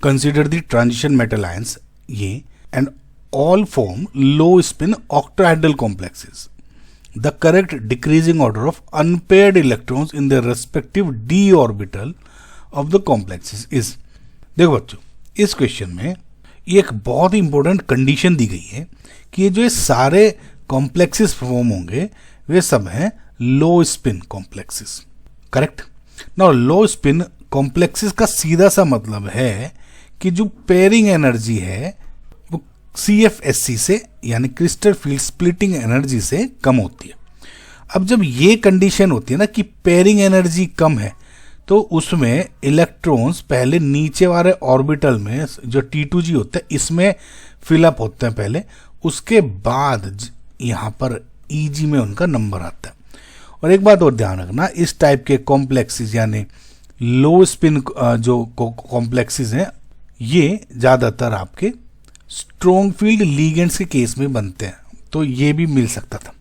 consider the transition metal ions ये and all form low spin octahedral complexes. The correct decreasing order of unpaired electrons in their respective d orbital of the complexes is. देखो बच्चों, इस question में ये एक बहुत ही important condition दी गई है कि ये जो ये सारे कॉम्प्लेक्सेस फॉर्म होंगे वे सब हैं लो स्पिन कॉम्प्लेक्सेस. करेक्ट. नाउ लो स्पिन कॉम्प्लेक्सेस का सीधा सा मतलब है कि जो पेयरिंग एनर्जी है वो CFSC से यानी क्रिस्टल फील्ड स्प्लिटिंग एनर्जी से कम होती है. अब जब ये कंडीशन होती है ना कि पेयरिंग एनर्जी कम है तो उसमें इलेक्ट्रॉन्स पहले नीचे वाले ऑर्बिटल में जो T2G होता है इसमें फिलअप होते हैं पहले, उसके बाद यहाँ पर EG में उनका नंबर आता है. और एक बात और ध्यान रखना, इस टाइप के कॉम्प्लेक्सेस यानी लो स्पिन जो कॉम्प्लेक्सेस हैं ये ज़्यादातर आपके स्ट्रॉन्ग फील्ड लीगेंड्स के केस में बनते हैं, तो ये भी मिल सकता था.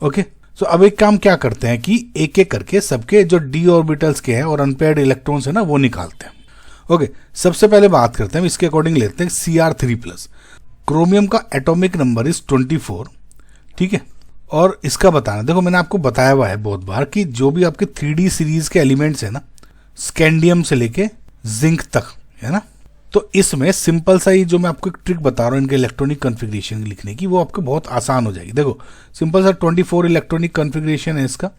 ओके. सो अब एक काम क्या करते हैं कि एक एक करके सबके जो d ऑर्बिटल्स के हैं और अनपेयर्ड इलेक्ट्रॉन्स है ना वो निकालते हैं. ओके. सबसे पहले बात करते हैं, इसके अकॉर्डिंग लेते हैं Cr3+. क्रोमियम का एटॉमिक नंबर इज 24. ठीक है. और इसका बताना, देखो मैंने आपको बताया हुआ है बहुत बार कि जो भी आपके 3D सीरीज के एलिमेंट्स है ना, स्कैंडियम से लेके जिंक तक है ना, तो इसमें सिंपल सा ही जो मैं आपको एक ट्रिक बता रहा हूँ इनके इलेक्ट्रॉनिक कॉन्फ़िगरेशन लिखने की, वो आपको बहुत आसान हो जाएगी. देखो सिंपल सा 24 इलेक्ट्रॉनिक कॉन्फ़िगरेशन है इसका,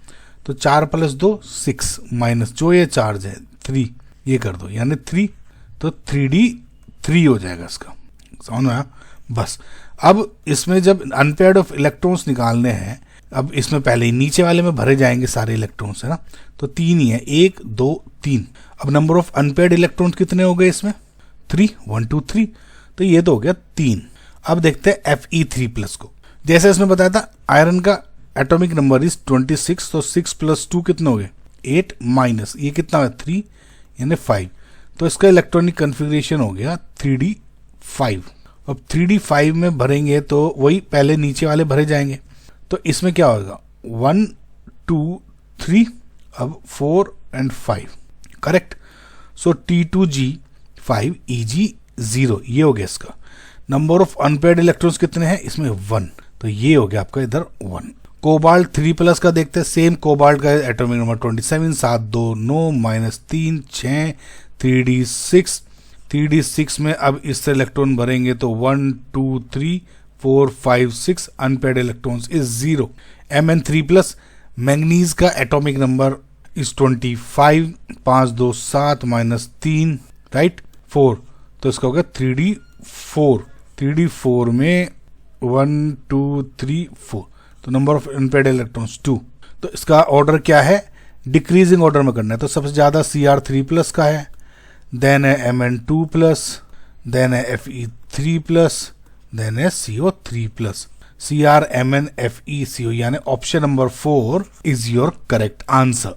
तो 4 + 2 6 माइनस जो ये चार्ज है 3 ये कर दो यानी 3, तो 3D3 हो जाएगा इसका. समझ में आया? बस. अब इसमें जब अनपेयर्ड ऑफ इलेक्ट्रॉन्स निकालने हैं, अब इसमें पहले ही नीचे वाले में भरे जाएंगे सारे इलेक्ट्रॉन्स है ना, तो 3 ही है, 1 2 3. अब नंबर ऑफ अनपेयर्ड इलेक्ट्रॉन्स कितने हो गए इसमें? 3 1 2 3, तो ये तो हो गया 3. अब देखते हैं Fe3+ को. जैसे इसमें बताया था आयरन का एटॉमिक नंबर इज 26, तो 6 + 2 कितने हो गए 8 माइनस ये कितना है 3 यानी 5, तो इसका इलेक्ट्रॉनिक कॉन्फ़िगरेशन हो गया 3D5. अब 3D5 में भरेंगे तो वही पहले नीचे वाले भरे जाएंगे, तो इसमें क्या होगा 1 2 3, अब 4 और 5. करेक्ट. सो T2G5 EG0 ये हो गया इसका. नंबर ऑफ अनपेयर्ड इलेक्ट्रॉन्स कितने हैं इसमें 1, तो ये हो गया आपका इधर 1. कोबाल्ट 3+ का देखते हैं. सेम कोबाल्ट का atomic number 27 7 2 9 minus 3 6 3D6. 3D6 में अब इससे इलेक्ट्रॉन भरेंगे तो 1 2 3 4 5 6 unpaired electrons is 0. Mn3+ manganese का atomic number is 25 5 2 7 minus 3 right 4, तो इसका होगा 3D4. 3D4 में 1 2 3 4, तो नंबर ऑफ अनपेयर्ड इलेक्ट्रॉन्स 2. तो इसका ऑर्डर क्या है? डिक्रीजिंग ऑर्डर में करना है, तो सबसे ज्यादा Cr3+ का है, देन है Mn2+, देन है Fe3+, देन है CO3+. Cr Mn Fe CO यानी option number 4 is your correct answer.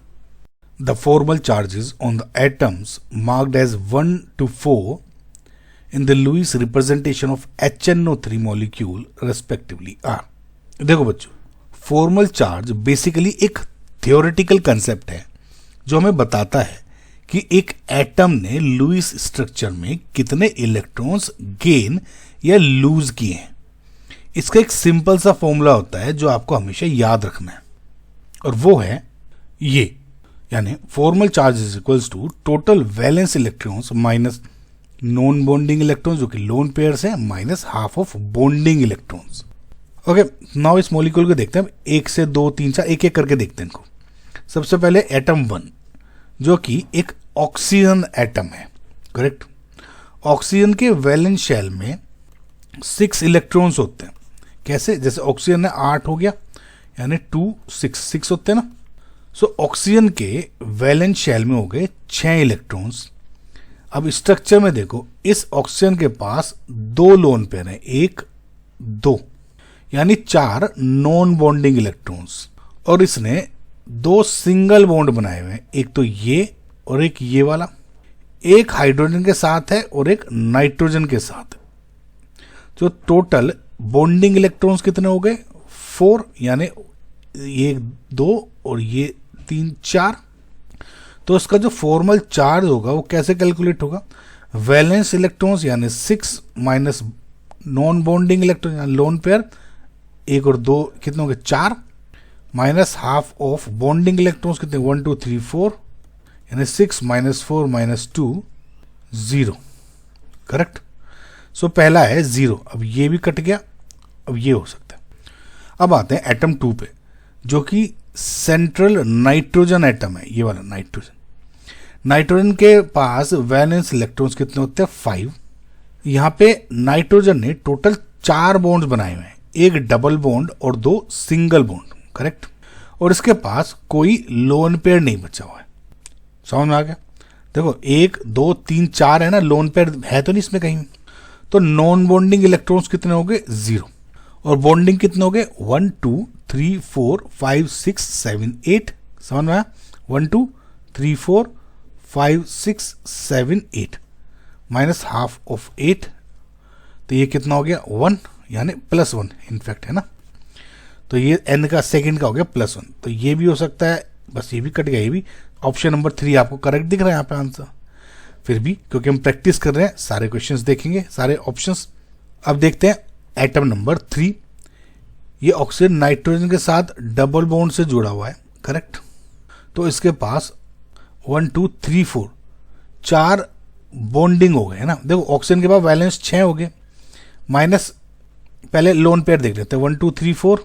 The formal charges on the atoms marked as 1 to 4 in the Lewis representation of HNO3 molecule respectively are. देखो बच्चों, formal charge basically एक theoretical concept है जो हमें बताता है कि एक एटम ने लुईस स्ट्रक्चर में कितने इलेक्ट्रॉन्स गेन या लूज किए हैं. इसका एक सिंपल सा फॉर्मूला होता है जो आपको हमेशा याद रखना है, और वो है ये, यानी formal charge is equals to total valence electrons minus non bonding electrons जो कि लोन पेयर्स हैं minus half of bonding electrons. Okay. Now इस मॉलिक्यूल को देखते हैं, 1 से 2 3 4 एक एक करके देखते हैं इनको. सबसे पहले एटम 1 जो कि एक ऑक्सीजन एटम है. करेक्ट. ऑक्सीजन के वैलेंस शेल में 6 इलेक्ट्रॉन्स होते हैं. कैसे? जैसे ऑक्सीजन है 8 हो गया यानी 2 6 होते हैं ना. सो ऑक्सीजन के वैलेंस शेल में हो गए 6 इलेक्ट्रॉन्स. अब स्ट्रक्चर में देखो, इस ऑक्सीजन के पास 2 लोन पेयर हैं, 1 2 यानी 4 नॉन बॉन्डिंग इलेक्ट्रॉन्स, और इसने 2 सिंगल बॉन्ड बनाए हुए हैं, एक तो ये और एक ये वाला. एक हाइड्रोजन के साथ है और एक नाइट्रोजन के साथ. तो टोटल बॉन्डिंग इलेक्ट्रॉन्स कितने हो गए 4, यानी ये 2 और ये 3 4. तो इसका जो फॉर्मल चार्ज होगा वो कैसे कैलकुलेट होगा? वैलेंस इलेक्ट्रॉन्स यानी 6 माइनस नॉन बॉन्डिंग इलेक्ट्रॉन यानी लोन पेयर, एक और दो कितने हो गए 4, minus half of bonding electrons कितने 1 2 3 4 यानी 6 माइनस 4 माइनस 2 0, करेक्ट। सो पहला है 0, अब ये भी कट गया, अब ये हो सकता है। अब आते हैं एटम 2 पे, जो कि सेंट्रल नाइट्रोजन एटम है, ये वाला नाइट्रोजन। नाइट्रोजन के पास वैलेंस इलेक्ट्रॉन्स कितने होते हैं 5। यहाँ पे नाइट्रोजन ने टोटल 4 बॉन्ड्स बनाए हुए हैं, एक डबल बॉन्ड और 2 सिंगल बॉन्ड, करेक्ट। और इसके पास कोई लोन पेयर नहीं बचा हुआ है, समझ में आ गया। देखो 1 2 3 4 है ना, लोन पेयर है तो नहीं इसमें कहीं। तो नॉन बॉन्डिंग इलेक्ट्रॉन्स कितने हो गए 0, और बॉन्डिंग कितने हो गए 1 2 3 4 5 6 7 8, समझ में आया। 1 2 3 4 5 6 7 8 माइनस हाफ ऑफ 8, तो ये कितना हो गया 1 यानी +1 इनफैक्ट, है ना। तो ये n का सेकंड का हो गया +1, तो ये भी हो सकता है, बस ये भी कट गया। ये भी ऑप्शन नंबर 3 आपको करेक्ट दिख रहा है यहाँ पे आंसर। फिर भी क्योंकि हम प्रैक्टिस कर रहे हैं, सारे क्वेश्चंस देखेंगे, सारे ऑप्शंस। अब देखते हैं एटम नंबर 3, ये ऑक्सीजन नाइट्रोजन के साथ डबल बॉन्ड से जुड़ा हुआ है, करेक्ट। तो इसके पास 1 2 3 4 4 बॉन्डिंग हो गए, है ना। देखो ऑक्सीजन के पास वैलेंस 6 हो गए, माइनस पहले लोन पेयर देख लेते हैं 1 2 3 4,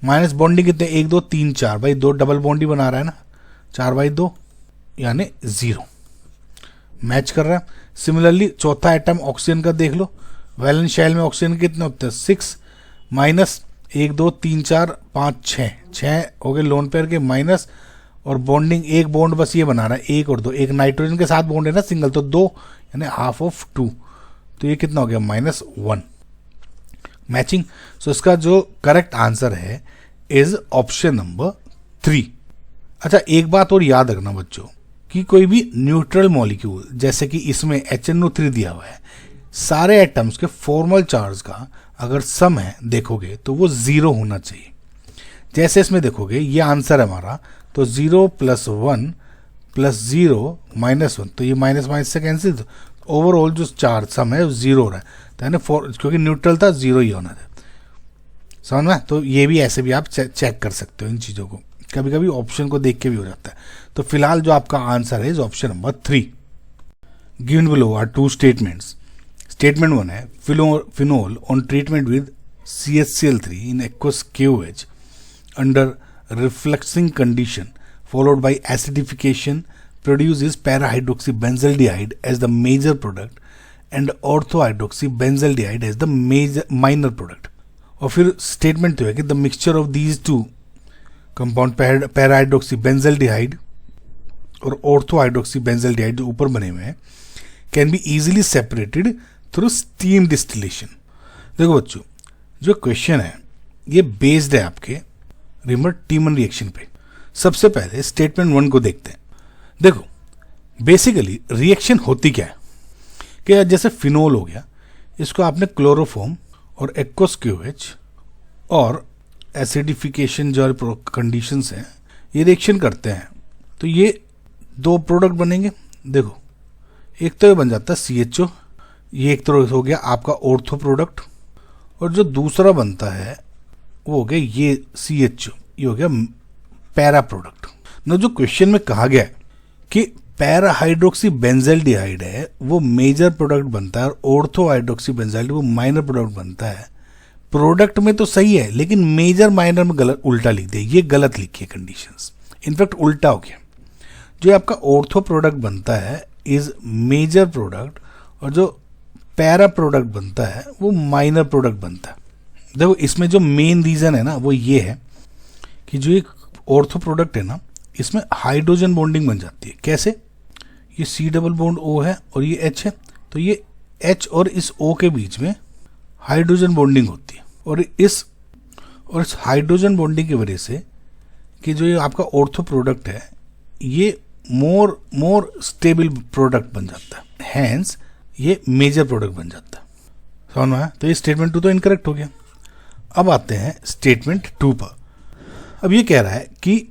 माइनस बॉन्डिंग कितने 1 2 3 4, भाई 2 डबल बॉन्ड ही बना रहा है ना, 4/2 यानी 0, मैच कर रहा है। सिमिलरली चौथा एटम ऑक्सीजन का देख लो, वैलेंस शेल में ऑक्सीजन कितने होते हैं 6, माइनस 1 2 3 4 5 6 हो गए लोन पेयर के, माइनस और बॉन्डिंग एक बॉन्ड बस ये बना रहा है 1 और 2, एक नाइट्रोजन के साथ बॉन्ड है ना सिंगल, तो 2 यानी हाफ ऑफ 2, तो ये कितना हो गया -1, मैचिंग। सो इसका जो करेक्ट आंसर है इज ऑप्शन नंबर 3। अच्छा एक बात और याद रखना बच्चों, कि कोई भी न्यूट्रल मॉलिक्यूल जैसे कि इसमें HNO3 दिया हुआ है, सारे एटम्स के फॉर्मल चार्ज का अगर सम है देखोगे तो वो 0 होना चाहिए। जैसे इसमें देखोगे ये आंसर है हमारा, तो 0 + 1 + 0 -1, तो ये माइनस माइनस से कैंसिल, तो ओवरऑल जो चार्ज सम है वो 0 हो रहा है, तो है ना, क्योंकि न्यूट्रल था 0 ही होना था, समझ में। तो ये भी ऐसे भी आप चेक कर सकते हो इन चीज़ों को, कभी कभी ऑप्शन को देख के भी हो जाता है। तो फिलहाल जो आपका आंसर है is option number 3। Given below are 2 statements. Statement 1 है phenol on treatment with CHCl3 in aqueous KOH under refluxing condition followed by acidification produces para-hydroxybenzaldehyde as the major product and ortho-hydroxybenzaldehyde as the minor product। और फिर statement तो है कि the mixture of these two compound para-hydroxybenzaldehyde और ortho-hydroxybenzaldehyde जो ऊपर बने हुए हैं can be easily separated through steam distillation. देखो बच्चों जो क्वेश्चन है ये बेस्ड है आपके रिमर-टीमन रिएक्शन पे। सबसे पहले स्टेटमेंट 1 को देखते हैं। देखो बेसिकली रिएक्शन होती क्या है कि जैसे फिनोल हो गया, इसको आपने क्लोरोफॉर्म और एक्वस KOH और एसिडिफिकेशन जो कंडीशंस हैं ये रिएक्शन करते हैं, तो ये 2 प्रोडक्ट बनेंगे। देखो एक तो ये बन जाता है CHO, ये एक तो हो गया आपका ऑर्थो प्रोडक्ट, और जो दूसरा बनता है वो हो गया ये CHO, ये हो गया पैरा प्रोडक्ट। ना जो क्वेश्चन में कहा गया है कि पैरा हाइड्रोक्सी बेंजल्डिहाइड है वो मेजर प्रोडक्ट बनता है और ऑर्थो हाइड्रोक्सी बेंजल्डिहाइड वो माइनर प्रोडक्ट बनता है। प्रोडक्ट में तो सही है लेकिन मेजर माइनर में गलत उल्टा लिख दिया, ये गलत लिखी है कंडीशंस, इनफैक्ट उल्टा हो गया। जो आपका ऑर्थो प्रोडक्ट बनता है इज मेजर प्रोडक्ट और जो पैरा प्रोडक्ट बनता है वो माइनर प्रोडक्ट बनता है। देखो इसमें जो मेन रीजन है ना वो ये है कि जो एक ऑर्थो प्रोडक्ट है ना इसमें हाइड्रोजन बॉन्डिंग बन जाती है। कैसे? ये C डबल बॉन्ड O है और ये H है, तो ये H और इस O के बीच में हाइड्रोजन बॉन्डिंग होती है और इस हाइड्रोजन बॉन्डिंग की वजह से कि जो ये आपका ऑर्थो प्रोडक्ट है ये मोर स्टेबल प्रोडक्ट बन जाता है, हैंस ये मेजर प्रोडक्ट बन जाता है। समझ में आया? तो ये स्टेटमेंट 2 तो इनकरेक्ट हो गया। अब आते हैं स्टेटमेंट 2 पर। अब ये कह रहा है कि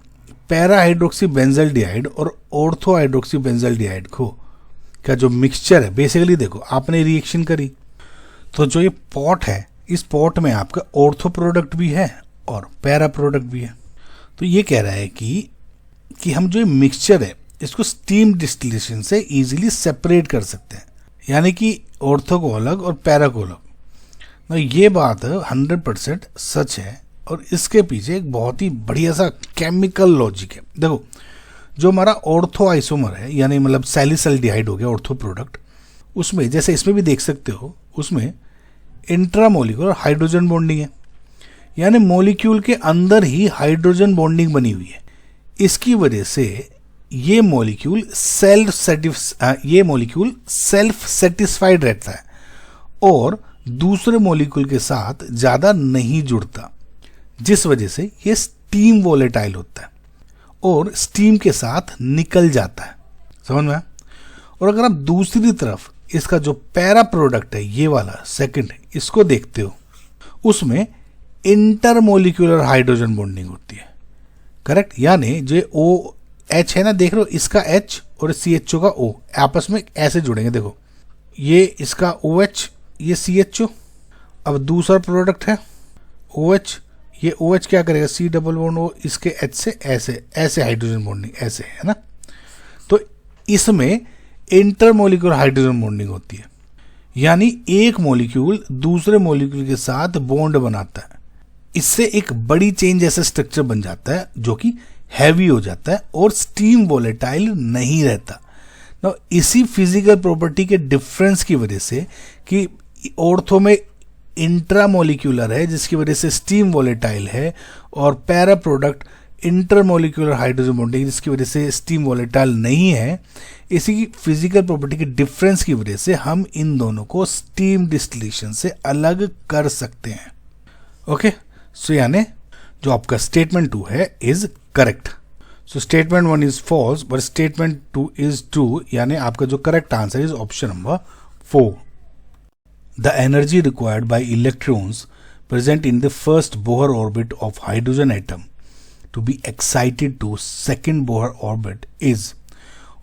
पैरा हाइड्रोक्सी बेंजल्डिहाइड और ऑर्थो हाइड्रोक्सी बेंजल्डिहाइड को का जो मिक्सचर है, बेसिकली देखो आपने रिएक्शन करी तो जो ये पॉट है, इस पॉट में आपका ऑर्थो प्रोडक्ट भी है और पैरा प्रोडक्ट भी है। तो ये कह रहा है कि हम जो ये मिक्सचर है इसको स्टीम डिस्टिलेशन से इजीली सेपरेट कर सकते हैं, यानी कि ऑर्थो को अलग और पैरा को अलग। तो ये बात 100% सच है और इसके पीछे एक बहुत ही बढ़िया सा केमिकल लॉजिक है। देखो जो हमारा ऑर्थो आइसोमर है, यानी मतलब सैलिसल्डिहाइड हो गया ऑर्थो प्रोडक्ट, उसमें जैसे इसमें भी देख सकते हो उसमें इंट्रामोलिकुलर हाइड्रोजन बॉन्डिंग है, यानी मॉलिक्यूल के अंदर ही हाइड्रोजन बॉन्डिंग बनी हुई है। इसकी वजह से ये मॉलिक्यूल सेल्फ सेटिस्फाइड रहता है और दूसरे मॉलिक्यूल के साथ ज़्यादा नहीं जुड़ता, जिस वजह से ये स्टीम वोलेटाइल होता है और स्टीम के साथ निकल जाता है। समझ में? और अगर आप दूसरी तरफ इसका जो पैरा प्रोडक्ट है, ये वाला सेकंड, इसको देखते हो, उसमें इंटरमोलिक्यूलर हाइड्रोजन बॉन्डिंग होती है। करेक्ट? यानी जो ओ एच है ना, देख रहे हो, इसका एच और CHO का O आपस में ऐसे जुड़ेंगे। देखो ये इसका OH, ये CHO। अब दूसरा प्रोडक्ट है OH, ये OH क्या करेगा, C डबल बॉन्ड O इसके H से ऐसे ऐसे हाइड्रोजन बॉन्डिंग ऐसे है ना। तो इसमें इंटरमोलिक्यूलर हाइड्रोजन बॉन्डिंग होती है, यानी एक मॉलिक्यूल दूसरे मॉलिक्यूल के साथ बॉन्ड बनाता है। इससे एक बड़ी चेन जैसा स्ट्रक्चर बन जाता है जो कि हैवी हो जाता है और स्टीम वोलेटाइल नहीं रहता। ना इसी फिजिकल प्रॉपर्टी के डिफरेंस की वजह से कि ऑर्थो में इंट्रामोलिक्यूलर है जिसकी वजह से स्टीम वोलेटाइल है, और para product intermolecular hydrogen bonding जिसकी वजह से स्टीम वोलेटाइल नहीं है। इसी फिजिकल प्रॉपर्टी के डिफरेंस की वजह से हम इन दोनों को स्टीम डिस्टिलेशन से अलग कर सकते हैं। ओके, सो यानी जो आपका स्टेटमेंट 2 है is correct. So statement 1 is false but statement 2 is true, यानी आपका जो correct answer is option number 4। The energy required by electrons present in the first Bohr orbit of hydrogen atom to be excited to second Bohr orbit is,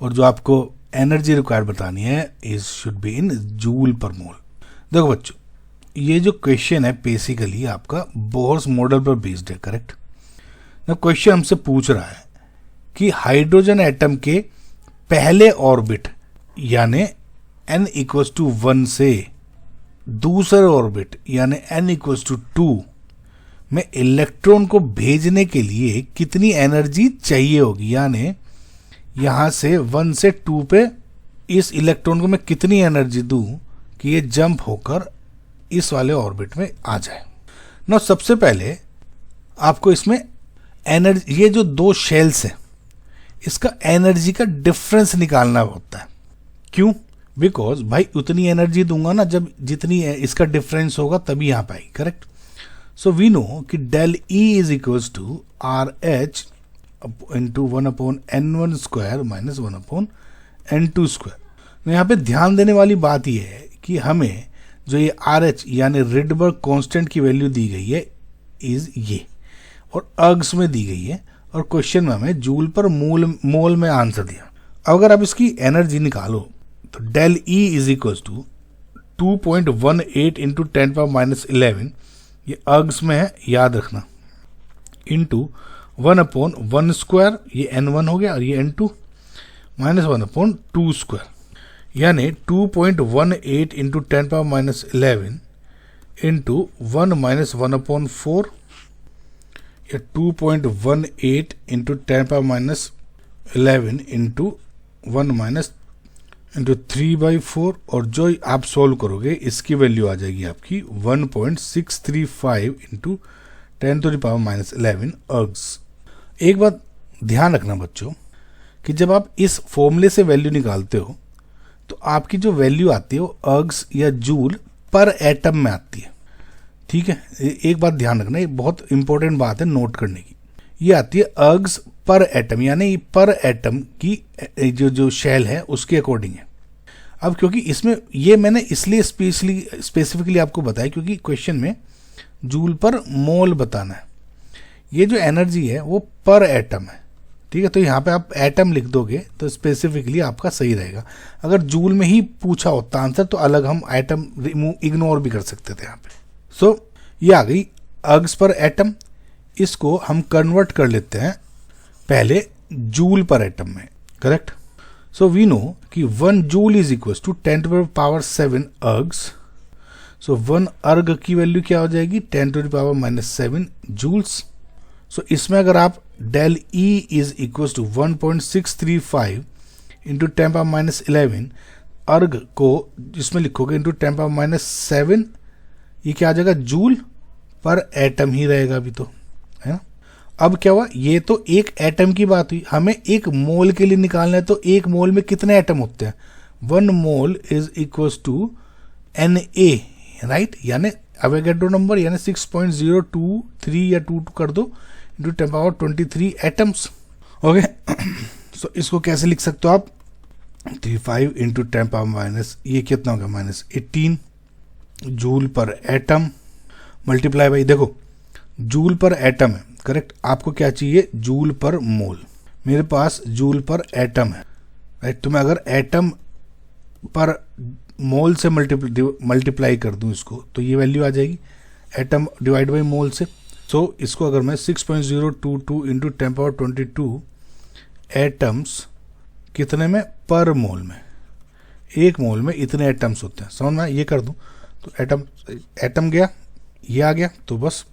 और जो आपको energy required बतानी है is should be in joule per mole. देखो बच्चों, ये जो question है बेसिकली आपका बोहर्स मॉडल पर बेस्ड है। करेक्ट ना? क्वेश्चन हमसे पूछ रहा है कि हाइड्रोजन एटम के पहले ऑर्बिट यानी n=1 से दूसरे ऑर्बिट यानी n=2 में इलेक्ट्रॉन को भेजने के लिए कितनी एनर्जी चाहिए होगी, यानी यहां से 1 से 2 पे इस इलेक्ट्रॉन को मैं कितनी एनर्जी दूं कि ये जंप होकर इस वाले ऑर्बिट में आ जाए ना। सबसे पहले आपको इसमें एनर्जी, ये जो दो शेल्स है इसका एनर्जी का डिफरेंस निकालना होता है। क्यों? बिकॉज भाई उतनी एनर्जी दूंगा ना जब जितनी इसका डिफरेंस होगा तभी यहां पाएगी। करेक्ट? सो वी नो कि del E is equals to RH into 1/n1² minus 1/n2²। यहां पे ध्यान देने वाली बात यह है कि हमें जो ये RH यानी रिडबर्ग कांस्टेंट की वैल्यू दी गई है इज ये, और अर्ग्स में दी गई है, और क्वेश्चन में हमें जूल पर मोल में आंसर दिया। अगर आप इसकी एनर्जी निकालो तो del E is equals to 2.18 into 10⁻11, ये अर्ग्स में है याद रखना, इंटू 1/1², ये n1 हो गया, और ये n2 माइनस 1/2², यानी 2.18 इंटू 10⁻11 इंटू 1 माइनस 1/4, या 2.18 इंटू 10⁻11 इंटू 1 माइनस इंटू 3/4, और जो आप सोल्व करोगे इसकी वैल्यू आ जाएगी आपकी 1.635 इंटू 10⁻11 अर्ग्स। एक बात ध्यान रखना बच्चों कि जब आप इस फॉर्मूले से वैल्यू निकालते हो तो आपकी जो वैल्यू आती है वो अर्ग्स या जूल पर एटम में आती है। ठीक है, एक बात ध्यान रखना, ये बहुत इंपॉर्टेंट बात है नोट करने की। ये आती है अर्ग्स पर एटम, यानी पर एटम की जो शेल है उसके अकॉर्डिंग है। अब क्योंकि इसमें ये मैंने इसलिए स्पेसिफिकली आपको बताया क्योंकि क्वेश्चन में जूल पर मोल बताना है। ये जो एनर्जी है वो पर एटम है। ठीक है, तो यहाँ पे आप एटम लिख दोगे तो स्पेसिफिकली आपका सही रहेगा। अगर जूल में ही पूछा होता आंसर तो अलग हम एटम इग्नोर भी कर सकते थे यहाँ पे। सो ये आ गई अर्ग्स पर एटम। इसको हम कन्वर्ट कर लेते हैं पहले जूल पर एटम में, करेक्ट। सो वी नो कि 1 जूल इज इक्वल टू 10⁻⁷ अर्ग्स। सो 1 अर्ग की वैल्यू क्या हो जाएगी 10⁻⁷ जूल्स। सो इसमें अगर आप del E is equal to 1.635 into 10⁻11 erg को इसमें लिखोगे इंटू 10⁻7, ये क्या आ जाएगा जूल पर एटम ही रहेगा अभी तो, है ना। अब क्या हुआ, ये तो एक एटम की बात हुई, हमें एक मोल के लिए निकालना है। तो एक मोल में कितने एटम होते हैं, 1 mole is equal to Na, right, यानी अवोगाड्रो नंबर यानी 6.023 या 22 कर दो इंटू 10⁻23 एटम्स। ओके, सो इसको कैसे लिख सकते हो आप, 35 इंटू 10⁻, ये कितना होगा -18 जूल पर एटम मल्टीप्लाई बाई, देखो जूल पर एटम है, करेक्ट। आपको क्या चाहिए, जूल पर मोल। मेरे पास जूल पर एटम है, राइट। तो मैं अगर एटम पर मोल से मल्टीप्लाई कर दूं इसको तो ये वैल्यू आ जाएगी एटम डिवाइड बाई मोल से। सो इसको अगर मैं 6.022 इंटू 10⁻22 एटम्स कितने में, पर मोल में, एक मोल में इतने एटम्स होते हैं, समझ में, ये कर दूं तो एटम गया, ये आ गया, तो बस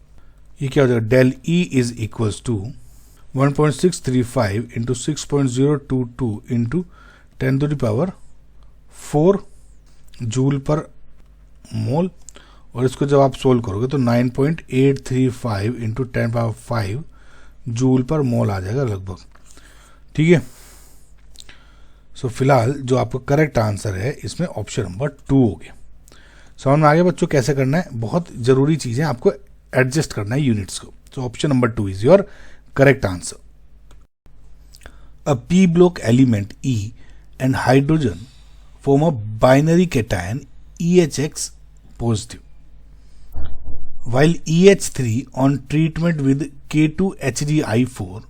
ये क्या हो जाएगा, del E is equals to 1.635 into 6.022 into 10⁻4 joule per mole. और इसको जब आप सोल्व करोगे तो 9.835 इंटू 10⁻5 जूल पर मोल आ जाएगा लगभग, ठीक है। सो फिलहाल जो आपका करेक्ट आंसर है इसमें ऑप्शन नंबर 2 हो गया। समझ में आ गया बच्चों कैसे करना है, बहुत जरूरी चीज है, आपको एडजस्ट करना है यूनिट्स को। So option number 2 is your correct answer. A p block element E and hydrogen form a binary cation EHX positive, while EH3 on treatment with K2HDI4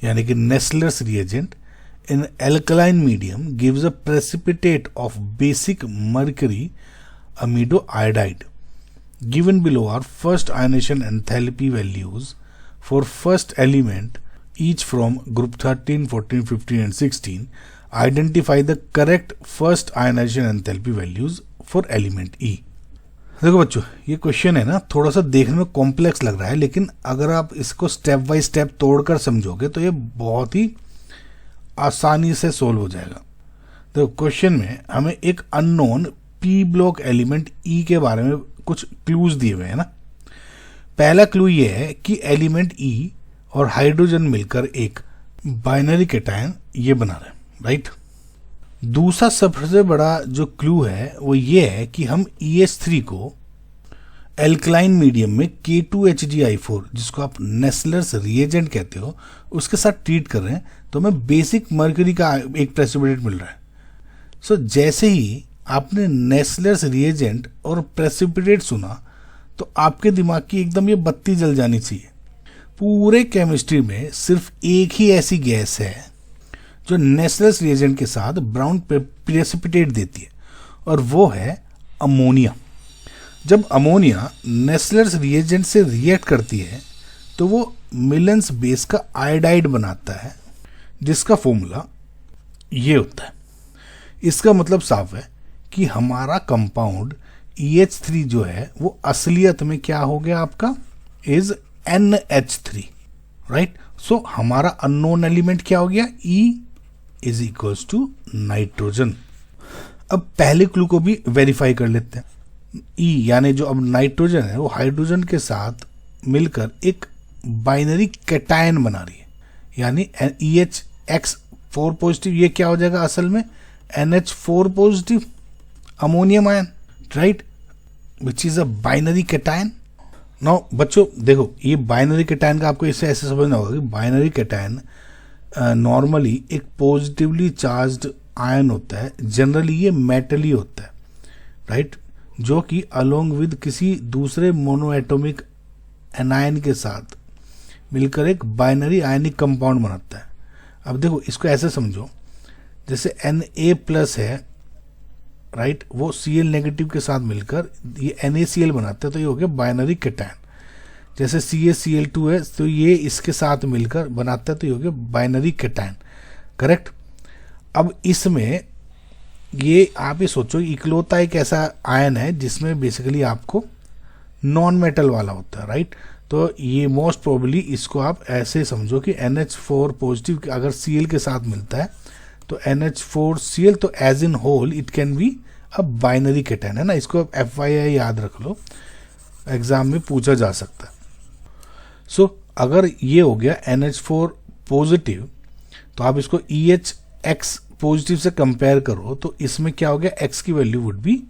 यानी कि Nessler's reagent in alkaline medium gives a precipitate of basic mercury amido iodide. Given below are first ionization enthalpy values for first element each from group 13, 14, 15 and 16. Identify the correct first ionization enthalpy values for element E. देखो बच्चों ये question है ना, थोड़ा सा देखने में complex लग रहा है, लेकिन अगर आप इसको स्टेप बाय स्टेप तोड़कर समझोगे तो ये बहुत ही आसानी से सोल्व हो जाएगा। तो क्वेश्चन में हमें एक अननोन पी ब्लॉक एलिमेंट ई के बारे में कुछ क्लूज दिए हुए हैं ना। पहला क्लू ये है कि एलिमेंट ई और हाइड्रोजन मिलकर एक बाइनरी कैटायन ये बना रहे हैं, राइट। दूसरा सबसे बड़ा जो क्लू है वो ये है कि हम EH3 को एल्कलाइन मीडियम में K2HDI4 जिसको आप नेस्लर्स रिएजेंट कहते हो उसके साथ ट्रीट कर रहे हैं, तो हमें बेसिक मर्क्यूरी का एक प्रेसिपिटेट मिल रहा है। सो जैसे ही आपने नेस्लर्स रिएजेंट और प्रेसिपिटेट सुना तो आपके दिमाग की एकदम ये बत्ती जल जानी चाहिए। पूरे केमिस्ट्री में सिर्फ एक ही ऐसी गैस है जो नेस्लर्स रिएजेंट के साथ ब्राउन प्रेसिपिटेट देती है, और वो है अमोनिया। जब अमोनिया नेस्लर्स रिएजेंट से रिएक्ट करती है तो वो मिलन्स बेस का आयोडाइड बनाता है, जिसका फॉर्मूला ये होता है। इसका मतलब साफ है कि हमारा कंपाउंड EH3 जो है वो असलियत में क्या हो गया आपका, इज NH3, राइट। सो हमारा अननोन एलिमेंट क्या हो गया, E is equals to nitrogen. अब पहले क्लू को भी वेरीफाई कर लेते हैं। E यानी जो अब नाइट्रोजन है वो हाइड्रोजन के साथ मिलकर एक बाइनरी कैटायन बना रही है, यानी EHX4 पॉजिटिव, ये क्या हो जाएगा असल में NH4 positive ammonium ion, right, which is a binary cation. No बच्चों देखो ये बाइनरी कैटायन का आपको इसे ऐसे समझना होगा कि बाइनरी कैटायन नॉर्मली एक पॉजिटिवली चार्ज्ड आयन होता है, जनरली ये मेटल ही होता है, राइट, जो कि अलोंग विद किसी दूसरे मोनोएटॉमिक एनायन के साथ मिलकर एक बाइनरी आयनिक कंपाउंड बनाता है। अब देखो इसको ऐसे समझो, जैसे Na+ है, राइट, वो Cl नेगेटिव के साथ मिलकर ये NaCl बनाते हैं, तो ये हो गया बाइनरी केटायन। जैसे CaCl2 है, तो ये इसके साथ मिलकर बनाता है, तो ये हो गया बाइनरी केटायन। करेक्ट। अब इसमें ये आप ये सोचो, इकलौता एक ऐसा आयन है जिसमें बेसिकली आपको नॉन मेटल वाला होता है, राइट। तो ये मोस्ट प्रोबेबली इसको आप ऐसे समझो कि NH4 पॉजिटिव अगर Cl के साथ मिलता है तो NH4Cl, तो as in whole it can be a binary cation, है ना। इसको आप FYI याद रख लो, एग्जाम में पूछा जा सकता है। सो अगर ये हो गया NH4 पॉजिटिव, तो आप इसको EHX पॉजिटिव से कंपेयर करो, तो इसमें क्या हो गया, X की वैल्यू वुड बी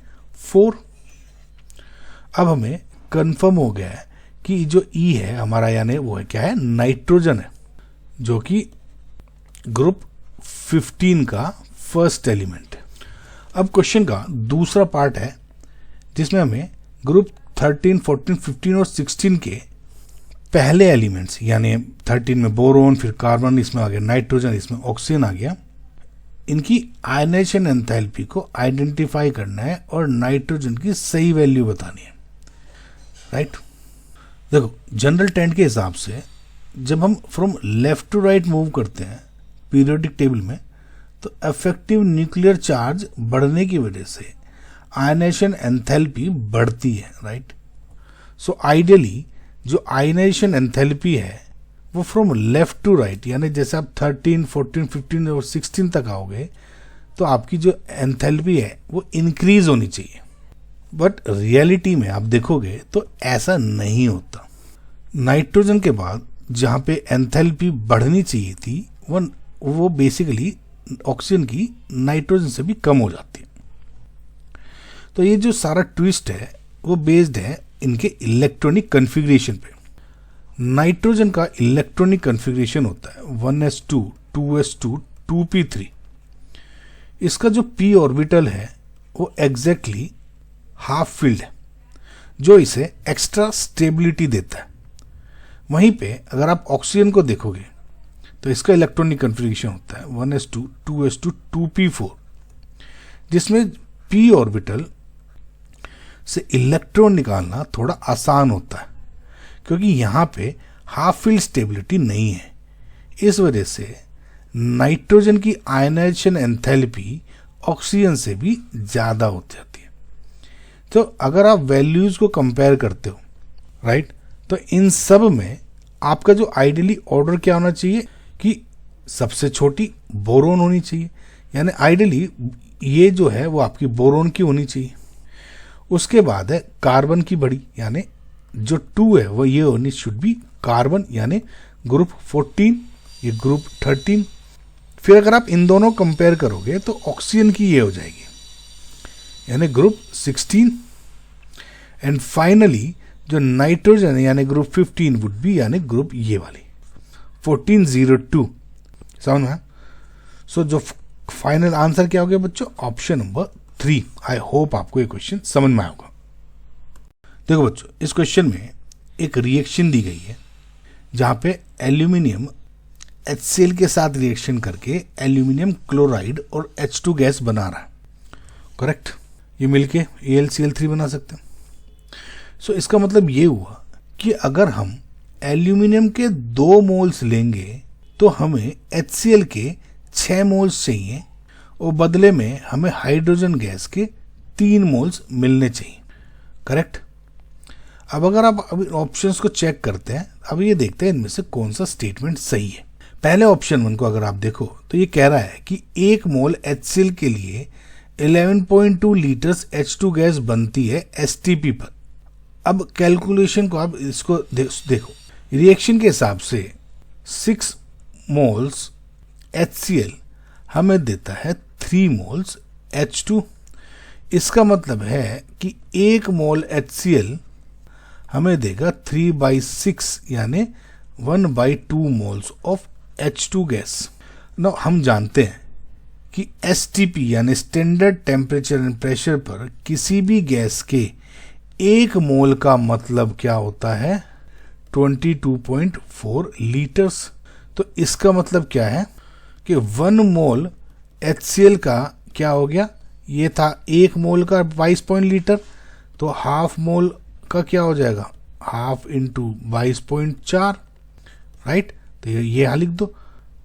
4। अब हमें कंफर्म हो गया है कि जो E है हमारा, यानी वो है क्या है, नाइट्रोजन है, जो कि ग्रुप 15 का फर्स्ट एलिमेंट है। अब क्वेश्चन का दूसरा पार्ट है जिसमें हमें ग्रुप 13, 14, 15 और 16 के पहले एलिमेंट्स, यानी 13 में बोरोन, फिर कार्बन, इसमें आ गया नाइट्रोजन, इसमें ऑक्सीजन आ गया, इनकी आयनाइजेशन एंथैल्पी को आइडेंटिफाई करना है और नाइट्रोजन की सही वैल्यू बतानी है, राइट। देखो जनरल ट्रेंड के हिसाब से जब हम from left to right move करते हैं पीरियोडिक टेबल में, तो इफेक्टिव न्यूक्लियर चार्ज बढ़ने की वजह से आयनाइजेशन एंथैल्पी बढ़ती है, राइट। सो आइडियली जो आयनाइजेशन एंथैल्पी है वो फ्रॉम लेफ्ट टू राइट, यानी जैसे आप 13, 14, 15 और 16 तक आओगे तो आपकी जो एंथैल्पी है वो इंक्रीज होनी चाहिए। बट रियलिटी में आप देखोगे तो ऐसा नहीं होता। नाइट्रोजन के बाद जहां पे एंथैल्पी बढ़नी चाहिए थी वो बेसिकली ऑक्सीजन की नाइट्रोजन से भी कम हो जाती है। तो ये जो सारा ट्विस्ट है वो बेस्ड है इनके इलेक्ट्रॉनिक कॉन्फ़िगरेशन पे। नाइट्रोजन का इलेक्ट्रॉनिक कॉन्फ़िगरेशन होता है 1s2, 2s2, 2p3। इसका जो p ऑर्बिटल है वो एग्जैक्टली हाफ फिल्ड है, जो इसे एक्स्ट्रा स्टेबिलिटी देता है। वहीं पे अगर आप ऑक्सीजन को देखोगे तो इसका इलेक्ट्रॉनिक कॉन्फ़िगरेशन होता है 1s2, 2s2, 2p4, जिसमें p ऑर्बिटल से इलेक्ट्रॉन निकालना थोड़ा आसान होता है क्योंकि यहाँ पे हाफ फील्ड स्टेबिलिटी नहीं है। इस वजह से नाइट्रोजन की आयनाइजेशन एंथैल्पी ऑक्सीजन से भी ज़्यादा हो जाती है। तो अगर आप वैल्यूज़ को कंपेयर करते हो, राइट, तो इन सब में आपका जो आइडियली ऑर्डर क्या होना चाहिए कि सबसे छोटी बोरोन होनी चाहिए, यानी आइडियली ये जो है वो आपकी बोरोन की होनी चाहिए। उसके बाद है कार्बन की बड़ी, यानी जो 2 है वो ये होनी शुड बी कार्बन, यानी ग्रुप 14, ये ग्रुप 13। फिर अगर आप इन दोनों कंपेयर करोगे तो ऑक्सीजन की ये हो जाएगी, यानी ग्रुप 16। एंड फाइनली जो नाइट्रोजन है यानी ग्रुप 15 वुड बी, यानी ग्रुप ये वाली 1402। समझ में? सो जो फाइनल आंसर क्या हो गया बच्चों, ऑप्शन नंबर 3। आई होप आपको ये क्वेश्चन समझ में आया होगा। देखो बच्चों, इस क्वेश्चन में एक रिएक्शन दी गई है जहां पे एल्यूमिनियम HCl के साथ रिएक्शन करके एल्यूमिनियम क्लोराइड और H2 गैस बना रहा है, करेक्ट। ये मिलके AlCl3 बना सकते हैं। सो इसका मतलब ये हुआ कि अगर हम एल्यूमिनियम के 2 मोल्स लेंगे तो हमें HCl के 6 मोल्स चाहिए और बदले में हमें हाइड्रोजन गैस के 3 मोल्स मिलने चाहिए, करेक्ट। अब अगर आप अभी ऑप्शंस को चेक करते हैं, अब ये देखते हैं इनमें से कौन सा स्टेटमेंट सही है। पहले ऑप्शन 1 को अगर आप देखो तो ये कह रहा है कि 1 मोल HCl के लिए 11.2 लीटर्स H2 गैस बनती है STP पर। अब कैलकुलेशन को आप इसको देखो, रिएक्शन के हिसाब से 6 मोल्स HCl हमें देता है 3 मोल्स H2। इसका मतलब है कि 1 मोल HCl हमें देगा 3/6 यानी 1/2 moles of H2 gas. No हम जानते हैं कि STP यानी स्टैंडर्ड टेम्परेचर एंड प्रेशर पर किसी भी गैस के 1 मोल का मतलब क्या होता है, 22.4 लीटर्स। तो इसका मतलब क्या है कि 1 मोल HCl का क्या हो गया, ये था 1 मोल का 22 लीटर, तो हाफ मोल का क्या हो जाएगा, हाफ इंटू 22.4, राइट। तो ये यहाँ लिख दो,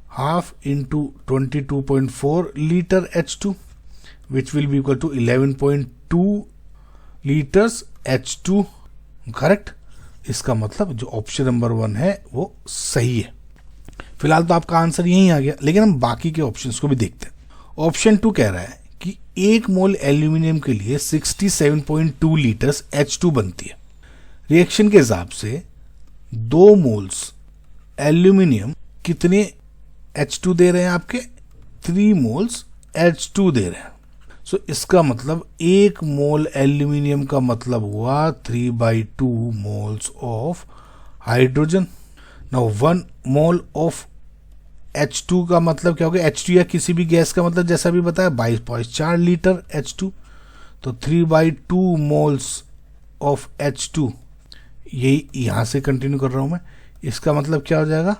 half into 22.4 litre H2 which will be equal to 11.2 litres H2, correct. इसका मतलब जो ऑप्शन नंबर 1 है वो सही है। फिलहाल तो आपका आंसर यही आ गया, लेकिन हम बाकी के ऑप्शंस को भी देखते हैं। ऑप्शन 2 कह रहा है कि 1 मोल एल्यूमिनियम के लिए 67.2 लीटर्स H2 बनती है। रिएक्शन के हिसाब से 2 मोल्स एल्यूमिनियम कितने H2 दे रहे हैं, आपके 3 मोल्स H2 दे रहे हैं। सो इसका मतलब 1 मोल एल्यूमिनियम का मतलब हुआ 3/2 moles of hydrogen. Now 1 mole of H2 का मतलब क्या हो गया, H2 या किसी भी गैस का मतलब जैसा भी बताया 22.4 लीटर H2, तो 3/2 मोल्स ऑफ H2, यही यहां से कंटिन्यू कर रहा हूं मैं। इसका मतलब क्या हो जाएगा,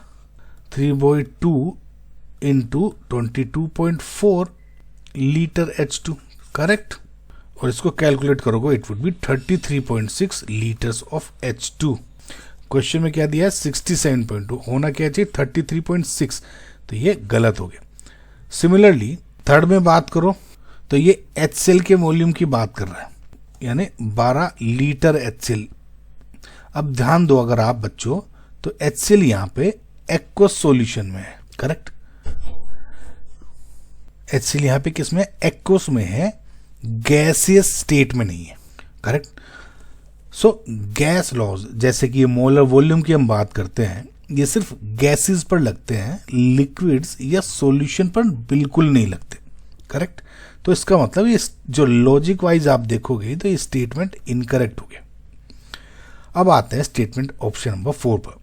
3/2 इंटू 22.4 लीटर H2, करेक्ट। और इसको कैलकुलेट करोगे it would B 33.6 litres of H2। Question में क्या दिया है 67.2, होना क्या चाहिए 33.6, तो ये गलत हो गया। सिमिलरली थर्ड में बात करो तो ये HCl के वॉल्यूम की बात कर रहा है, यानी 12 लीटर HCl। अब ध्यान दो अगर आप बच्चों, तो HCl यहाँ पे एक्वस सॉल्यूशन में है, करेक्ट। HCl यहाँ पे किसमें, एक्वस में है, गैसियस स्टेट में नहीं है, करेक्ट। सो गैस लॉज जैसे कि मोलर वॉल्यूम की हम बात करते हैं, ये सिर्फ गैसेस पर लगते हैं, लिक्विड्स या सॉल्यूशन पर बिल्कुल नहीं लगते, करेक्ट। तो इसका मतलब ये जो लॉजिक वाइज आप देखोगे तो ये स्टेटमेंट इनकरेक्ट हो गया। अब आते हैं स्टेटमेंट ऑप्शन नंबर 4 पर।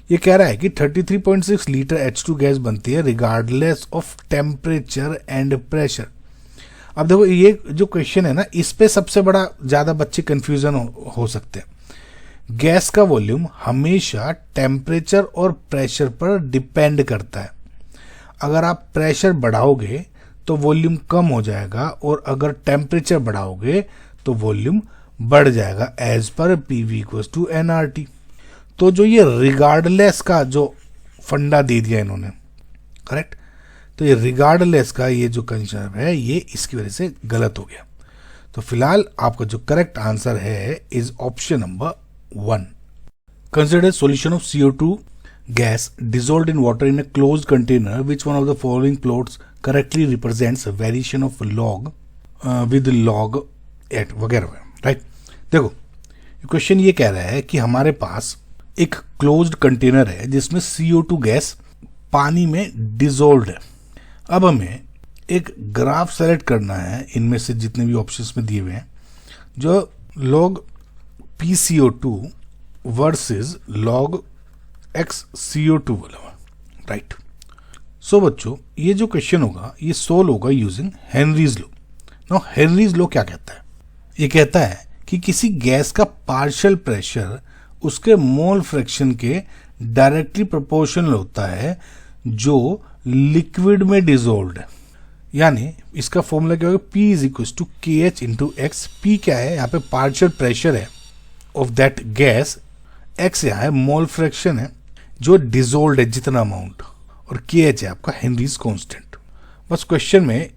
ये कह रहा है कि 33.6 लीटर H2 गैस बनती है regardless of temperature and pressure. अब देखो ये जो क्वेश्चन है ना, इस पे सबसे बड़ा ज्यादा बच्चे कंफ्यूजन हो सकते हैं। गैस का वॉल्यूम हमेशा टेम्परेचर और प्रेशर पर डिपेंड करता है। अगर आप प्रेशर बढ़ाओगे तो वॉल्यूम कम हो जाएगा, और अगर टेम्परेचर बढ़ाओगे तो वॉल्यूम बढ़ जाएगा एज पर PV = nRT। तो जो ये रिगार्डलेस का जो फंडा दे दिया इन्होंने, करेक्ट, तो ये रिगार्डलेस का ये जो कंसेप्ट है ये इसकी वजह से गलत हो गया। तो फिलहाल आपका जो करेक्ट आंसर है is option number 1। Consider solution of CO2 gas dissolved in water in a closed container. Which one of the following plots correctly represents a variation of log with log at वगैरह, right. देखो question ये कह रहा है कि हमारे पास एक क्लोज्ड कंटेनर है जिसमें CO2 गैस पानी में डिजोल्व है। अब हमें एक ग्राफ सेलेक्ट करना है इनमें से जितने भी ऑप्शंस में दिए हुए हैं, जो log PCO2 versus log XCO2 वाला, राइट। सो बच्चों ये जो क्वेश्चन होगा ये सोल्व होगा using Henry's law. Now Henry's law क्या कहता है, ये कहता है कि किसी गैस का पार्शियल प्रेशर उसके मोल फ्रैक्शन के डायरेक्टली प्रोपोर्शनल होता है जो लिक्विड में डिजोल्व्ड है। यानी इसका फॉर्मूला क्या होगा, P = KH × X। P क्या है, यहाँ पे पार्शियल प्रेशर है ऑफ दैट गैस, X यहाँ है मोल फ्रैक्शन है जो डिजोल्व्ड है जितना अमाउंट, और KH है आपका हेनरीज कांस्टेंट। बस क्वेश्चन में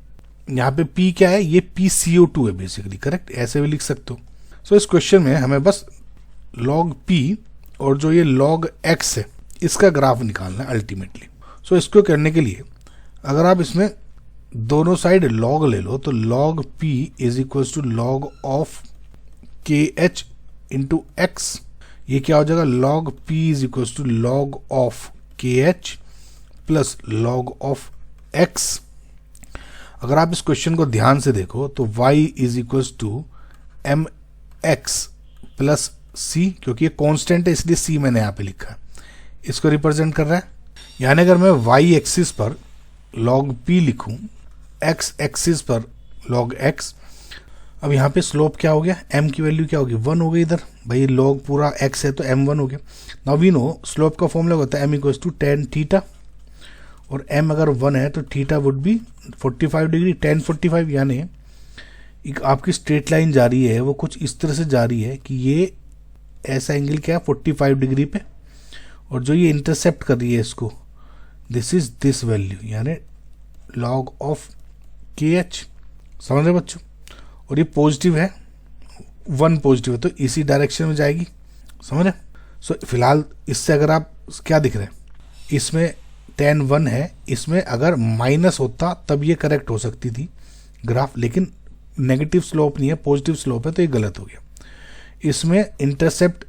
यहाँ पे P क्या है, ये PCO2 है बेसिकली, करेक्ट, ऐसे भी लिख सकते हो। सो इस क्वेश्चन में हमें बस log P और जो ये log X है इसका ग्राफ निकालना है अल्टीमेटली। सो इसको करने के लिए अगर आप इसमें दोनों साइड log ले लो तो log P = log of KH × X। ये क्या हो जाएगा, log P = log of KH plus log of X। अगर आप इस क्वेश्चन को ध्यान से देखो तो y = mx प्लस c, क्योंकि ये कांस्टेंट है इसलिए c मैंने यहाँ पे लिखा है, इसको रिप्रेजेंट कर रहा है। यानी अगर मैं y एक्सिस पर log p लिखूं, x एक्सिस पर log x, अब यहाँ पे स्लोप क्या हो गया, m की वैल्यू क्या होगी 1 हो गई, इधर भाई लॉग पूरा x है तो m1 हो गया। नाउ वी नो स्लोप का फॉर्मूला होता है m equals to tan theta, और m अगर 1 है तो theta would be 45 degree, tan 45, यानी एक आपकी स्ट्रेट लाइन जा रही है वो कुछ इस तरह से जा रही है कि ये ऐसा एंगल क्या है 45 डिग्री पे, और जो ये इंटरसेप्ट कर रही है इसको, दिस इज दिस वैल्यू, यानी लॉग ऑफ KH। समझ रहे बच्चों, और ये पॉजिटिव है, 1 पॉजिटिव है तो इसी डायरेक्शन में जाएगी। समझ रहे। सो फिलहाल इससे अगर आप क्या दिख रहे हैं, इसमें tan 1 है, इसमें अगर माइनस होता तब ये करेक्ट हो सकती थी ग्राफ, लेकिन नेगेटिव स्लोप नहीं है, पॉजिटिव स्लोप है तो ये गलत हो गया। इसमें इंटरसेप्ट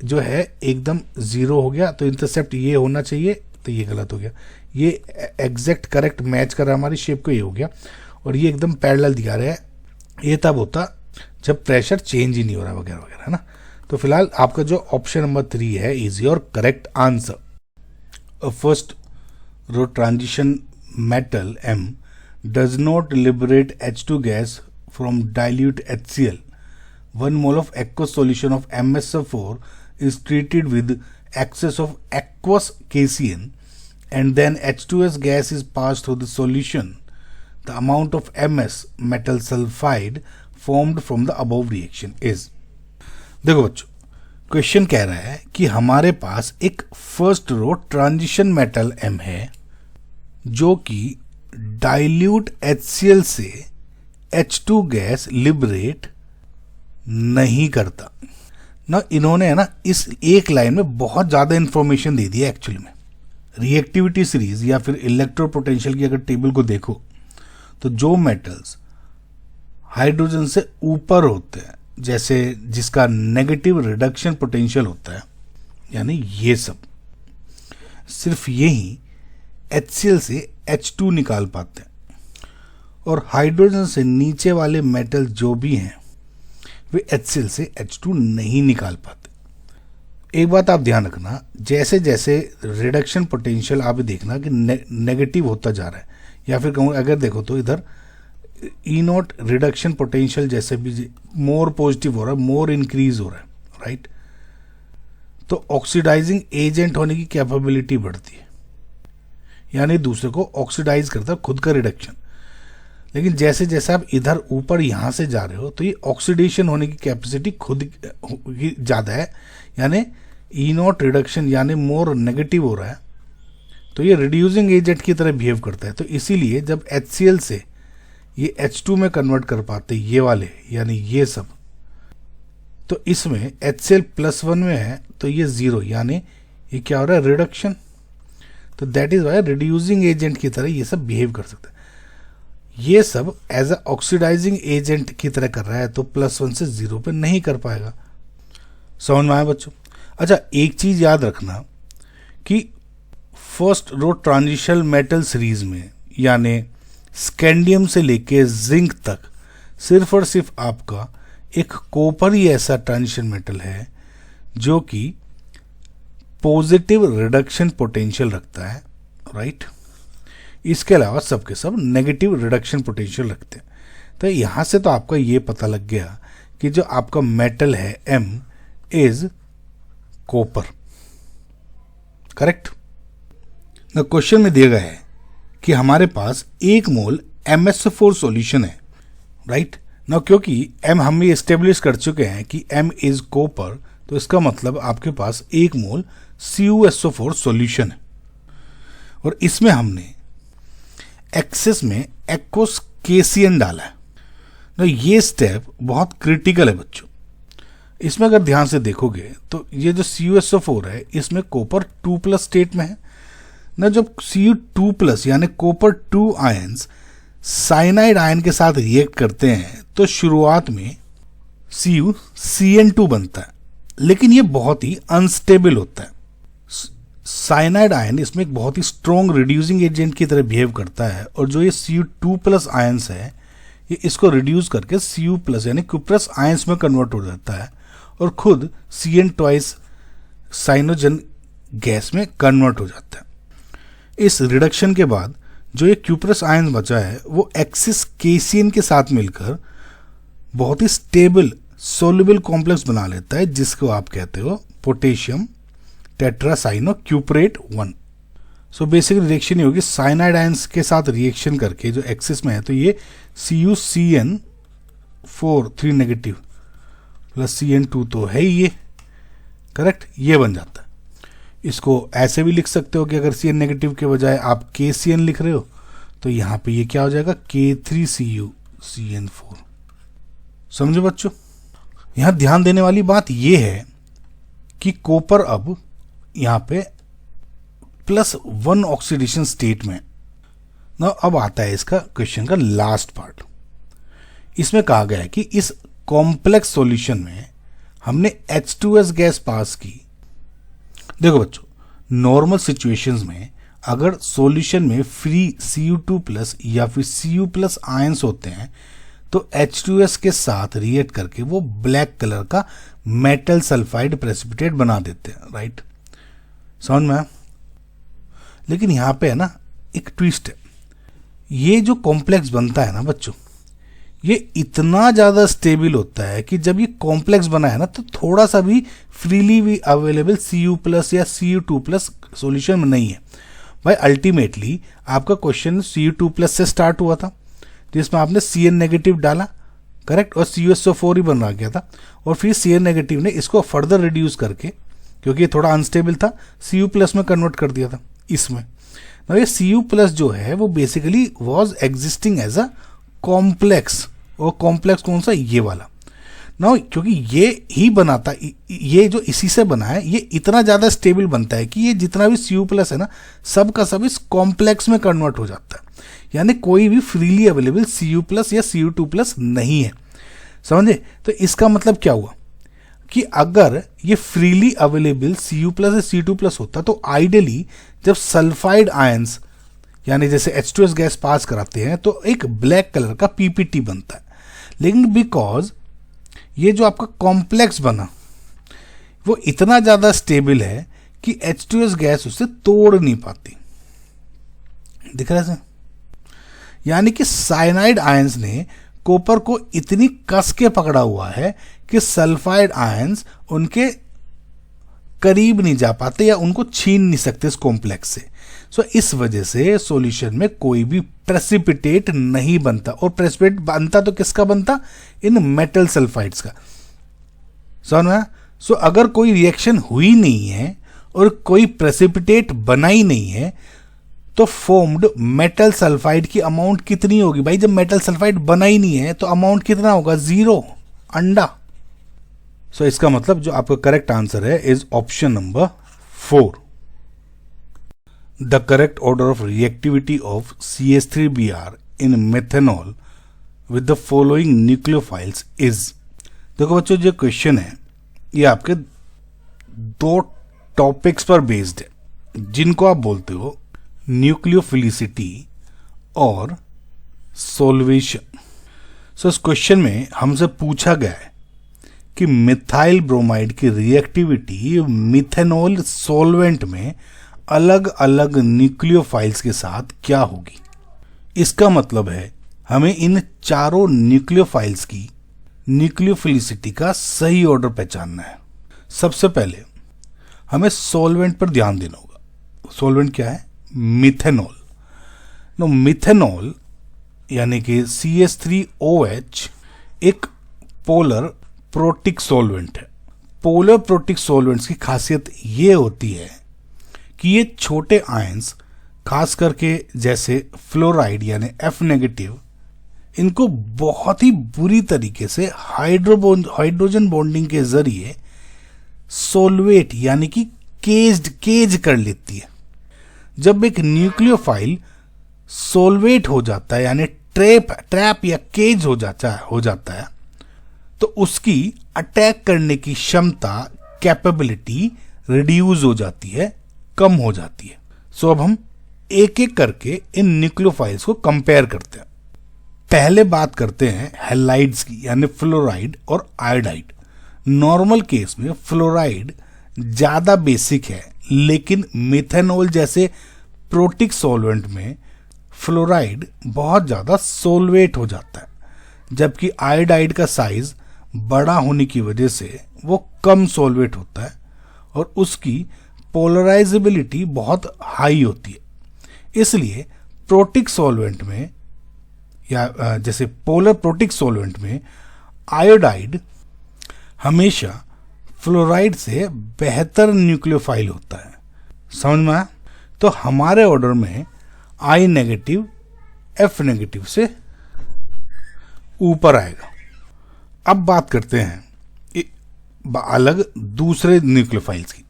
जो है एकदम 0 हो गया, तो इंटरसेप्ट ये होना चाहिए, तो ये गलत हो गया। ये एग्जैक्ट करेक्ट मैच कर रहा है हमारी शेप को, ये हो गया। और ये एकदम पैरेलल दिखा रहा है, ये तब होता जब प्रेशर चेंज ही नहीं हो रहा वगैरह वगैरह, है ना। तो फिलहाल आपका जो ऑप्शन नंबर 3 है is your correct answer. First row transition metal M does not liberate H2 gas from dilute HCl. 1 mole of aqueous solution of MsO4 is treated with excess of aqueous KCN, and then H2S gas is passed through the solution. The amount of MS metal sulfide formed from the above reaction is। देखो बच्चों, question कह रहा है कि हमारे पास एक first row transition metal M है जो कि डाइल्यूट HCl से H2 गैस लिबरेट नहीं करता ना। इन्होंने है ना इस एक लाइन में बहुत ज्यादा इंफॉर्मेशन दे दी है एक्चुअली में। रिएक्टिविटी सीरीज या फिर इलेक्ट्रो पोटेंशियल की अगर टेबल को देखो तो जो मेटल्स हाइड्रोजन से ऊपर होते हैं, जैसे जिसका नेगेटिव रिडक्शन पोटेंशियल होता है, यानी ये सब, सिर्फ यही HCl से H2 निकाल पाते हैं, और हाइड्रोजन से नीचे वाले मेटल जो भी हैं वे HCl से H2 नहीं निकाल पाते। एक बात आप ध्यान रखना, जैसे जैसे रिडक्शन पोटेंशियल आप देखना कि नेगेटिव होता जा रहा है, या फिर कहूँ अगर देखो तो इधर E0 रिडक्शन पोटेंशियल जैसे भी मोर पॉजिटिव हो रहा है, मोर इंक्रीज हो रहा है, राइट। तो ऑक्सीडाइजिंग एजेंट होने की कैपेबिलिटी बढ़ती है, यानी दूसरे को ऑक्सीडाइज करता है, खुद का रिडक्शन। लेकिन जैसे जैसे आप इधर ऊपर यहां से जा रहे हो तो ये ऑक्सीडेशन होने की कैपेसिटी खुद की ज़्यादा है, यानी E0 रिडक्शन यानी मोर नेगेटिव हो रहा है, तो ये रिड्यूसिंग एजेंट की तरह बिहेव करता है। तो इसीलिए जब HCl से ये H2 में कन्वर्ट कर पाते ये वाले, यानी ये सब, तो इसमें HCl +1 में है तो ये 0, यानी ये क्या हो रहा है, रिडक्शन। तो that is why reducing agent की तरह ये सब बिहेव कर सकता है। ये सब एज अ ऑक्सीडाइजिंग एजेंट की तरह कर रहा है, तो +1 से 0 पे नहीं कर पाएगा। समझ में आया बच्चों। अच्छा, एक चीज याद रखना कि first row transition metal series में, यानी स्कैंडियम से लेके जिंक तक, सिर्फ और सिर्फ आपका एक कॉपर ही ऐसा ट्रांजिशन मेटल है जो कि पॉजिटिव रिडक्शन पोटेंशियल रखता है, राइट। इसके अलावा सबके सब नेगेटिव रिडक्शन पोटेंशियल रखते हैं। तो यहां से तो आपका ये पता लग गया कि जो आपका मेटल है M is copper, correct. Question में दिया गया है कि हमारे पास 1 मोल MsO4 सॉल्यूशन है, राइट ना। क्योंकि M हम ये एस्टेब्लिश कर चुके हैं कि M इज कॉपर, तो इसका मतलब आपके पास 1 मोल CuSO4 सॉल्यूशन है, और इसमें हमने एक्सेस में एक्वस KCN डाला है ना। ये स्टेप बहुत क्रिटिकल है बच्चों। इसमें अगर ध्यान से देखोगे तो ये जो CuSO4 है इसमें कॉपर 2+ स्टेट में है ना। जब Cu2+ यानी कॉपर 2 आयंस साइनाइड आयन के साथ रिएक्ट करते हैं तो शुरुआत में CuCN2 बनता है, लेकिन ये बहुत ही अनस्टेबल होता है। साइनाइड आयन इसमें एक बहुत ही स्ट्रॉन्ग रिड्यूसिंग एजेंट की तरह बिहेव करता है, और जो ये Cu2+ आयंस है ये इसको रिड्यूस करके Cu+ यानी क्यूप्रस आयंस में कन्वर्ट हो जाता है, और खुद CN2 साइनोजन गैस में कन्वर्ट हो जाता है। इस रिडक्शन के बाद जो ये क्यूप्रस आयन बचा है वो एक्सिस KCN के साथ मिलकर बहुत ही स्टेबल सोल्यूबल कॉम्प्लेक्स बना लेता है, जिसको आप कहते हो potassium tetracyano cuprate 1। So basically reaction ये होगी, साइनाइड आयंस के साथ रिएक्शन करके जो एक्सिस में है, तो ये CuCN4 3 नेगेटिव प्लस CN2 तो है ही ये, करेक्ट, ये बन जाता है। इसको ऐसे भी लिख सकते हो कि अगर CN नेगेटिव के बजाय आप KCN लिख रहे हो तो यहाँ पे ये क्या हो जाएगा, K3CuCN4। समझो बच्चों, यहाँ ध्यान देने वाली बात ये है कि कॉपर अब यहाँ पे +1 ऑक्सीडेशन स्टेट में। ना अब आता है इसका क्वेश्चन का लास्ट पार्ट। इसमें कहा गया है कि इस कॉम्प्लेक्स सॉल्यूशन में हमने H2S गैस पास की। देखो बच्चों, नॉर्मल सिचुएशंस में अगर सॉल्यूशन में फ्री Cu2+ या फिर Cu+ आयंस होते हैं तो H2S के साथ रिएक्ट करके वो ब्लैक कलर का मेटल सल्फाइड प्रेसिपिटेट बना देते हैं, राइट, समझ में आया? लेकिन यहां पे है ना एक ट्विस्ट है। ये जो कॉम्प्लेक्स बनता है ना बच्चों, ये इतना ज्यादा स्टेबल होता है कि जब ये कॉम्प्लेक्स बना है ना तो थोड़ा सा भी फ्रीली भी अवेलेबल Cu+ या Cu2+ सॉल्यूशन में नहीं है। भाई अल्टीमेटली आपका क्वेश्चन Cu2+ से स्टार्ट हुआ था, जिसमें आपने CN नेगेटिव डाला, करेक्ट, और CuSO4 ही बन रहा गया था, और फिर CN नेगेटिव ने इसको फर्दर रिड्यूस करके, क्योंकि ये थोड़ा अनस्टेबल था, Cu+ में कन्वर्ट कर दिया था इसमें। ना ये Cu+ जो है वो basically was existing as a complex, और कॉम्प्लेक्स कौन सा, ये वाला ना, क्योंकि ये ही बनाता, ये जो इसी से बना है, ये इतना ज्यादा स्टेबल बनता है कि ये जितना भी Cu+ है ना, सब का सब इस कॉम्प्लेक्स में कन्वर्ट हो जाता है। यानी कोई भी फ्रीली अवेलेबल Cu+ या Cu2+ नहीं है, समझे? तो इसका मतलब क्या हुआ कि अगर ये फ्रीली अवेलेबल Cu+ या Cu2+ होता तो आइडियली जब सल्फाइड आयंस यानी जैसे H2S गैस पास कराते हैं तो एक ब्लैक कलर का PPT बनता है। लेकिन बिकॉज ये जो आपका कॉम्प्लेक्स बना वो इतना ज्यादा स्टेबल है कि H2S गैस उसे तोड़ नहीं पाती। दिख रहा है? यानी कि साइनाइड आयंस ने कॉपर को इतनी कस के पकड़ा हुआ है कि सल्फाइड आयंस उनके करीब नहीं जा पाते या उनको छीन नहीं सकते इस कॉम्प्लेक्स से। सो इस वजह से सॉल्यूशन में कोई भी प्रेसिपिटेट नहीं बनता, और प्रेसिपिटेट बनता तो किसका बनता, इन मेटल सल्फाइड्स का, समझ में? सो अगर कोई रिएक्शन हुई नहीं है और कोई प्रेसिपिटेट बना ही नहीं है तो फॉर्म्ड मेटल सल्फाइड की अमाउंट कितनी होगी? भाई जब मेटल सल्फाइड बना ही नहीं है तो अमाउंट कितना होगा? 0, अंडा। सो इसका मतलब जो आपका करेक्ट आंसर है is option number 4। The correct order of reactivity of CH3Br in methanol with the following nucleophiles is. देखो बच्चों, जो क्वेश्चन है ये आपके 2 टॉपिक्स पर बेस्ड है, जिनको आप बोलते हो न्यूक्लियोफिलिसिटी और सोल्वेशन। सो इस क्वेश्चन में हमसे पूछा गया है कि मिथाइल ब्रोमाइड की रिएक्टिविटी मिथेनॉल सॉल्वेंट में अलग अलग न्यूक्लियोफाइल्स के साथ क्या होगी। इसका मतलब है हमें इन चारों न्यूक्लियोफाइल्स की न्यूक्लियोफिलिसिटी का सही ऑर्डर पहचानना है। सबसे पहले हमें सॉल्वेंट पर ध्यान देना होगा। सॉल्वेंट क्या है? मिथेनॉल। नो मिथेनॉल यानी कि CH3OH एक पोलर प्रोटिक सॉल्वेंट है। पोलर प्रोटिक सॉल्वेंट्स की खासियत ये होती है कि ये छोटे आयंस, खास करके जैसे फ्लोराइड यानी F नेगेटिव, इनको बहुत ही बुरी तरीके से हाइड्रोजन बॉन्डिंग के जरिए सोलवेट यानी कि केज कर लेती है। जब एक न्यूक्लियोफाइल सोलवेट हो जाता है यानी ट्रैप या केज हो जाता है तो उसकी अटैक करने की क्षमता, कैपेबिलिटी रिड्यूस हो जाती है, कम हो जाती है। सो अब हम एक एक करके इन न्यूक्लियोफाइल्स को कंपेयर करते हैं। पहले बात करते हैं हैलाइड्स की यानी फ्लोराइड और आयोडाइड। नॉर्मल केस में फ्लोराइड ज्यादा बेसिक है, लेकिन मिथेनॉल जैसे प्रोटिक सॉल्वेंट में फ्लोराइड बहुत ज्यादा सोलवेट हो जाता है, जबकि आयोडाइड का साइज बड़ा होने की वजह से वो कम सॉल्वेट होता है और उसकी पोलराइजेबिलिटी बहुत हाई होती है। इसलिए प्रोटिक सॉल्वेंट में या जैसे पोलर प्रोटिक सॉल्वेंट में आयोडाइड हमेशा फ्लोराइड से बेहतर न्यूक्लियोफाइल होता है। समझ में आया? तो हमारे ऑर्डर में आई नेगेटिव एफ नेगेटिव से ऊपर आएगा। अब बात करते हैं अलग दूसरे न्यूक्लियोफाइल्स की,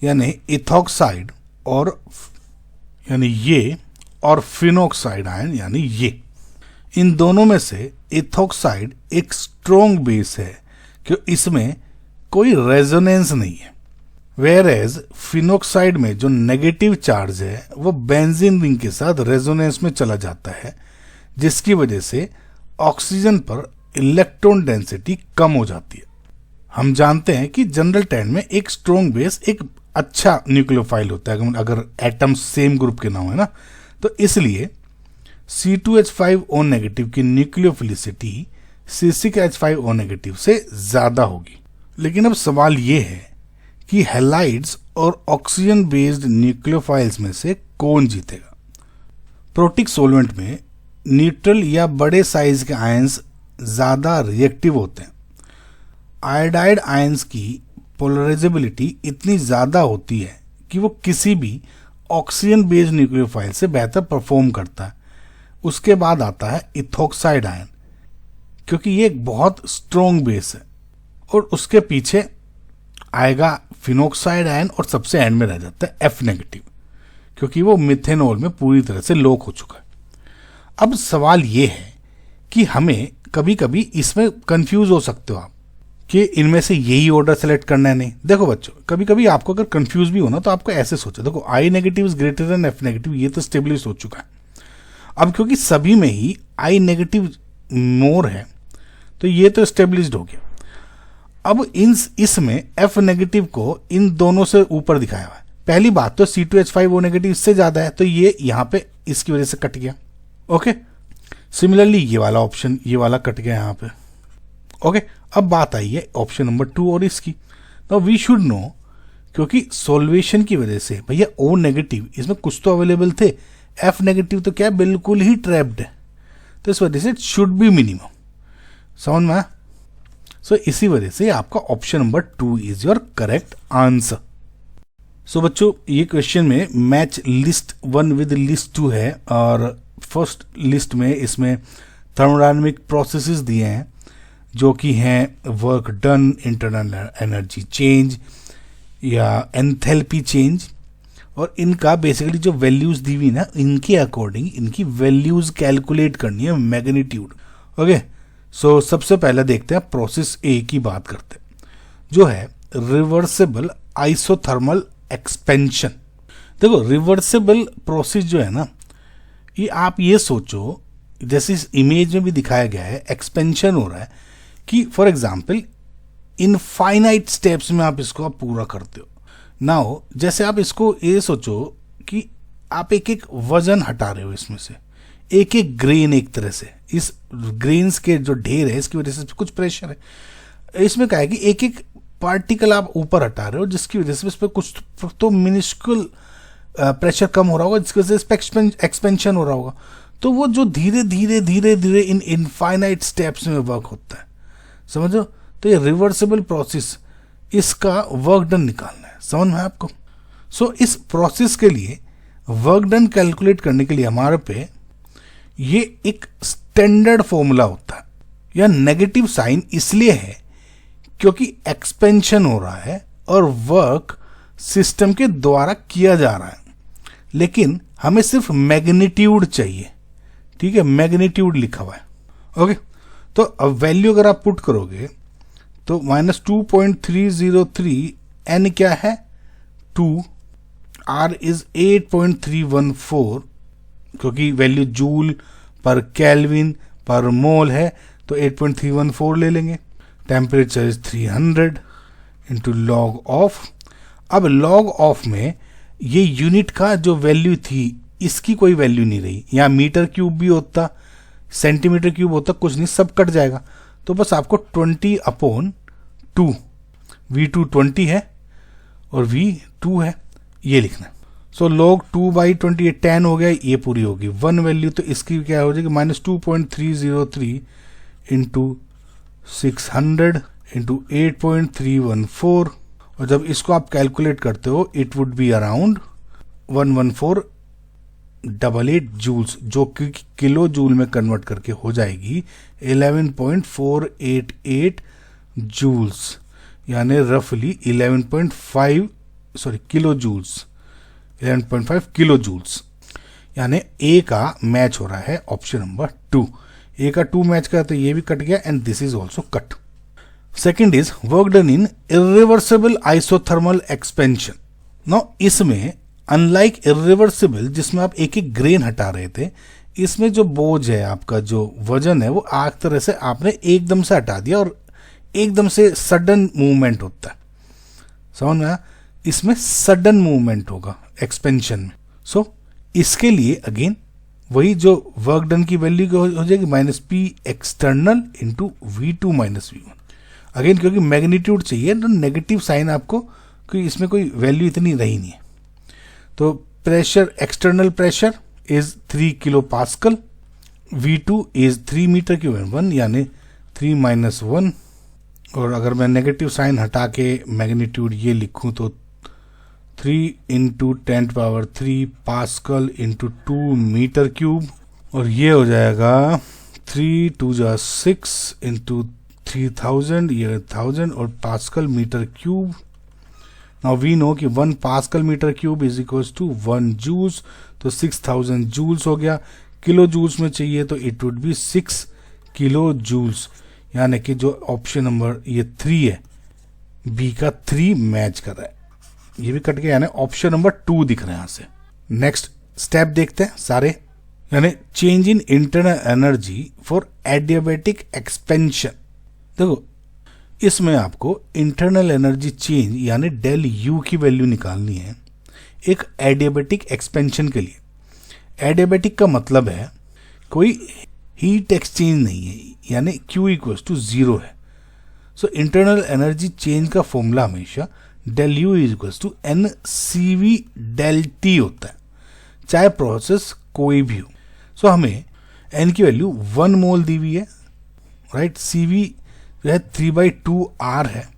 यानी इथॉक्साइड और यानी ये और फिनोक्साइड आयन यानी ये। इन दोनों में से इथॉक्साइड एक स्ट्रॉन्ग बेस है कि इसमें कोई रेजोनेंस नहीं है, वेयर एज फिनोक्साइड में जो नेगेटिव चार्ज है वो बेंजीन रिंग के साथ रेजोनेंस में चला जाता है, जिसकी वजह से ऑक्सीजन पर इलेक्ट्रॉन डेंसिटी कम हो जाती है। हम जानते हैं कि जनरल टर्म में एक स्ट्रॉन्ग बेस एक अच्छा न्यूक्लियोफाइल होता है अगर एटम्स सेम ग्रुप के ना हो, है ना। तो इसलिए C2H5O नेगेटिव की न्यूक्लियोफिलिसिटी C6H5O नेगेटिव से ज्यादा होगी। लेकिन अब सवाल यह है कि हैलाइड्स और ऑक्सीजन बेस्ड न्यूक्लियोफाइल्स में से कौन जीतेगा। प्रोटिक सॉल्वेंट में न्यूट्रल या बड़े साइज के आयंस ज्यादा रिएक्टिव होते हैं। आयोडाइड आयंस की पोलराइजेबिलिटी इतनी ज्यादा होती है कि वो किसी भी ऑक्सीजन बेस्ड न्यूक्लियोफाइल से बेहतर परफॉर्म करता है। उसके बाद आता है इथॉक्साइड आयन, क्योंकि ये एक बहुत स्ट्रॉन्ग बेस है, और उसके पीछे आएगा फिनोक्साइड आयन और सबसे एंड में रह जाता है एफ नेगेटिव, क्योंकि वो मिथेनॉल में पूरी तरह से लॉक हो चुका है। अब सवाल ये है कि हमें कभी कभी इसमें कंफ्यूज हो सकते हो आप कि इनमें से यही ऑर्डर सेलेक्ट करना है। नहीं, देखो बच्चों, कभी कभी आपको अगर कंफ्यूज भी होना तो आपको ऐसे सोचो, देखो I negative is greater than F negative, ये तो स्टेबलिश हो चुका है। अब क्योंकि सभी में ही आई नेगेटिव मोर है तो ये तो स्टेबलिश्ड हो गया। अब इसमें एफ नेगेटिव को इन दोनों से ऊपर दिखाया हुआ है। पहली बात तो C2H5O नेगेटिव इससे ज्यादा है, तो ये यहां पे इसकी वजह से कट गया। ओके, सिमिलरली ये वाला ऑप्शन, ये वाला कट गया यहां पे। ओके, अब बात आई है ऑप्शन नंबर 2 और इसकी। तो वी शुड नो, क्योंकि सॉल्वेशन की वजह से भैया O नेगेटिव इसमें कुछ तो अवेलेबल थे, F नेगेटिव तो क्या बिल्कुल ही ट्रैप्ड है, तो इस वजह से इट शुड बी मिनिमम। समझ में? सो इसी वजह से आपका option number 2 is your correct answer. So बच्चों, ये क्वेश्चन में मैच लिस्ट 1 विद लिस्ट 2 है, और फर्स्ट लिस्ट में इसमें थर्मोडायनामिक प्रोसेसेस दिए हैं जो कि हैं work done, internal energy change या एंथैल्पी चेंज, और इनका बेसिकली जो वैल्यूज दी हुई ना, इनके अकॉर्डिंग इनकी वैल्यूज कैलकुलेट करनी है, मैग्नीट्यूड। ओके, सो सबसे पहले देखते हैं प्रोसेस ए की बात करते हैं, जो है रिवर्सिबल आइसोथर्मल एक्सपेंशन। देखो, रिवर्सिबल प्रोसेस जो है ना, ये आप ये सोचो, जैसे इस इमेज में भी दिखाया गया है, एक्सपेंशन हो रहा है कि फॉर एग्जाम्पल इनफाइनाइट स्टेप्स में आप इसको पूरा करते हो। नाउ जैसे आप इसको ये सोचो कि आप एक एक वजन हटा रहे हो, इसमें से एक एक ग्रेन, एक तरह से इस ग्रेन्स के जो ढेर है इसकी वजह से कुछ प्रेशर है। इसमें क्या है कि एक एक पार्टिकल आप ऊपर हटा रहे हो, जिसकी वजह से इस पर कुछ तो मिनिस्कुल प्रेशर कम हो रहा होगा, जिसकी वजह से एक्सपेंशन हो रहा होगा। तो वो जो धीरे धीरे धीरे धीरे इन इनफाइनाइट स्टेप्स में वर्क होता है, समझो। तो ये रिवर्सिबल प्रोसेस, इसका वर्क डन निकालना है, समझ में आपको। सो इस प्रोसेस के लिए वर्क डन कैलकुलेट करने के लिए हमारे पे ये एक स्टैंडर्ड फॉर्मूला होता है। यह नेगेटिव साइन इसलिए है क्योंकि एक्सपेंशन हो रहा है और वर्क सिस्टम के द्वारा किया जा रहा है, लेकिन हमें सिर्फ मैग्नीट्यूड चाहिए। ठीक है, मैग्नीट्यूड लिखा हुआ है। ओके, तो अब वैल्यू अगर आप पुट करोगे तो -2.303, n क्या है 2, r इज 8.314, क्योंकि वैल्यू जूल पर केल्विन पर मोल है तो 8.314 ले लेंगे। Temperature is 300 into log of. अब लॉग ऑफ में ये यूनिट का जो वैल्यू थी, इसकी कोई वैल्यू नहीं रही। यहाँ मीटर क्यूब भी होता सेंटीमीटर क्यूब होता कुछ नहीं, सब कट जाएगा। तो बस आपको 20/2, V2 20 है और V2 है, ये लिखना है। सो log 2/20 10 हो गया, ये पूरी होगी। 1 वैल्यू तो इसकी क्या हो जाएगी, -2.303 इंटू 600 इंटू 8.314, और जब इसको आप कैलकुलेट करते हो it would be around 11488 joules, जो कि किलो जूल में कन्वर्ट करके हो जाएगी 11.488 जूल्स, यानी रफली 11.5 किलो जूल्स, 11.5 किलो जूल्स। यानी ए का मैच हो रहा है ऑप्शन नंबर 2। ए का 2 मैच करता है, ये भी कट गया and this is also cut. Second is work done in irreversible isothermal expansion. No इसमें अनलाइक इरिवर्सिबल जिसमें आप एक एक ग्रेन हटा रहे थे, इसमें जो बोझ है आपका, जो वजन है, वो आग तरह से आपने एकदम से हटा दिया और एकदम से सडन मूवमेंट होता है, समझ में आया? इसमें सडन मूवमेंट होगा एक्सपेंशन में। सो इसके लिए अगेन वही जो वर्क डन की वैल्यू हो जाएगी -P external into V2 -V1। Again क्योंकि मैग्नीट्यूड चाहिए तो नेगेटिव साइन आपको, क्योंकि इसमें कोई वैल्यू इतनी रही नहीं है। तो pressure, external pressure is 3 kilo pascal, V2 is 3 metre cube 1, यानी 3 - 1, और अगर मैं नेगेटिव साइन हटा के मैग्नीट्यूड ये लिखूं तो 3 × 10³ पास्कल इंटू 2 मीटर क्यूब, और ये हो जाएगा 3 × 2 = 6 इंटू 3000, ये 1000, और pascal metre cube. Now we know कि 1 pascal metre cube is equals to 1 joules, तो 6000 जूल्स हो गया। किलो जूल्स में चाहिए तो it would be 6 kilo joules, यानी कि जो ऑप्शन नंबर ये 3 है, बी का 3 मैच कर रहा है। ये भी कट गया, यानी ऑप्शन नंबर 2 दिख रहा है यहां से। नेक्स्ट स्टेप देखते हैं सारे, यानी change in internal energy for adiabatic expansion. देखो इसमें आपको इंटरनल एनर्जी चेंज यानी डेल यू की वैल्यू निकालनी है एक एडियाबेटिक एक्सपेंशन के लिए। एडियाबेटिक का मतलब है कोई हीट एक्सचेंज नहीं है, यानी Q = 0 है। सो इंटरनल एनर्जी चेंज का फॉर्मूला हमेशा del U = NCV del T होता है, चाहे प्रोसेस कोई भी हो। सो हमें N की वैल्यू 1 मोल दी हुई है, राइट। CV जो है 3/2R है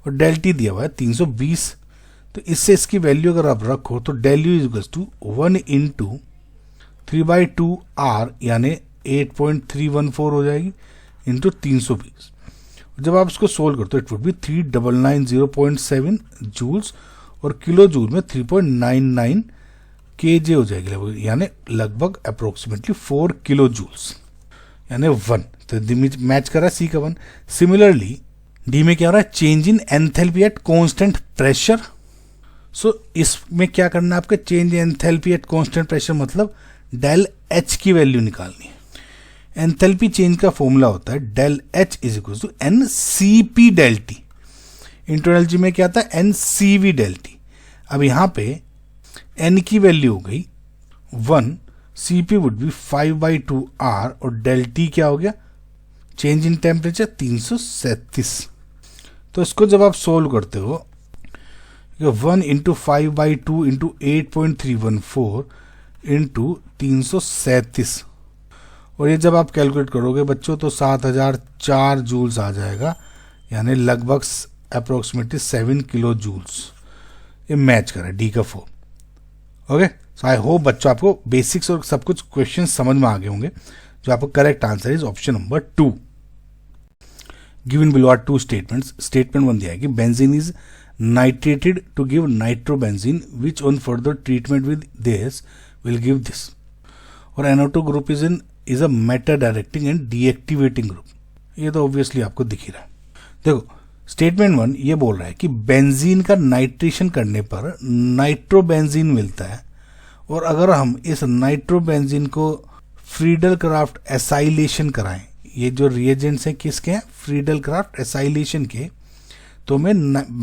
और del T दिया हुआ है 320। तो इससे इसकी वैल्यू अगर आप रखो तो del U = 1 × 3/2R, यानी 8.314 हो जाएगी इंटू 320। जब आप इसको सोल्व करते हो इट वुड बी 3990.7 जूल्स, और किलो जूल में 3.99 kJ हो जाएगी, यानी लगभग अप्रोक्सीमेटली 4 किलो जूल्स, यानी 1। तो डी में मैच कर रहा है सी का 1। सिमिलरली डी में क्या हो रहा है, change in enthalpy at constant pressure. So इसमें क्या करना है आपका, change in enthalpy at constant pressure मतलब डेल एच की वैल्यू निकालनी है। एंथैल्पी चेंज का फॉर्मूला होता है del H = NCP del T। Internal जी में क्या आता है, NCV del T। अब यहाँ पे N की वैल्यू हो गई 1, CP वुड बी 5/2R, और del T क्या हो गया, चेंज इन टेम्परेचर 337। तो इसको जब आप सोल्व करते हो 1 × 5/2 × 8.314 इंटू 337, और ये जब आप कैलकुलेट करोगे बच्चों तो 7004 जूल्स आ जाएगा, यानी लगभग अप्रोक्सीमेटली 7 किलो जूल्स। ये मैच करे डी का 4। ओके, सो आई होप बच्चों आपको बेसिक्स और सब कुछ क्वेश्चन समझ में आ गए होंगे। जो आपको correct answer is option number 2। Given below are 2 statements. Statement 1 दिया है कि benzene is nitrated to give nitrobenzene which on further treatment with this will give this, और NO2 group is a meta directing and deactivating group. ये तो obviously आपको दिख ही रहा है। देखो स्टेटमेंट 1 ये बोल रहा है कि बेंजीन का नाइट्रेशन करने पर नाइट्रोबेंजीन मिलता है, और अगर हम इस नाइट्रोबेंजीन को फ्रीडल क्राफ्ट एसाइलेशन कराएं, ये जो रिएजेंट्स हैं किसके हैं, फ्रीडल क्राफ्ट एसाइलेशन के, तो हमें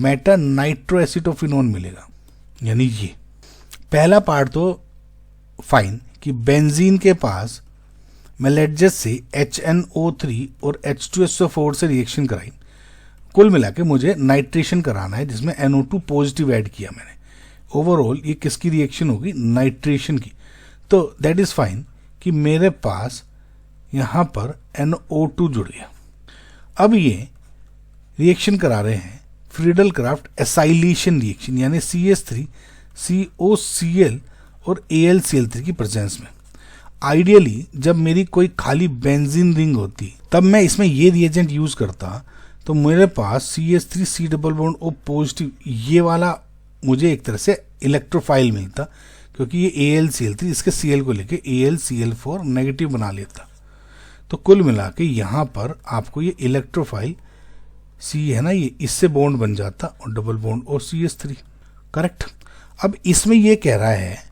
मेटा नाइट्रोएसिटोफिनोन मिलेगा। यानी ये पहला पार्ट तो फाइन कि बेंजीन के पास मैं लेट जस्ट से HNO3 और H2SO4 से रिएक्शन कराई, कुल मिला के मुझे नाइट्रेशन कराना है जिसमें NO2 पॉजिटिव ऐड किया मैंने। ओवरऑल ये किसकी रिएक्शन होगी? नाइट्रेशन की। तो दैट इज फाइन कि मेरे पास यहाँ पर NO2 जुड़ गया। अब ये रिएक्शन करा रहे हैं फ्रीडल क्राफ्ट एसाइलेशन रिएक्शन, यानी CH3 COCl और AlCl3 की प्रेजेंस में। आइडियली जब मेरी कोई खाली बेंजीन रिंग होती तब मैं इसमें ये रिएजेंट यूज करता, तो मेरे पास CH3 C double bond O positive ये वाला मुझे एक तरह से इलेक्ट्रोफाइल मिलता, क्योंकि ये AlCl3 इसके Cl को लेके AlCl4 नेगेटिव बना लेता। तो कुल मिला के यहाँ पर आपको ये इलेक्ट्रोफाइल C है ना, ये इससे बॉन्ड बन जाता और डबल बॉन्ड और CH3। करेक्ट। अब इसमें ये कह रहा है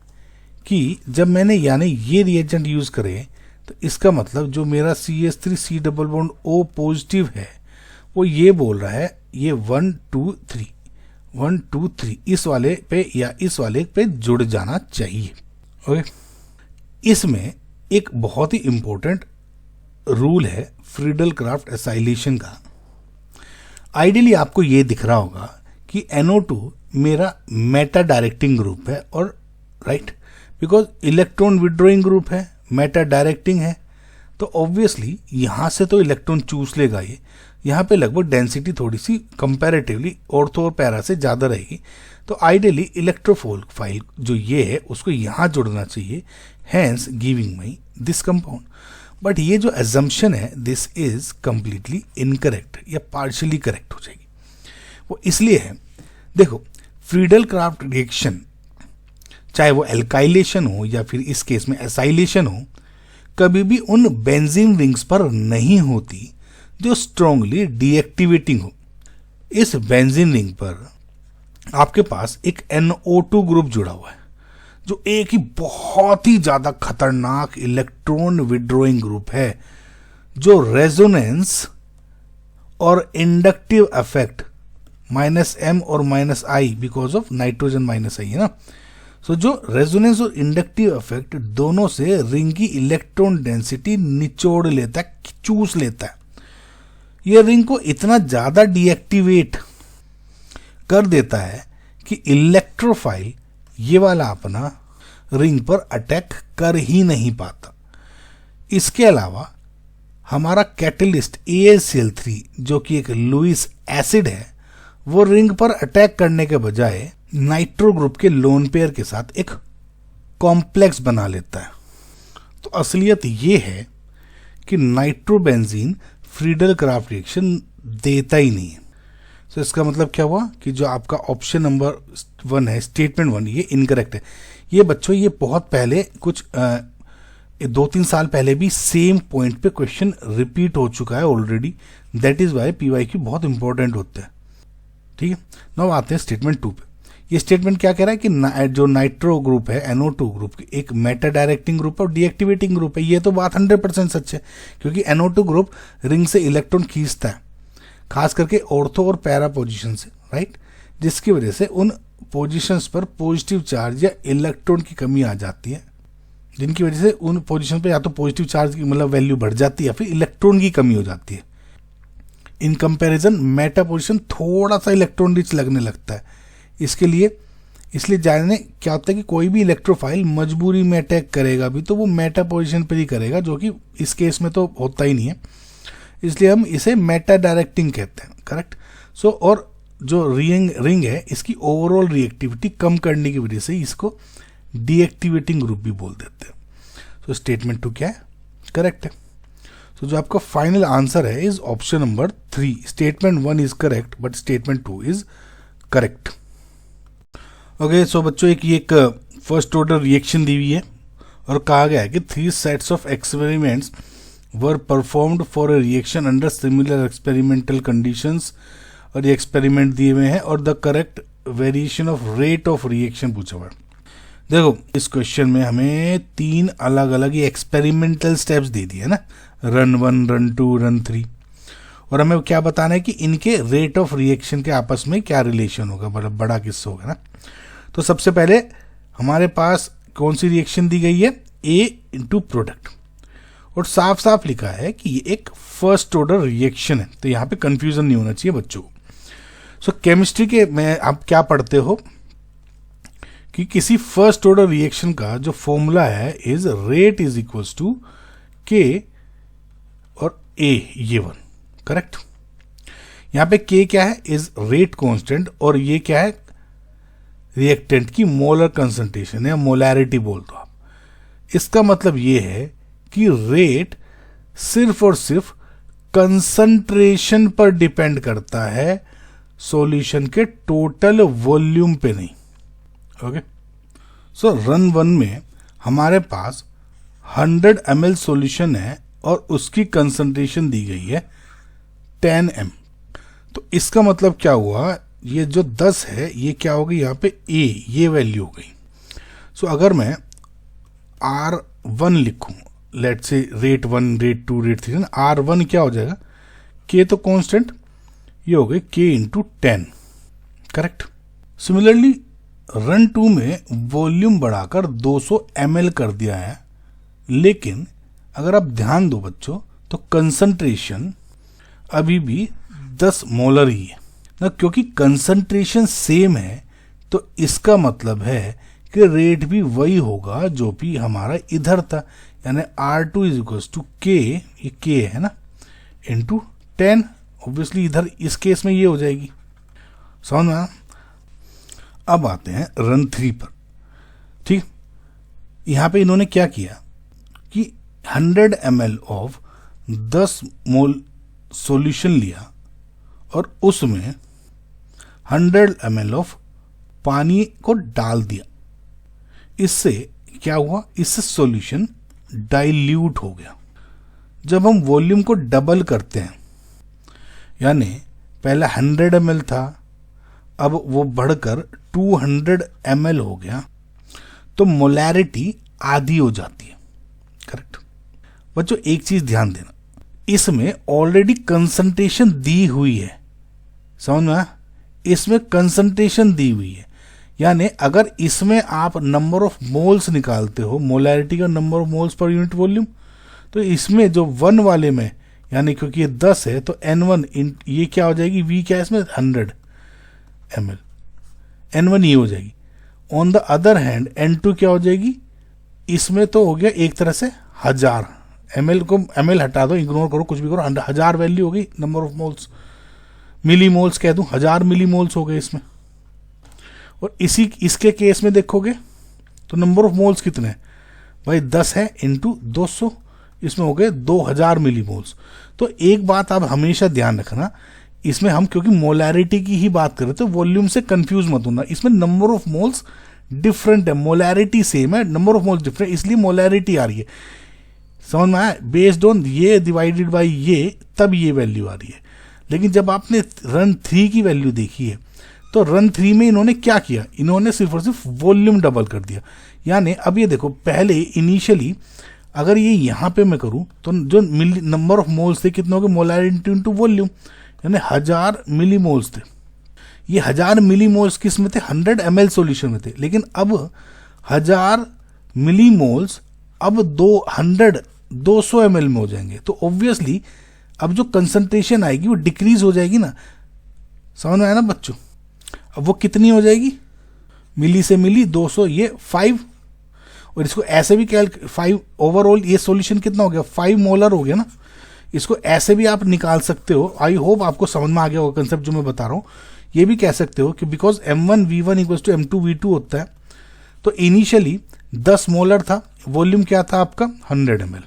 कि जब मैंने यानी ये रिएजेंट यूज करे तो इसका मतलब जो मेरा CH3 C double bond O positive है वो ये बोल रहा है ये 1 2 3 इस वाले पे या इस वाले पे जुड़ जाना चाहिए। ओके। इसमें एक बहुत ही इंपॉर्टेंट रूल है फ्रीडल क्राफ्ट एसाइलेशन का। आइडियली आपको ये दिख रहा होगा कि NO2 मेरा मेटा डायरेक्टिंग ग्रुप है, और right, because electron withdrawing group है, मेटा डायरेक्टिंग है, तो ऑब्वियसली यहां से तो इलेक्ट्रॉन चूस लेगा ये। यहाँ पे लगभग डेंसिटी थोड़ी सी कंपैरेटिवली ऑर्थो और पैरा से ज़्यादा रहेगी, तो आइडियली इलेक्ट्रोफाइल जो ये है उसको यहाँ जोड़ना चाहिए, hence giving my this compound. But ये जो एजम्पशन है दिस इज कंप्लीटली इनकरेक्ट या पार्शियली करेक्ट हो जाएगी। वो इसलिए है, देखो फ्रीडल क्राफ्ट रिएक्शन चाहे वो एल्काइलेशन हो या फिर इस केस में एसाइलेशन हो, कभी भी उन बेंजीन रिंग्स पर नहीं होती जो स्ट्रांगली डीएक्टिवेटिंग हो। इस बेंजीन रिंग पर आपके पास एक NO2 ग्रुप जुड़ा हुआ है जो एक ही बहुत ही ज्यादा खतरनाक इलेक्ट्रॉन विड्रॉइंग ग्रुप है, जो रेजोनेंस और इंडक्टिव इफेक्ट -M और -I because of nitrogen -I है ना। सो जो रेजोनेंस और इंडक्टिव इफेक्ट दोनों से रिंग की इलेक्ट्रॉन डेंसिटी निचोड़ लेता है, चूस लेता है। यह रिंग को इतना ज्यादा डीएक्टिवेट कर देता है कि इलेक्ट्रोफाइल ये वाला अपना रिंग पर अटैक कर ही नहीं पाता। इसके अलावा हमारा कैटलिस्ट AlCl3 जो कि एक लुईस एसिड है, वो रिंग पर अटैक करने के बजाय नाइट्रो ग्रुप के लोन पेयर के साथ एक कॉम्प्लेक्स बना लेता है। तो असलियत ये है कि नाइट्रोबेंजीन फ्रीडल क्राफ्ट रिएक्शन देता ही नहीं है। तो इसका मतलब क्या हुआ कि जो आपका ऑप्शन नंबर 1 है, स्टेटमेंट 1, ये इनकरेक्ट है। ये बच्चों ये बहुत पहले कुछ 2-3 साल पहले भी सेम पॉइंट पे क्वेश्चन रिपीट हो चुका है already. That is why PYQ बहुत इंपॉर्टेंट होता है। ठीक है, नाउ आते हैं स्टेटमेंट 2 पे। ये स्टेटमेंट क्या कह रहा है कि जो नाइट्रो ग्रुप है NO2 ग्रुप एक मेटा डायरेक्टिंग ग्रुप और डीएक्टिवेटिंग ग्रुप है। ये तो बात 100% सच है, क्योंकि NO2 ग्रुप रिंग से इलेक्ट्रॉन खींचता है, खास करके ऑर्थो और पैरा पोजीशन से, राइट, जिसकी वजह से उन पोजीशंस पर पॉजिटिव चार्ज या इलेक्ट्रॉन की कमी आ जाती है, जिनकी वजह से उन पोजीशन पे या तो पॉजिटिव चार्ज की मतलब वैल्यू बढ़ जाती है या फिर इलेक्ट्रॉन की कमी हो जाती है। इन कंपैरिजन मेटा पोजीशन थोड़ा सा इलेक्ट्रॉन रिच लगने लगता है। इसलिए जानने क्या होता है कि कोई भी इलेक्ट्रोफाइल मजबूरी में अटैक करेगा भी तो वो मेटा पोजीशन पर ही करेगा, जो कि इस केस में तो होता ही नहीं है। इसलिए हम इसे मेटा डायरेक्टिंग कहते हैं। करेक्ट। सो और जो रिंग है इसकी ओवरऑल रिएक्टिविटी कम करने की वजह से इसको डीएक्टिवेटिंग ग्रुप भी बोल देते हैं। सो स्टेटमेंट 2 क्या है? करेक्ट है। सो जो आपका फाइनल आंसर है is option number 3। Statement 1 is correct but statement 2 is correct. Okay, so बच्चों एक फर्स्ट ऑर्डर रिएक्शन दी हुई है और कहा गया है कि 3 sets of experiments were performed for a reaction under similar experimental conditions, और ये एक्सपेरिमेंट दिए हुए हैं और the correct variation of rate of reaction पूछा हुआ है। देखो इस क्वेश्चन में हमें 3 अलग अलग एक्सपेरिमेंटल स्टेप्स दे दिए ना, रन 1, रन 2, रन 3, और हमें क्या बताना है कि इनके रेट ऑफ रिएक्शन के आपस में क्या रिलेशन होगा, मतलब बड़ा किससे होगा ना। तो सबसे पहले हमारे पास कौन सी रिएक्शन दी गई है? A इंटू प्रोडक्ट, और साफ साफ लिखा है कि ये एक फर्स्ट ऑर्डर रिएक्शन है, तो यहाँ पे कंफ्यूजन नहीं होना चाहिए बच्चों। सो केमिस्ट्री के में आप क्या पढ़ते हो कि किसी फर्स्ट ऑर्डर रिएक्शन का जो फॉर्मूला है is rate is equals to K और ए, ये वन करेक्ट। यहाँ पे के क्या है, इज रेट कांस्टेंट, और ये क्या है, रिएक्टेंट की मोलर कंसंट्रेशन या मोलैरिटी बोल दो आप। इसका मतलब ये है कि रेट सिर्फ और सिर्फ कंसंट्रेशन पर डिपेंड करता है, सॉल्यूशन के टोटल वॉल्यूम पे नहीं। ओके, सो रन 1 में हमारे पास 100 ml सॉल्यूशन है और उसकी कंसंट्रेशन दी गई है 10 m। तो इसका मतलब क्या हुआ, ये जो 10 है ये क्या हो गई यहाँ पे a, ये वैल्यू हो गई। सो अगर मैं R1 लिखूं, let's say rate 1, rate 2, rate 3, R1 क्या हो जाएगा, k तो कांस्टेंट, ये हो गई k into 10 correct. Similarly run 2 में वॉल्यूम बढ़ाकर 200 ml कर दिया है, लेकिन अगर आप ध्यान दो बच्चों तो कंसंट्रेशन अभी भी 10 मोलर ही है ना, क्योंकि कंसंट्रेशन सेम है तो इसका मतलब है कि रेट भी वही होगा जो भी हमारा इधर था, यानी R2 इज इक्वल टू के, ये के है ना, इंटू 10। ऑब्वियसली इधर इस केस में ये हो जाएगी, समझ में। अब आते हैं रन 3 पर, ठीक। यहां पे इन्होंने क्या किया कि 100 ml ऑफ 10 मोल सॉल्यूशन लिया और उसमें 100 ml ऑफ पानी को डाल दिया। इससे क्या हुआ, इससे सॉल्यूशन डाइल्यूट हो गया। जब हम वॉल्यूम को डबल करते हैं, यानी पहले 100 ml था, अब वो बढ़कर 200 ml हो गया, तो मोलैरिटी आधी हो जाती है करेक्ट। बच्चों एक चीज ध्यान देना, इसमें ऑलरेडी कंसंट्रेशन दी हुई है, समझ में, इसमें कंसंट्रेशन दी हुई है। यानी अगर इसमें आप नंबर ऑफ मोल्स निकालते हो, मोलैरिटी का number of moles per unit volume, तो इसमें जो 1 वाले में, यानी क्योंकि ये 10 है तो N1 ये क्या हो जाएगी, V क्या है इसमें 100 ml, N1 ये हो जाएगी। On the other hand N2 क्या हो जाएगी, इसमें तो हो गया एक तरह से 1000 ml को, ml हटा दो, इग्नोर करो, कुछ भी करो, 1000 वैल्यू हो गई number of moles, millimoles कह दूं, 1000 मिली मोल्स हो गए इसमें। और इसके केस में देखोगे तो नंबर ऑफ मोल्स कितने हैं भाई, 10 है इंटू 200, इसमें हो गए 2000 मिली मोल्स। तो एक बात आप हमेशा ध्यान रखना, इसमें हम क्योंकि मोलैरिटी की ही बात कर रहे थे, वॉल्यूम से कंफ्यूज मत होना, इसमें नंबर ऑफ मोल्स डिफरेंट है, मोलैरिटी सेम है, नंबर ऑफ मोल्स डिफरेंट, इसलिए मोलैरिटी आ रही है, समझ में आया। बेस्ड ऑन ये डिवाइडेड बाय ये, तब ये वैल्यू आ रही है। लेकिन जब आपने रन 3 की वैल्यू देखी है, तो रन 3 में इन्होंने क्या किया, इन्होंने सिर्फ और सिर्फ वॉल्यूम डबल कर दिया। यानी अब ये देखो, पहले इनिशियली अगर ये यहाँ पे मैं करूँ तो जो नंबर ऑफ मोल्स थे कितने हो गए, मोलैरिटी इनटू वॉल्यूम, यानी 1000 मिली मोल्स थे। ये 1000 मिली मोल्स किस में थे, 100 ml सॉल्यूशन में थे। लेकिन अब 1000 मिली मोल्स अब 200 ml में हो जाएंगे, तो ऑब्वियसली अब जो कंसंट्रेशन आएगी वो डिक्रीज हो जाएगी ना, समझ में आया ना बच्चों। अब वो कितनी हो जाएगी, मिली से मिली 200, ये 5, और इसको ऐसे भी 5 ओवरऑल ये सॉल्यूशन कितना हो गया, 5 मोलर हो गया ना। इसको ऐसे भी आप निकाल सकते हो, आई होप आपको समझ में आ गया होगा कंसेप्ट जो मैं बता रहा हूँ। ये भी कह सकते हो कि because M1V1 equals to M2V2 होता है, तो इनिशियली 10 मोलर था, वॉल्यूम क्या था आपका 100 ml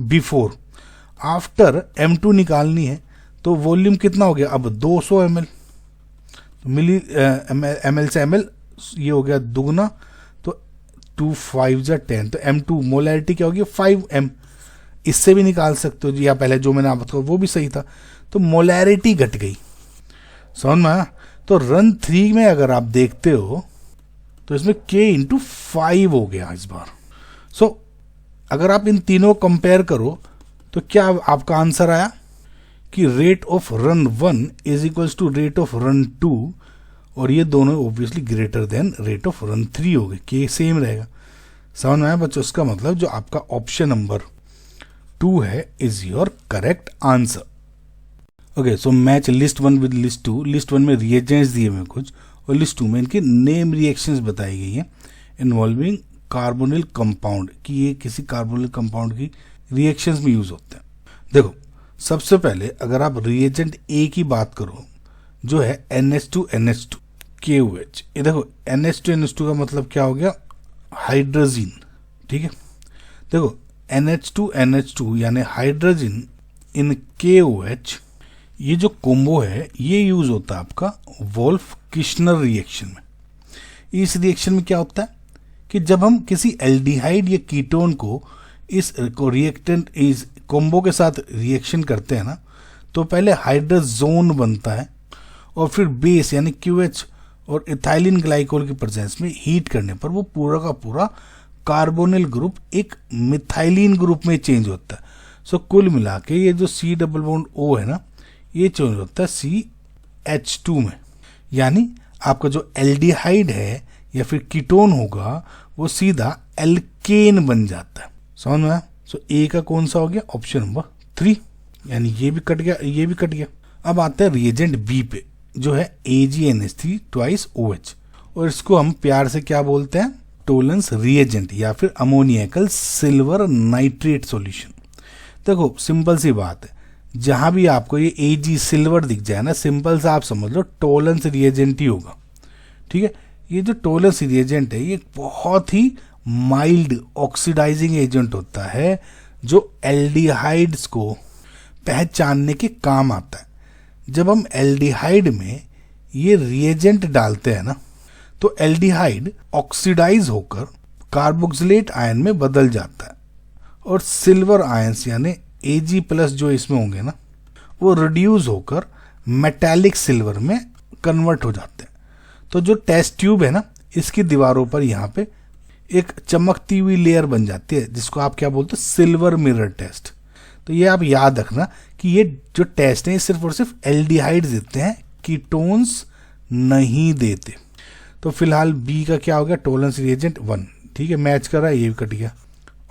बिफोर, आफ्टर M2 निकालनी है तो वॉल्यूम कितना हो गया अब 200 ml, तो मिली ml से ml ये हो गया दुगना, तो 2 5 10, तो M2 मोलैरिटी क्या होगी 5m, इससे भी निकाल सकते हो, या पहले जो मैंने आपको बताया वो भी सही था, तो मोलैरिटी घट गई, समझ में आया। तो रन 3 में अगर आप देखते हो तो इसमें k इंटू 5 हो गया इस बार। सो अगर आप इन तीनों कंपेयर करो तो क्या आपका आंसर आया कि rate of run 1 is equals to rate of run 2, और ये दोनों obviously greater than rate of run 3 हो गए, के सेम रहेगा, समझ में आया बच्चों। इसका मतलब जो आपका ऑप्शन नंबर 2 है is your correct answer. Okay, so match list 1 with list 2। List 1 में रिएजेंट्स दिए हुए कुछ और लिस्ट 2 में इनकी नेम रिएक्शंस बताई गई हैं इन्वॉल्विंग कार्बोनिल कंपाउंड, कि ये किसी कार्बोनिल कंपाउंड की रिएक्शंस में यूज होते हैं। देखो, सबसे पहले अगर आप रिएजेंट ए की बात करो जो है NH2NH2 KOH, ये देखो NH2NH2 का मतलब क्या हो गया, हाइड्रोजन। ठीक है, देखो NH2NH2 यानी हाइड्रोजन इन KOH, ये जो कॉम्बो है ये यूज होता है आपका वोल्फ किश्नर रिएक्शन में। इस रिएक्शन में क्या होता है कि जब हम किसी एल्डिहाइड या कीटोन को इस रिएक्टेंट इस कॉम्बो के साथ रिएक्शन करते हैं ना, तो पहले हाइड्रोजोन बनता है और फिर बेस यानी QH और इथाइलिन ग्लाइकोल की प्रेजेंस में हीट करने पर वो पूरा का पूरा कार्बोनिल ग्रुप एक मिथाइलिन ग्रुप में चेंज होता है। सो कुल मिला के ये जो C डबल बॉन्ड O है ना, ये चेंज होता है CH2 में, यानी आपका जो एल्डिहाइड है या फिर कीटोन होगा वो सीधा एल्केन बन जाता है। समझ में आया? सो ए का कौन सा हो गया, ऑप्शन नंबर 3, यानी ये भी कट गया, ये भी कट गया। अब आता है रिएजेंट बी पे जो है AgNH3 ट्वाइस OH, और इसको हम प्यार से क्या बोलते हैं, टोलेंस रिएजेंट या फिर अमोनियकल सिल्वर नाइट्रेट सॉल्यूशन। देखो सिंपल सी बात है, जहां भी आपको ये Ag सिल्वर दिख जाए ना, सिंपल सा आप समझ लो टोलेंस रिएजेंट ही होगा। ठीक है, ये जो टोलेंस रिएजेंट है ये बहुत ही माइल्ड ऑक्सीडाइजिंग एजेंट होता है जो एल्डिहाइड्स को पहचानने के काम आता है। जब हम एल्डिहाइड में ये रिएजेंट डालते हैं ना, तो एल्डिहाइड ऑक्सीडाइज होकर कार्बोक्सिलेट आयन में बदल जाता है और सिल्वर आयंस यानी Ag+ जो इसमें होंगे ना, वो रिड्यूस होकर मेटालिक सिल्वर में कन्वर्ट हो जाते हैं। तो जो टेस्ट ट्यूब है ना, इसकी दीवारों पर यहाँ पे एक चमकती हुई लेयर बन जाती है जिसको आप क्या बोलते हैं, सिल्वर मिरर टेस्ट। तो ये आप याद रखना कि ये जो टेस्ट है ये सिर्फ और सिर्फ एल्डिहाइड देते हैं, कीटोन्स नहीं देते। तो फिलहाल बी का क्या हो गया, टोलेंस रिएजेंट 1। ठीक है, मैच कर रहा है, ये भी कट गया।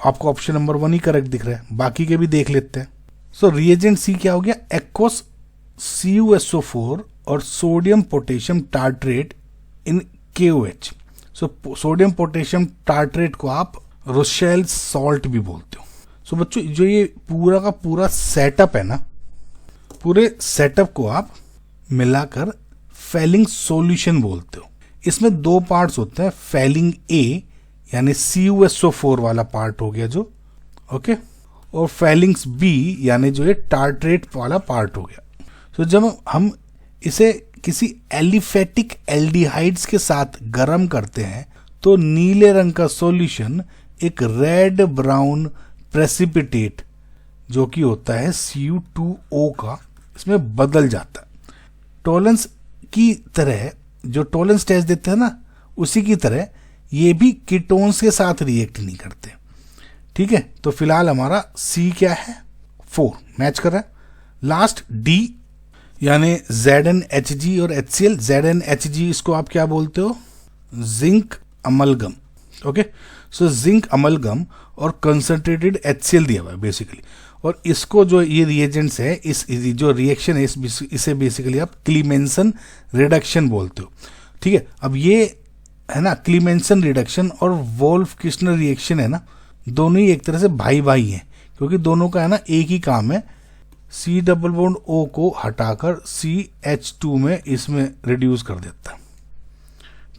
आपको ऑप्शन नंबर 1 ही करेक्ट दिख रहा है, बाकी के भी देख लेते हैं। सो रिएजेंट सी क्या हो गया, एक्वस CuSO4 और सोडियम पोटेशियम टार्ट्रेट इन KOH। So sodium potassium tartrate को आप रोशेल सॉल्ट भी बोलते हो। सो बच्चों, जो ये पूरा का पूरा सेटअप है ना, पूरे सेटअप को आप मिलाकर फेलिंग सॉल्यूशन बोलते हो। इसमें 2 पार्ट्स होते हैं, फेलिंग A यानी CuSO4 वाला पार्ट हो गया जो, ओके, और फेलिंग्स B यानी जो ये टार्ट्रेट वाला पार्ट हो गया। सो जब हम इसे किसी एलिफेटिक एल्डिहाइड्स के साथ गर्म करते हैं तो नीले रंग का सॉल्यूशन एक रेड ब्राउन प्रेसिपिटेट जो कि होता है Cu2O का, इसमें बदल जाता है। टोलेंस की तरह जो टोलेंस टेस्ट देते हैं ना, उसी की तरह ये भी कीटोन्स के साथ रिएक्ट नहीं करते। ठीक है, तो फिलहाल हमारा सी क्या है, 4 मैच कर रहा है। लास्ट डी यानी ZnHg और HCl। ZnHg इसको आप क्या बोलते हो, zinc amalgam. Okay, so zinc amalgam और कंसंट्रेटेड HCl दिया हुआ है बेसिकली, और इसको जो ये रिएजेंट्स है, इस जो रिएक्शन है इसे बेसिकली आप क्लीमेंसन रिडक्शन बोलते हो। ठीक है, अब ये है ना क्लीमेंसन रिडक्शन और वोल्फ किश्नर रिएक्शन है ना, दोनों ही एक तरह से भाई भाई हैं, क्योंकि दोनों का है ना एक ही काम है, C डबल बॉन्ड O को हटाकर CH2 में इसमें रिड्यूस कर देता है।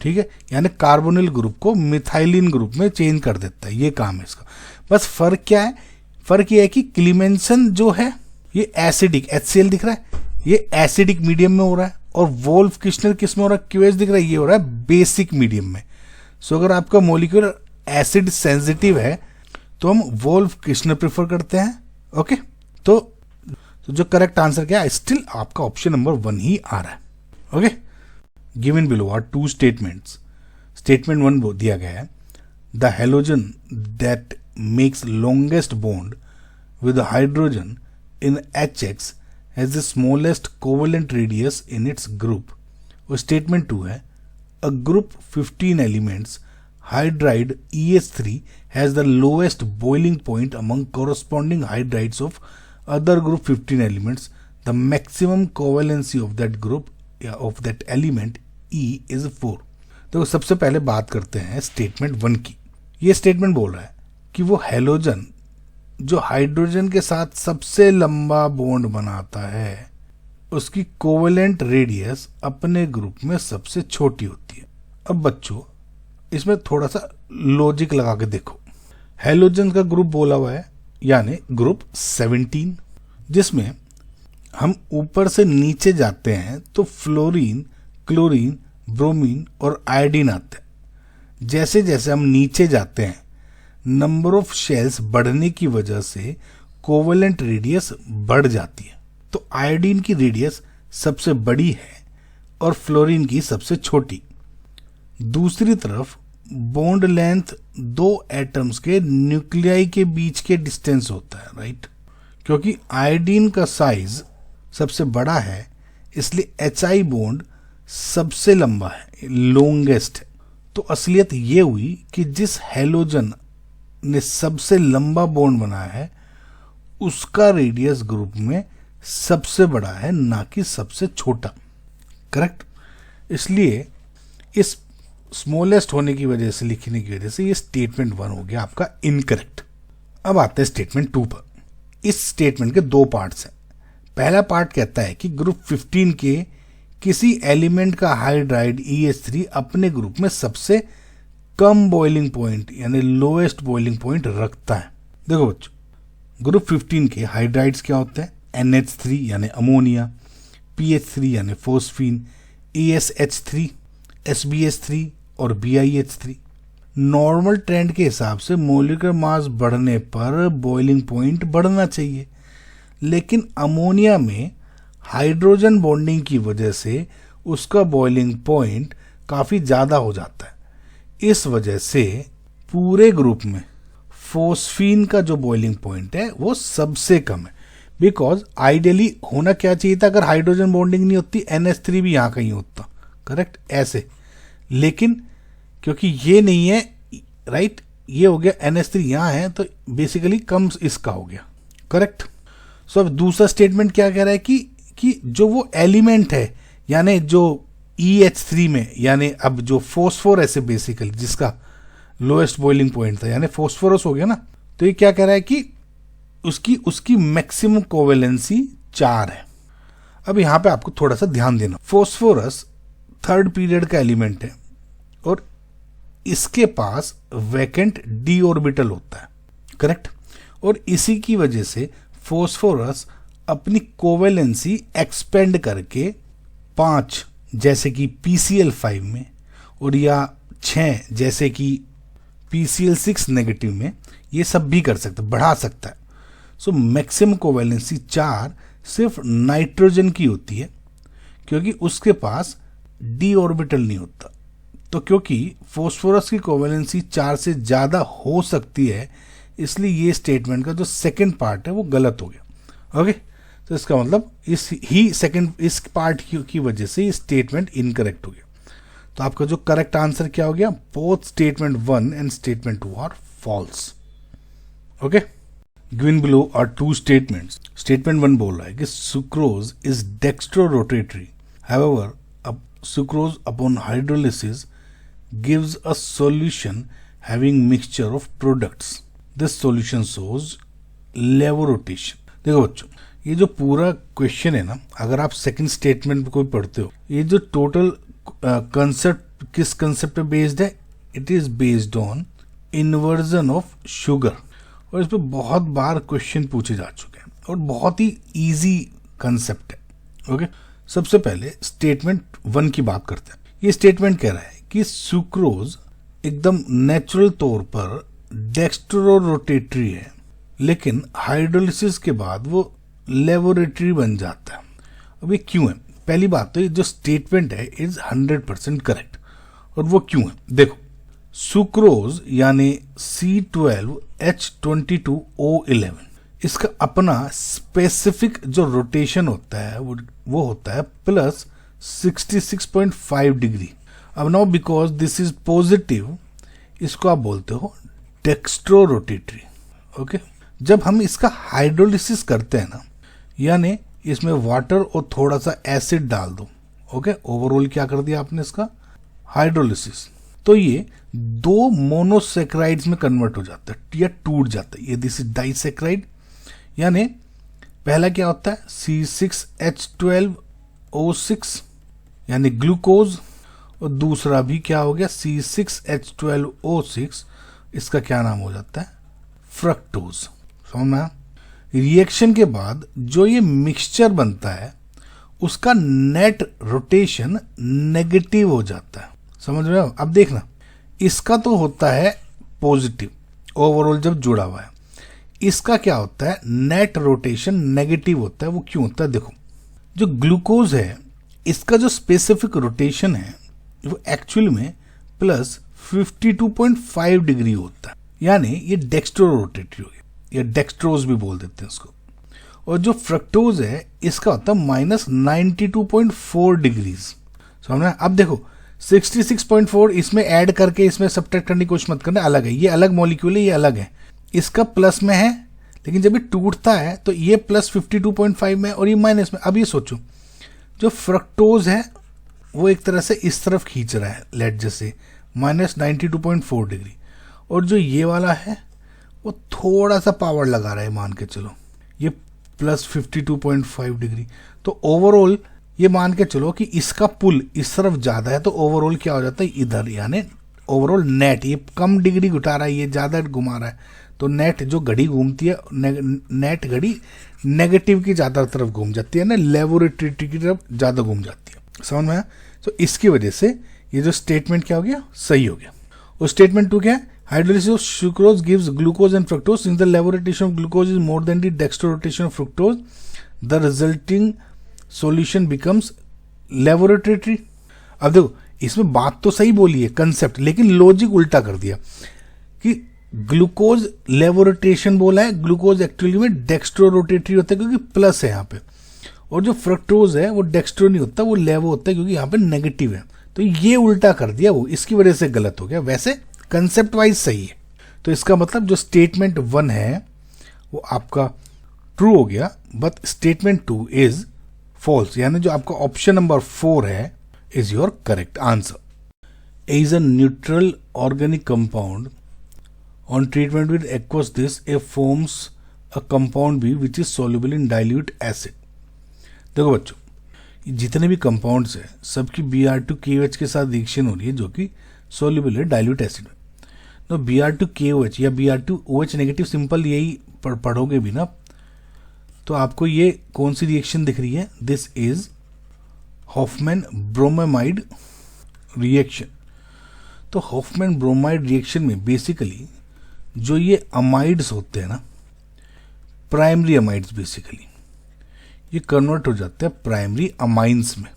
ठीक है, यानी कार्बोनिल ग्रुप को मिथाइलिन ग्रुप में चेंज कर देता है, ये काम है इसका। बस फर्क क्या है, फर्क ये है कि क्लीमेंसन जो है ये एसिडिक, HCl दिख रहा है, ये एसिडिक मीडियम में हो रहा है, और वोल्फ किश्नर किस में हो रहा है, QH दिख रहा है, ये हो रहा है बेसिक मीडियम में। सो अगर आपका मोलिक्यूलर एसिड सेंसिटिव है तो हम वोल्फ किश्नर प्रेफर करते हैं। ओके, तो जो करेक्ट आंसर क्या है, स्टिल आपका ऑप्शन नंबर 1 ही आ रहा है। Okay, given below are 2 statements. Statement 1 दिया गया है, the halogen that makes longest bond with hydrogen in HX has the smallest covalent radius in its group। और स्टेटमेंट 2 है, a group 15 elements hydride EH3 has the lowest boiling point among corresponding hydrides of other group 15 elements, the maximum covalency of that group of that element E is 4. तो सबसे पहले बात करते हैं statement 1 की. ये स्टेटमेंट बोल रहा है कि वो हेलोजन जो हाइड्रोजन के साथ सबसे लंबा बॉन्ड बनाता है उसकी कोवेलेंट रेडियस अपने ग्रुप में सबसे छोटी होती है. अब बच्चों इसमें थोड़ा सा लॉजिक लगा के देखो. हेलोजन का ग्रुप बोला हुआ है यानी ग्रुप 17, जिसमें हम ऊपर से नीचे जाते हैं तो फ्लोरीन, क्लोरीन, ब्रोमीन और आयोडीन आते हैं. जैसे जैसे हम नीचे जाते हैं नंबर ऑफ शेल्स बढ़ने की वजह से कोवेलेंट रेडियस बढ़ जाती है. तो आयोडीन की रेडियस सबसे बड़ी है और फ्लोरीन की सबसे छोटी. दूसरी तरफ बॉन्ड लेंथ दो एटम्स के न्यूक्लियाई के बीच के डिस्टेंस होता है, राइट. क्योंकि आयोडीन का साइज सबसे बड़ा है इसलिए HI बॉन्ड सबसे लंबा है, लॉन्गेस्ट है. तो असलियत ये हुई कि जिस हेलोजन ने सबसे लंबा बॉन्ड बनाया है उसका रेडियस ग्रुप में सबसे बड़ा है, ना कि सबसे छोटा. करेक्ट. इसलिए इस स्मॉलेस्ट होने की वजह से, लिखने की वजह से ये स्टेटमेंट 1 हो गया आपका इनकरेक्ट. अब आते हैं स्टेटमेंट 2 पर. इस स्टेटमेंट के दो पार्ट्स हैं. पहला पार्ट कहता है कि ग्रुप 15 के किसी एलिमेंट का हाइड्राइड EH3 अपने ग्रुप में सबसे कम बॉइलिंग पॉइंट यानी लोएस्ट बॉइलिंग पॉइंट रखता है. देखो बच्चों, ग्रुप 15 के हाइड्राइड्स क्या होते हैं? NH3 यानी अमोनिया, PH3 यानी फोस्फीन, ESH3, SbH3 और BiH3. नॉर्मल ट्रेंड के हिसाब से मोलिकुलर मास बढ़ने पर बॉइलिंग पॉइंट बढ़ना चाहिए, लेकिन अमोनिया में हाइड्रोजन बॉन्डिंग की वजह से उसका बॉइलिंग पॉइंट काफ़ी ज़्यादा हो जाता है. इस वजह से पूरे ग्रुप में फोस्फीन का जो बॉइलिंग पॉइंट है वो सबसे कम है. बिकॉज आइडियली होना क्या चाहिए था, अगर हाइड्रोजन बॉन्डिंग नहीं होती NH3 भी यहाँ कहीं होता, करेक्ट, ऐसे. लेकिन क्योंकि ये नहीं है, राइट, ये हो गया NH3 यहाँ है तो बेसिकली कम इसका हो गया, करेक्ट. सो अब दूसरा स्टेटमेंट क्या कह रहा है कि जो वो एलिमेंट है यानी जो EH3 में, यानी अब जो फोस्फोरस है बेसिकली जिसका लोएस्ट बॉइलिंग पॉइंट था यानी फोस्फोरस हो गया ना, तो ये क्या कह रहा है कि उसकी मैक्सिमम कोवेलेंसी 4 है. अब यहां पे आपको थोड़ा सा ध्यान देना. फोस्फोरस थर्ड पीरियड का एलिमेंट है और इसके पास वैकेंट d ऑर्बिटल होता है, करेक्ट. और इसी की वजह से फोस्फोरस अपनी कोवेलेंसी एक्सपेंड करके 5 जैसे कि PCl5 में और या 6 जैसे कि PCl6 नेगेटिव में ये सब भी कर सकता है, बढ़ा सकता है. सो मैक्सिमम कोवेलेंसी 4 सिर्फ नाइट्रोजन की होती है क्योंकि उसके पास d ऑर्बिटल नहीं होता. तो क्योंकि फोस्फोरस की कोवेलेंसी 4 से ज़्यादा हो सकती है इसलिए ये स्टेटमेंट का जो सेकंड पार्ट है वो गलत हो गया. ओके, तो इसका मतलब इस पार्ट की वजह से ये स्टेटमेंट इनकरेक्ट हो गया. तो आपका जो करेक्ट आंसर क्या हो गया? Both statement 1 and statement 2 are false. Okay, given below are 2 statements. Statement 1 बोल रहा है कि sucrose is dextrorotatory, however sucrose upon hydrolysis gives a solution having mixture of products. This solution shows levo rotation. देखो बच्चों, ये जो पूरा question है ना, अगर आप सेकंड स्टेटमेंट को पढ़ते हो, ये जो टोटल कंसेप्ट किस कंसेप्ट पे बेस्ड है? It is based on inversion of sugar. और इस पर बहुत बार क्वेश्चन पूछे जा चुके हैं और बहुत ही इजी कंसेप्ट है. ओके, सबसे पहले स्टेटमेंट 1 की बात करते हैं. ये स्टेटमेंट कह रहा है कि सुक्रोज एकदम नेचुरल तौर पर डेक्स्ट्रो रोटेटरी है, लेकिन हाइड्रोलिसिस के बाद वो लेबोरेटरी बन जाता है. अब ये क्यों है? पहली बात तो ये जो स्टेटमेंट है इज 100% करेक्ट. और वो क्यों है? देखो, सुक्रोज यानी C12H22O11 इसका अपना स्पेसिफिक जो रोटेशन होता है वो होता है +66.5 डिग्री. अब now because this is positive इसको आप बोलते हो डेक्स्ट्रो रोटेटरी। ओके, जब हम इसका हाइड्रोलिसिस करते हैं ना, यानी इसमें वाटर और थोड़ा सा एसिड डाल दो, ओके, ओवरऑल क्या कर दिया आपने इसका हाइड्रोलिसिस, तो ये दो मोनोसेक्राइड्स में कन्वर्ट हो जाता है या टूट जाता है। ये दिस इज डाइसेक्राइड, यानी पहला क्या होता है C6H12O6 यानी ग्लूकोज, और दूसरा भी क्या हो गया C6H12O6, इसका क्या नाम हो जाता है फ्रक्टोज। समझ में? रिएक्शन के बाद जो ये मिक्सचर बनता है उसका नेट रोटेशन नेगेटिव हो जाता है। समझ रहे हो? अब देखना, इसका तो होता है पॉजिटिव ओवरऑल जब जुड़ा हुआ है, इसका क्या होता है नेट रोटेशन नेगेटिव होता है। वो क्यों होता है? देखो, जो ग्लूकोज है इसका जो स्पेसिफिक रोटेशन है वो एक्चुअल में प्लस 52.5 डिग्री होता है, यानी ये डेक्स्ट्रो रोटेटरी हो गया, या डेक्स्ट्रोज भी बोल देते हैं इसको। और जो फ्रक्टोज है इसका होता है माइनस 92.4 डिग्रीज। समझना? अब देखो 66.4 इसमें ऐड करके इसमें सब्ट्रैक्ट करने की कोशिश मत करना, अलग है, ये अलग मॉलिक्यूल है, ये अलग है, इसका प्लस में है, लेकिन जब ये टूटता है तो ये प्लस 52.5 में और ये माइनस में। अब ये सोचो, जो फ्रक्टोज है वो एक तरह से इस तरफ खींच रहा है लेट जैसे माइनस 92.4 डिग्री, और जो ये वाला है वो थोड़ा सा पावर लगा रहा है, मान के चलो ये प्लस 52.5 डिग्री। तो ओवरऑल ये मान के चलो कि इसका पुल इस तरफ ज़्यादा है, तो ओवरऑल क्या हो जाता है इधर, यानी ओवरऑल नेट ये कम डिग्री घुटा रहा है, ये ज़्यादा घुमा रहा है, तो नेट जो घड़ी घूमती है नेट घड़ी नेगेटिव की ज़्यादा तरफ घूम जाती है ना, लेबोरेटरी की तरफ ज़्यादा घूम जाती है। समझ में आया? तो इसकी वजह से ये जो स्टेटमेंट क्या हो गया सही हो गया। और स्टेटमेंट 2 क्या है? Hydrolysis of sucrose gives glucose and fructose, since the laevorotation of glucose is more than the dextro rotation of fructose, the resulting solution becomes laevorotatory. अब देखो, इसमें बात तो सही बोली है कंसेप्ट, लेकिन लॉजिक उल्टा कर दिया कि ग्लूकोज लेबोरेटेशन बोला है, ग्लूकोज एक्चुअली में डेक्स्ट्रो रोटेटरी होता है क्योंकि प्लस है यहाँ पे, और जो फ्रक्टोज है वो डेक्स्ट्रो नहीं होता, वो लेवो होता है क्योंकि यहाँ पे नेगेटिव है। तो ये उल्टा कर दिया वो, इसकी वजह से गलत हो गया, वैसे कंसेप्ट वाइज सही है। तो इसका मतलब जो स्टेटमेंट 1 है वो आपका ट्रू हो गया, बट स्टेटमेंट 2 इज फॉल्स, यानी जो आपका ऑप्शन नंबर 4 है is your correct answer. A is a neutral organic compound. On treatment with aqueous this A forms a compound B which is soluble in dilute acid. देखो बच्चों, जितने भी compounds हैं सबकी Br2KOH के साथ रिएक्शन हो रही है जो कि सोल्यूबल है डाइल्यूट एसिड में। तो Br2KOH या Br2OH नेगेटिव सिंपल यही पढ़ोगे भी ना, तो आपको ये कौन सी रिएक्शन दिख रही है? This is Hoffmann bromide reaction. तो हॉफमैन ब्रोमाइड रिएक्शन में बेसिकली जो ये अमाइड्स होते हैं ना, प्राइमरी अमाइड्स, बेसिकली ये कन्वर्ट हो जाते हैं प्राइमरी अमाइंस में,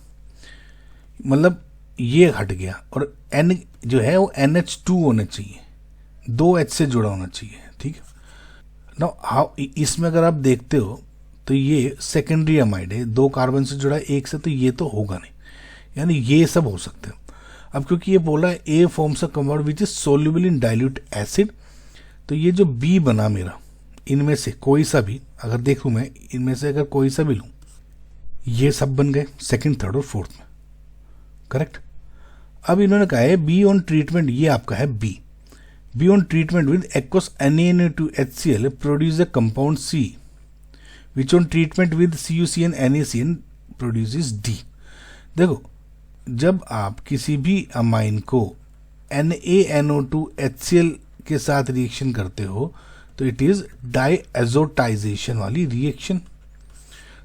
मतलब ये हट गया, और N जो है वो NH2 होना चाहिए, 2 H से जुड़ा होना चाहिए। ठीक है ना? हाउ इसमें अगर आप देखते हो तो ये सेकेंडरी अमाइड है, 2 कार्बन से जुड़ा है 1 से, तो ये तो होगा नहीं, यानी ये सब हो सकते हैं। अब क्योंकि ये बोला है A forms a compound which is soluble in dilute acid, तो ये जो बी बना मेरा, इनमें से कोई सा भी अगर देखूं मैं, इनमें से अगर कोई सा भी लूं, ये सब बन गए सेकंड, थर्ड और फोर्थ में, करेक्ट। अब इन्होंने कहा है बी ऑन ट्रीटमेंट, ये आपका है be on treatment with aqueous NaNO2HCl produce a compound C which on treatment with CuCN NaCN produces D। देखो, जब आप किसी भी अमाइन को NaNO2HCl के साथ रिएक्शन करते हो तो इट इज डाइएजोटाइजेशन वाली रिएक्शन।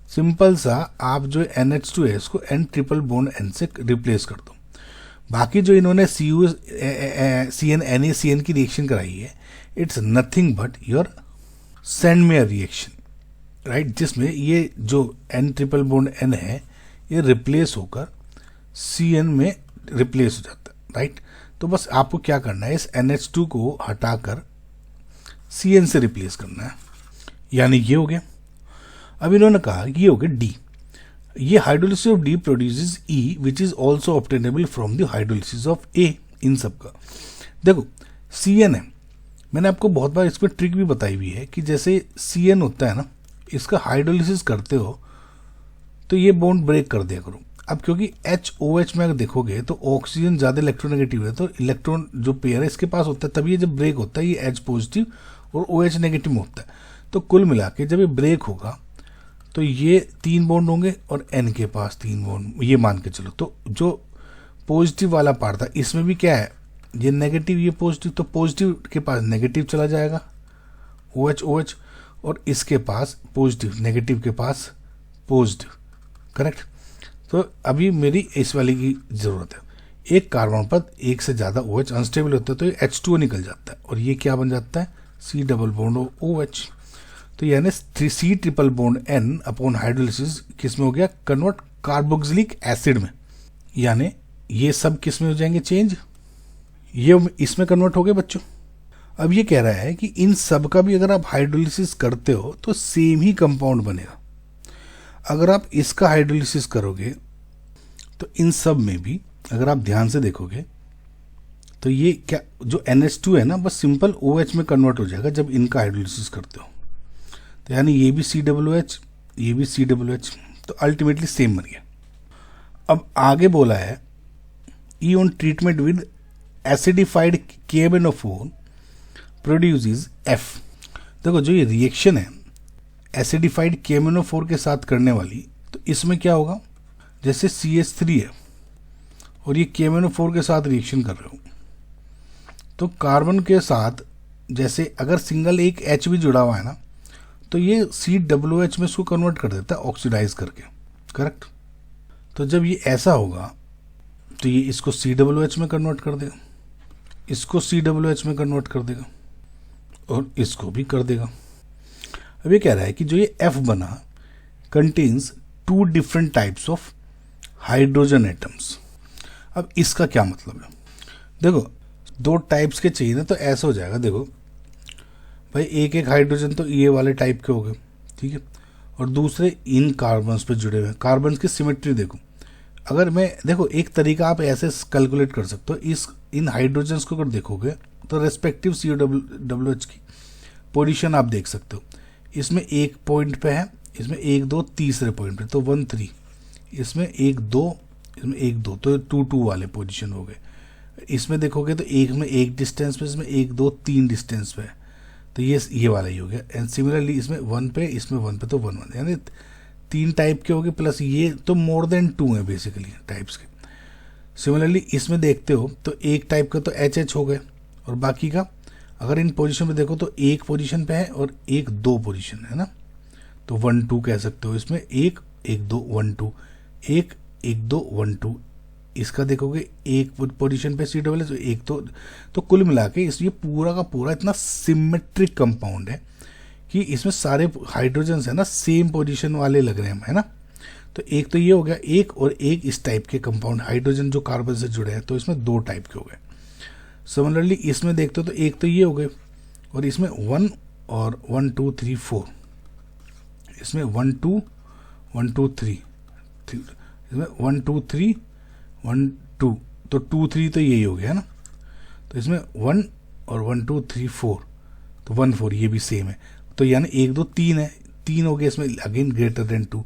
सिंपल सा, आप जो NH2 है इसको N ट्रिपल बॉन्ड N से रिप्लेस कर दो। बाकी जो इन्होंने CuCN NaCN की रिएक्शन कराई है, it's nothing but your Sandmeyer reaction, right, जिसमें ये जो N ट्रिपल बॉन्ड N है ये रिप्लेस होकर Cn में रिप्लेस हो जाता है, राइट। तो बस आपको क्या करना है, इस NH2 को हटाकर Cn से रिप्लेस करना है, यानी ये हो गया। अब इन्होंने कहा ये हो गया D। ये hydrolysis of D produces E which is also obtainable from the hydrolysis of A। इन सब का देखो, CN है, मैंने आपको बहुत बार इसमें ट्रिक भी बताई हुई है कि जैसे CN होता है ना, इसका हाइड्रोलिसिस करते हो तो ये बॉन्ड ब्रेक कर दिया करो। अब क्योंकि HOH में अगर देखोगे तो ऑक्सीजन ज़्यादा इलेक्ट्रोनेगेटिव है, तो इलेक्ट्रॉन जो पेयर है इसके पास होता है, तभी ये जब ब्रेक होता है ये H पॉजिटिव और OH नेगेटिव में होता है। तो कुल मिला के जब ये ब्रेक होगा तो ये 3 बॉन्ड होंगे और N के पास 3 बॉन्ड, ये मान के चलो। तो जो पॉजिटिव वाला पार्ट था इसमें भी क्या है, ये नेगेटिव ये पॉजिटिव, तो पॉजिटिव के पास नेगेटिव चला जाएगा OH, और इसके पास पॉजिटिव, नेगेटिव के पास पॉजिटिव, करेक्ट। तो अभी मेरी इस वाली की ज़रूरत है। एक कार्बन पर एक से ज़्यादा OH अनस्टेबल होता है तो ये H2O निकल जाता है और ये क्या बन जाता है, C डबल बॉन्ड OH। तो यानी C triple bond N upon hydrolysis किस में हो गया, कन्वर्ट कार्बोक्सिलिक एसिड में। यानी ये सब किस में हो जाएंगे चेंज, ये इसमें कन्वर्ट हो गए बच्चों। अब ये कह रहा है कि इन सब का भी अगर आप हाइड्रोलिसिस करते हो तो सेम ही कंपाउंड बनेगा। अगर आप इसका हाइड्रोलिसिस करोगे तो इन सब में भी अगर आप ध्यान से देखोगे तो ये क्या, जो NH2 है ना, बस सिंपल OH में कन्वर्ट हो जाएगा जब इनका हाइड्रोलिसिस करते हो। तो यानी ये भी COOH, ये भी COOH, तो अल्टीमेटली सेम बन गया। अब आगे बोला है ई on treatment with acidified KMnO4 produces F। देखो जो ये रिएक्शन है एसिडिफाइड KMnO4 के साथ करने वाली, तो इसमें क्या होगा, जैसे CH3 है और ये KMnO4 के साथ रिएक्शन कर रहे हो तो कार्बन के साथ जैसे अगर सिंगल एक H भी जुड़ा हुआ है ना तो ये COOH में इसको कन्वर्ट कर देता है ऑक्सीडाइज करके, करेक्ट। तो जब ये ऐसा होगा तो ये इसको COOH में कन्वर्ट कर देगा, इसको COOH में कन्वर्ट कर देगा और इसको भी कर देगा। अब ये कह रहा है कि जो ये F बना contains 2 different types of hydrogen atoms. अब इसका क्या मतलब है, देखो 2 टाइप्स के चाहिए ना, तो ऐसा हो जाएगा, देखो भाई एक एक हाइड्रोजन तो ये वाले टाइप के हो गए, ठीक है, और दूसरे इन कार्बन्स पे जुड़े हुए हैं। कार्बन्स की सिमेट्री देखो, अगर मैं देखो एक तरीका आप ऐसे कैलकुलेट कर सकते हो, इन हाइड्रोजन्स को अगर देखोगे तो रेस्पेक्टिव COOH की पोजीशन आप देख सकते हो। इसमें एक पॉइंट पे है, इसमें 1 2 तीसरे पॉइंट पे, तो 1 3, इसमें 1 2, इसमें 1 2, तो 2 2 वाले पोजीशन हो गए। इसमें देखोगे तो एक में 1 डिस्टेंस पे, इसमें 1 2 3 डिस्टेंस पे है, तो ये वाला ही हो गया। एंड सिमिलरली इसमें 1 पे, इसमें 1 पे, तो 1 1, यानी 3 टाइप के हो गए, प्लस ये तो मोर देन 2 है बेसिकली टाइप्स के। सिमिलरली इसमें देखते हो तो एक टाइप का तो HH हो गए और बाकी का अगर इन पोजीशन पे देखो तो एक पोजीशन पे है और एक 2 पोजीशन है ना, तो 1 2 कह सकते हो। इसमें 1 1 2 1 2, 1 1 2 1 2, इसका देखोगे एक पोजीशन पे COOH, तो एक तो कुल मिला के इस ये पूरा का पूरा इतना सिमेट्रिक कंपाउंड है कि इसमें सारे हाइड्रोजन्स है ना सेम पोजीशन वाले लग रहे हैं, है ना। तो एक तो ये हो गया, एक और एक इस टाइप के कंपाउंड हाइड्रोजन जो कार्बन से जुड़े हैं, तो इसमें 2 टाइप के हो गए। सिमिलरली इसमें देखते हो तो एक तो ये हो गए और इसमें 1 और 1 2 3 4, इसमें 1 2 1 2 3, इसमें 1 2 3 1 2, तो 2 3 तो यही हो गया है ना। तो इसमें 1 और 1 2 3 4, तो 1 4 ये भी सेम है, तो यानी 1 2 3 है, 3 हो गया, इसमें अगेन ग्रेटर देन 2।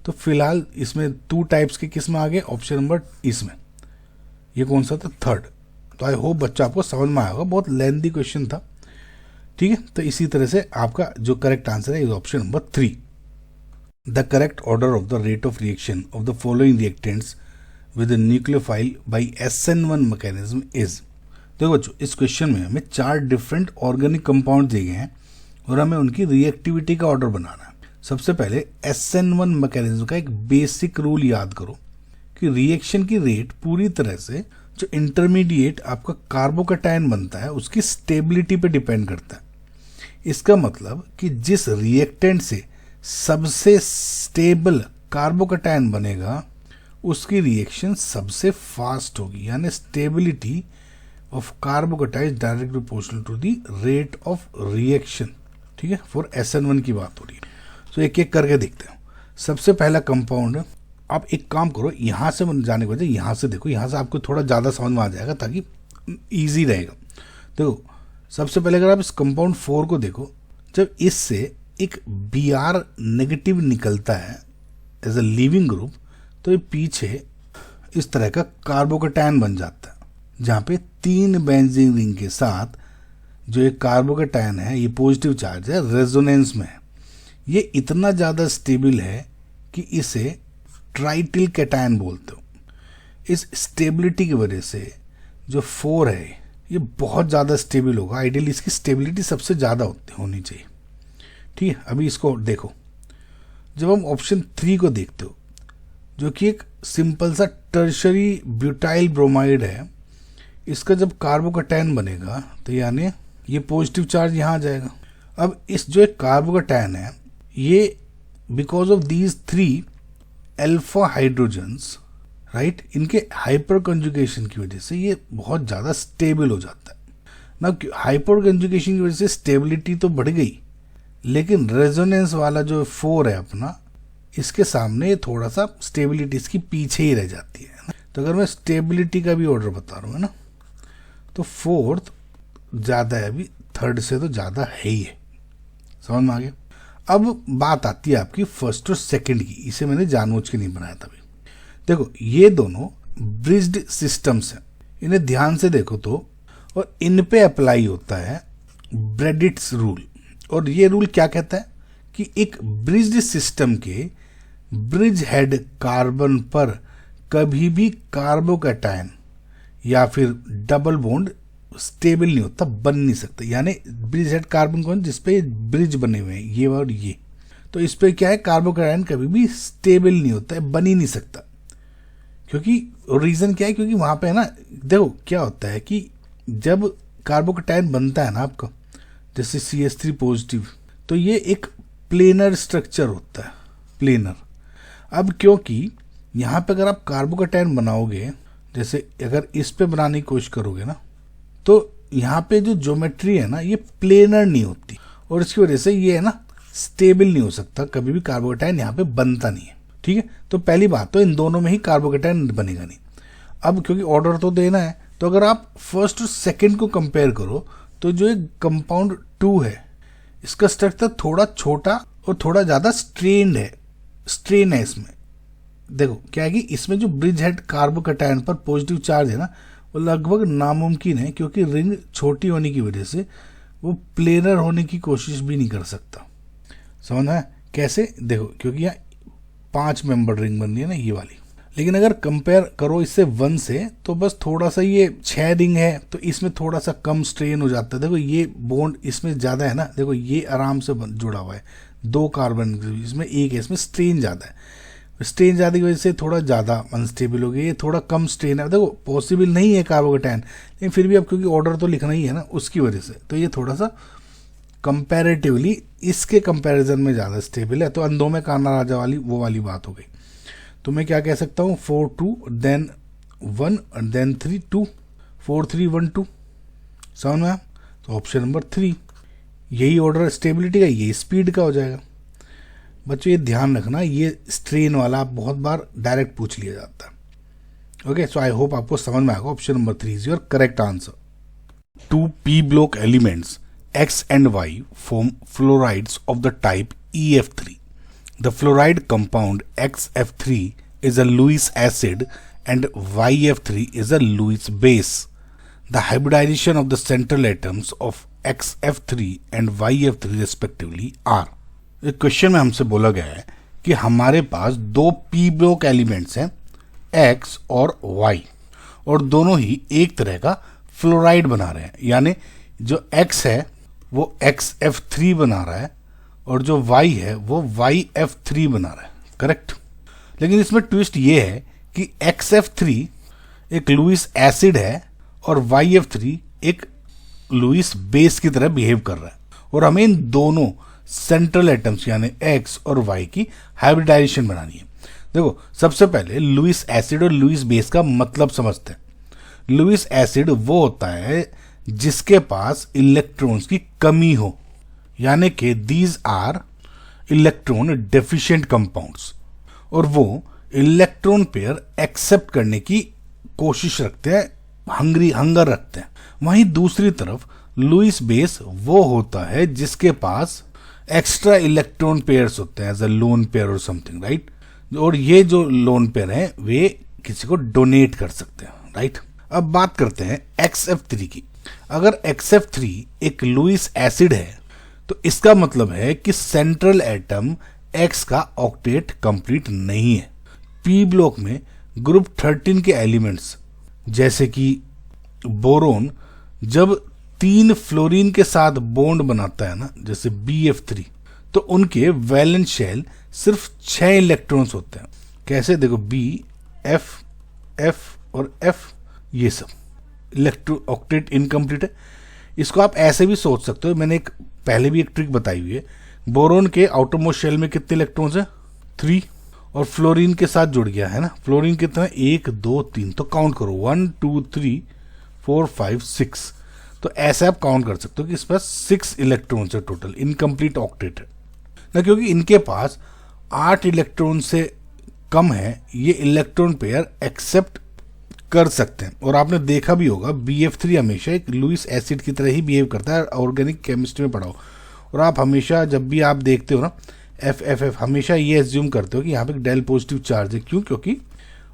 तो फिलहाल इसमें 2 टाइप्स के किस में आ गए, ऑप्शन नंबर इसमें, ये कौन सा था, 3rd। तो आई होप बच्चा आपको समझ में आया होगा, बहुत लेंथी क्वेश्चन था, ठीक है। तो इसी तरह से आपका जो करेक्ट आंसर है is option number 3। The correct order of the rate of reaction of the following reactants with nucleophile by SN1 mechanism is. देखो बच्चों इस क्वेश्चन में हमें 4 डिफरेंट ऑर्गेनिक कंपाउंड दिए गए हैं और हमें उनकी रिएक्टिविटी का ऑर्डर बनाना है। सबसे पहले SN1 मैकेनिज्म का एक बेसिक रूल याद करो कि रिएक्शन की रेट पूरी तरह से जो इंटरमीडिएट आपका कार्बोकैटायन बनता है उसकी स्टेबिलिटी पे डिपेंड करता है। इसका मतलब कि जिस रिएक्टेंट से सबसे स्टेबल कार्बोकैटायन बनेगा उसकी रिएक्शन सबसे फास्ट होगी, यानी stability of carbocation direct proportional to the rate of reaction, ठीक है। फॉर SN1 की बात हो रही है। तो एक एक करके देखते हैं। सबसे पहला कंपाउंड, आप एक काम करो, यहाँ से जाने के बजाय यहाँ से देखो, यहाँ से आपको थोड़ा ज़्यादा समझ में आ जाएगा ताकि ईजी रहेगा। देखो सबसे पहले अगर आप इस कंपाउंड 4 को देखो, जब इससे एक Br नेगेटिव निकलता है एज अ लीविंग ग्रुप, तो ये पीछे इस तरह का कार्बोकेटायन बन जाता है, जहाँ पे 3 बेंजीन रिंग के साथ जो एक कार्बोकेटायन है, ये पॉजिटिव चार्ज है, रेजोनेंस में है। ये इतना ज़्यादा स्टेबल है कि इसे ट्राइटिल कैटायन बोलते हो। इस स्टेबिलिटी की वजह से जो 4 है ये बहुत ज़्यादा स्टेबल होगा। आइडियली इसकी स्टेबिलिटी सबसे ज़्यादा होनी चाहिए। ठीक है, अभी इसको देखो, जब हम ऑप्शन 3 को देखते हो जो कि एक सिंपल सा टर्शरी ब्यूटाइल ब्रोमाइड है, इसका जब कार्बोकेटायन बनेगा तो यानी ये पॉजिटिव चार्ज यहाँ आ जाएगा। अब इस जो एक कार्बोकेटायन है ये because of these 3 alpha hydrogens, right, इनके हाइपर कंजुगेशन की वजह से ये बहुत ज़्यादा स्टेबल हो जाता है ना। हाइपर कंजुगेशन की वजह से स्टेबिलिटी तो बढ़ गई, लेकिन रेजोनेंस वाला जो 4 है अपना, इसके सामने थोड़ा सा स्टेबिलिटी इसकी पीछे ही रह जाती है। तो अगर मैं स्टेबिलिटी का भी ऑर्डर बता रहा हूँ ना, तो 4th ज़्यादा है, अभी 3rd से तो ज़्यादा है ही है। समझ में आ गया। अब बात आती है आपकी 1st और 2nd की। इसे मैंने जानबूझ के नहीं बनाया था। देखो ये दोनों ब्रिज्ड सिस्टम्स हैं, इन्हें ध्यान से देखो तो, और इन पे अप्लाई होता है ब्रेडिट्स रूल। और ये रूल क्या कहता है कि एक ब्रिज्ड सिस्टम के ब्रिज हेड कार्बन पर कभी भी कार्बोकेटायन या फिर डबल बॉन्ड स्टेबल नहीं होता, बन नहीं सकता। यानी ब्रिज हेड कार्बन कौन, जिसपे ब्रिज बने हुए हैं ये और ये, तो इस पे क्या है, कार्बोकेटायन कभी भी स्टेबल नहीं होता है, बन ही नहीं सकता। क्योंकि रीज़न क्या है, क्योंकि वहाँ पे है ना, देखो क्या होता है कि जब कार्बोकेटायन बनता है ना आपका, जैसे CH3 पॉजिटिव, तो ये एक प्लेनर स्ट्रक्चर होता है, प्लेनर। अब क्योंकि यहाँ पे अगर आप कार्बोकेटायन बनाओगे, जैसे अगर इस पे बनाने की कोशिश करोगे ना, तो यहाँ पे जो ज्योमेट्री है ना ये प्लेनर नहीं होती, और इसकी वजह से ये है ना स्टेबल नहीं हो सकता, कभी भी कार्बोकेटायन यहाँ पे बनता नहीं है। ठीक है, तो पहली बात तो इन दोनों में ही कार्बोकेटायन बनेगा नहीं। अब क्योंकि ऑर्डर तो देना है, तो अगर आप 1st और 2nd को कंपेयर करो, तो जो एक कंपाउंड 2 है इसका स्ट्रक्चर थोड़ा छोटा और थोड़ा ज़्यादा स्ट्रेन है इसमें। देखो क्या है कि इसमें जो ब्रिज हेड कार्बोकेटायन पर पॉजिटिव चार्ज है ना, वो लगभग नामुमकिन है, क्योंकि रिंग छोटी होने की वजह से वो प्लेनर होने की कोशिश भी नहीं कर सकता। समझ है कैसे? देखो क्योंकि यहाँ 5 मेंबर रिंग बन रही है ना ये वाली, लेकिन अगर कंपेयर करो इससे 1 से, तो बस थोड़ा सा ये 6 रिंग है, तो इसमें थोड़ा सा कम स्ट्रेन हो जाता है। देखो ये बॉन्ड इसमें ज़्यादा है ना, देखो ये आराम से जुड़ा हुआ है, 2 कार्बन इसमें 1 है, इसमें स्ट्रेन ज़्यादा है। स्ट्रेन ज़्यादा की वजह से थोड़ा ज़्यादा अनस्टेबल हो गया, ये थोड़ा कम स्ट्रेन है। देखो पॉसिबल नहीं है कार्बोकेटायन, लेकिन फिर भी अब क्योंकि ऑर्डर तो लिखना ही है ना, उसकी वजह से तो ये थोड़ा सा कंपैरेटिवली इसके कंपैरिजन में ज़्यादा स्टेबल है। तो अंधों में काना राजा वाली वो वाली बात हो गई। तो मैं क्या कह सकता हूँ, 4 2 देन 1 देन 3 2, 4 3 1 2। समझ में? तो ऑप्शन नंबर 3 यही ऑर्डर स्टेबिलिटी का, यही स्पीड का हो जाएगा। बच्चों ये ध्यान रखना, ये स्ट्रेन वाला बहुत बार डायरेक्ट पूछ लिया जाता है। ओके, सो आई होप आपको समझ में आएगा। Option number 3 is your correct answer. 2 p block elements X and Y form fluorides of the type EF3. The fluoride compound XF3 is a Lewis acid and YF3 is a Lewis base. The hybridization of the central atoms of XF3 and YF3 respectively are. एक question में हमसे बोला गया है कि हमारे पास 2 p block elements हैं X और Y, और दोनों ही एक तरह का फ्लोराइड बना रहे हैं। यानी जो X है वो XF3 बना रहा है और जो Y है वो YF3 बना रहा है। करेक्ट। लेकिन इसमें ट्विस्ट ये है कि XF3 एक लुईस एसिड है और YF3 एक लुईस बेस की तरह बिहेव कर रहा है, और हमें इन दोनों सेंट्रल एटम्स यानी X और Y की हाइब्रिडाइजेशन बनानी है। देखो सबसे पहले लुईस एसिड और लुईस बेस का मतलब समझते हैं। लुईस एसिड वो होता है जिसके पास इलेक्ट्रॉन्स की कमी हो, यानी कि these are electron deficient compounds, और वो इलेक्ट्रॉन पेयर एक्सेप्ट करने की कोशिश रखते हैं हंगर रखते हैं। वहीं दूसरी तरफ लुईस बेस वो होता है जिसके पास एक्स्ट्रा इलेक्ट्रॉन पेयर्स होते हैं, एज अ लोन पेयर और समथिंग, राइट। और ये जो लोन पेयर हैं वे किसी को डोनेट कर सकते हैं, राइट। अब बात करते हैं XF3 की। अगर XF3 एक लुईस एसिड है तो इसका मतलब है कि सेंट्रल एटम X का ऑक्टेट कंप्लीट नहीं है। P ब्लॉक में ग्रुप 13 के एलिमेंट्स जैसे कि बोरोन जब 3 फ्लोरीन के साथ बॉन्ड बनाता है ना, जैसे BF3, तो उनके वैलेंस शेल सिर्फ 6 इलेक्ट्रॉन्स होते हैं। कैसे? देखो, B, F, F और F, ये सब इलेक्ट्रो ऑक्टेट इनकम्प्लीट है। इसको आप ऐसे भी सोच सकते हो, मैंने पहले भी एक ट्रिक बताई हुई है। बोरोन के आउटरमोस्ट शेल में कितने इलेक्ट्रॉन्स हैं? 3, और फ्लोरीन के साथ जुड़ गया है ना, फ्लोरीन कितना है? 1 2 3, तो काउंट करो 1 2 3 4 5 6। तो ऐसे आप काउंट कर सकते हो कि इस पास 6 इलेक्ट्रॉन्स है टोटल, इनकम्प्लीट ऑक्टेट है ना, क्योंकि इनके पास 8 इलेक्ट्रॉन से कम है ये इलेक्ट्रॉन पेयर एक्सेप्ट कर सकते हैं। और आपने देखा भी होगा BF3 हमेशा एक लुईस एसिड की तरह ही बिहेव करता है, ऑर्गेनिक केमिस्ट्री में पढ़ाओ। और आप हमेशा जब भी आप देखते हो ना FFF, हमेशा ये एज्यूम करते हो कि यहाँ पे डेल पॉजिटिव चार्ज है। क्यों? क्योंकि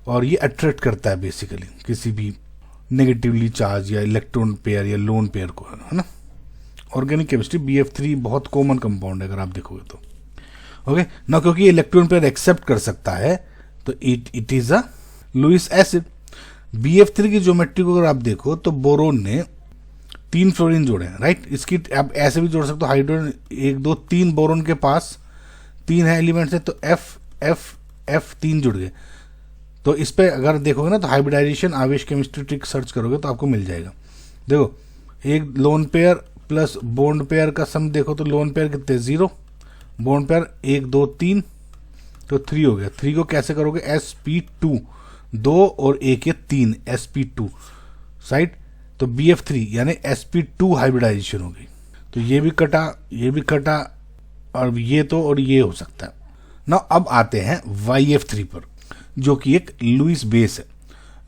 और ये अट्रैक्ट करता है बेसिकली किसी भी नेगेटिवली चार्ज या इलेक्ट्रॉन पेयर या लोन पेयर को, है ना। ऑर्गेनिक केमिस्ट्री BF3 बहुत कॉमन कंपाउंड है अगर आप देखोगे तो, ओके ना, क्योंकि इलेक्ट्रॉन पेयर एक्सेप्ट कर सकता है तो it is a Lewis acid. BF3 की ज्योमेट्री को अगर आप देखो तो बोरोन ने 3 फ्लोरीन जोड़े हैं, राइट। इसकी आप ऐसे भी जोड़ सकते हो, हाइड्रोजन 1 2 3, बोरोन के पास 3 है एलिमेंट्स है, तो F 3 जुड़ गए। तो इस पे अगर देखोगे ना तो हाइब्रिडाइजेशन आवेश केमिस्ट्री ट्रिक सर्च करोगे तो आपको मिल जाएगा। देखो, एक lone pair plus bond pair का सम देखो तो लोन पेयर कितने? 0, बॉन्ड पेयर 1 2 3, तो 3 हो गया। 3 को कैसे करोगे? sp2, 2 और 1 ये 3, sp2 साइड, तो BF3 यानी sp2 हाइब्रिडाइजेशन हो गई। तो ये भी कटा, ये भी कटा, और ये तो और ये हो सकता है ना। अब आते हैं YF3 पर, जो कि एक लुईस बेस है।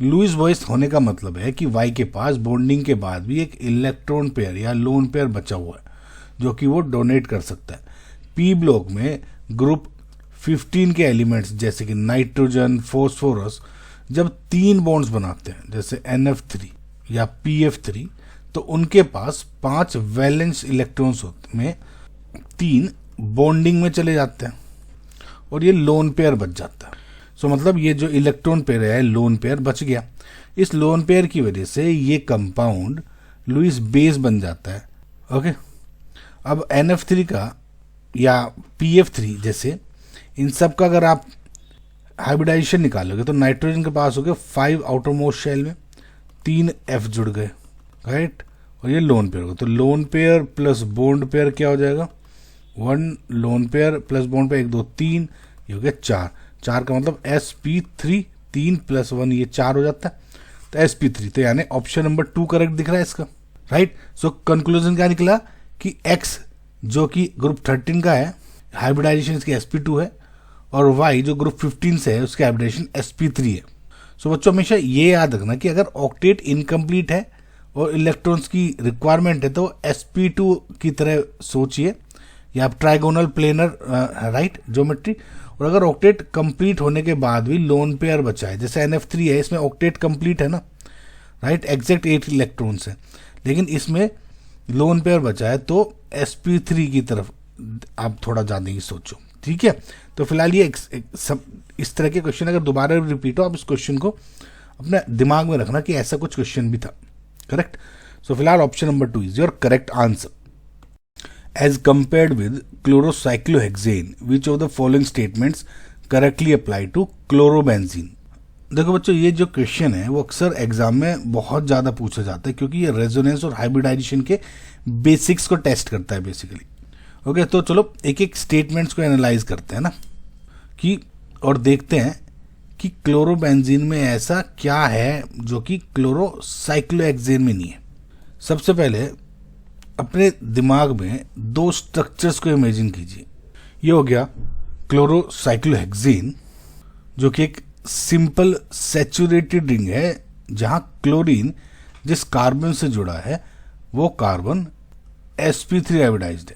लुईस बेस होने का मतलब है कि Y के पास बॉन्डिंग के बाद भी एक इलेक्ट्रॉन पेयर या लोन पेयर बचा हुआ है जो कि वो डोनेट कर सकता है। P ब्लॉक में ग्रुप 15 के एलिमेंट्स जैसे कि नाइट्रोजन, फॉस्फोरस जब 3 बॉन्ड्स बनाते हैं जैसे NF3 या PF3, तो उनके पास 5 वैलेंस इलेक्ट्रॉन्स होते में 3 बॉन्डिंग में चले जाते हैं और ये लोन पेयर बच जाता है। सो मतलब ये जो इलेक्ट्रॉन पेयर है लोन पेयर बच गया। इस लोन पेयर की वजह से ये कंपाउंड लुईस बेस बन जाता है, ओके। अब NF3 का या PF3 जैसे इन सब का अगर आप हाइब्रिडाइजेशन निकालोगे तो नाइट्रोजन के पास हो गए 5 आउटर मोस्ट शेल में, 3 F जुड़ गए, राइट, और ये लोन पेयर होगा। तो lone pair plus bond pair क्या हो जाएगा? 1 lone pair plus bond pair 1 2 3, ये हो गया 4। 4 का मतलब sp3, 3 + 1 ये 4 हो जाता है, तो sp3। तो यानी ऑप्शन नंबर 2 करेक्ट दिख रहा है इसका, राइट। सो कंक्लूजन क्या निकला कि X जो कि ग्रुप 13 का है हाइब्रिडाइजेशन इसकी sp2 है, और Y जो ग्रुप 15 से है उसकी हाइब्रिडाइजेशन sp3 है। सो बच्चों हमेशा ये याद रखना कि अगर ऑक्टेट इनकम्प्लीट है और इलेक्ट्रॉन्स की रिक्वायरमेंट है तो sp2 की तरह सोचिए, या आप ट्राइगोनल प्लेनर, राइट, ज्योमेट्री। और अगर ऑक्टेट कंप्लीट होने के बाद भी लोन पेयर बचा है जैसे NF3 है, इसमें ऑक्टेट कंप्लीट है ना, राइट, एग्जैक्ट 8 इलेक्ट्रॉन्स है, लेकिन इसमें लोन पेयर बचा है तो sp3 की तरफ आप थोड़ा जाने की सोचो, ठीक है। तो फिलहाल ये सब इस तरह के क्वेश्चन अगर दोबारा रिपीट हो, आप इस क्वेश्चन को अपने दिमाग में रखना कि ऐसा कुछ क्वेश्चन भी था, करेक्ट। सो फिलहाल option number 2 is your correct answer. As compared with chlorocyclohexane, which of the following statements correctly apply to chlorobenzene? देखो बच्चों, ये जो क्वेश्चन है वो अक्सर एग्जाम में बहुत ज़्यादा पूछा जाता है क्योंकि ये रेजोनेंस और हाइब्रिडाइजेशन के बेसिक्स को टेस्ट करता है बेसिकली, ओके। तो चलो एक एक स्टेटमेंट्स को एनालाइज करते हैं ना कि, और देखते हैं कि क्लोरोबेंजीन में ऐसा क्या है जो कि क्लोरोसाइक्लोहेक्सेन में नहीं है। सबसे पहले अपने दिमाग में 2 स्ट्रक्चर्स को इमेजिन कीजिए। ये हो गया क्लोरोसाइक्लोहेक्सेन जो कि एक सिंपल सैचुरेटेड रिंग है जहां क्लोरीन जिस कार्बन से जुड़ा है वो कार्बन sp3 हाइब्रिडाइज्ड है।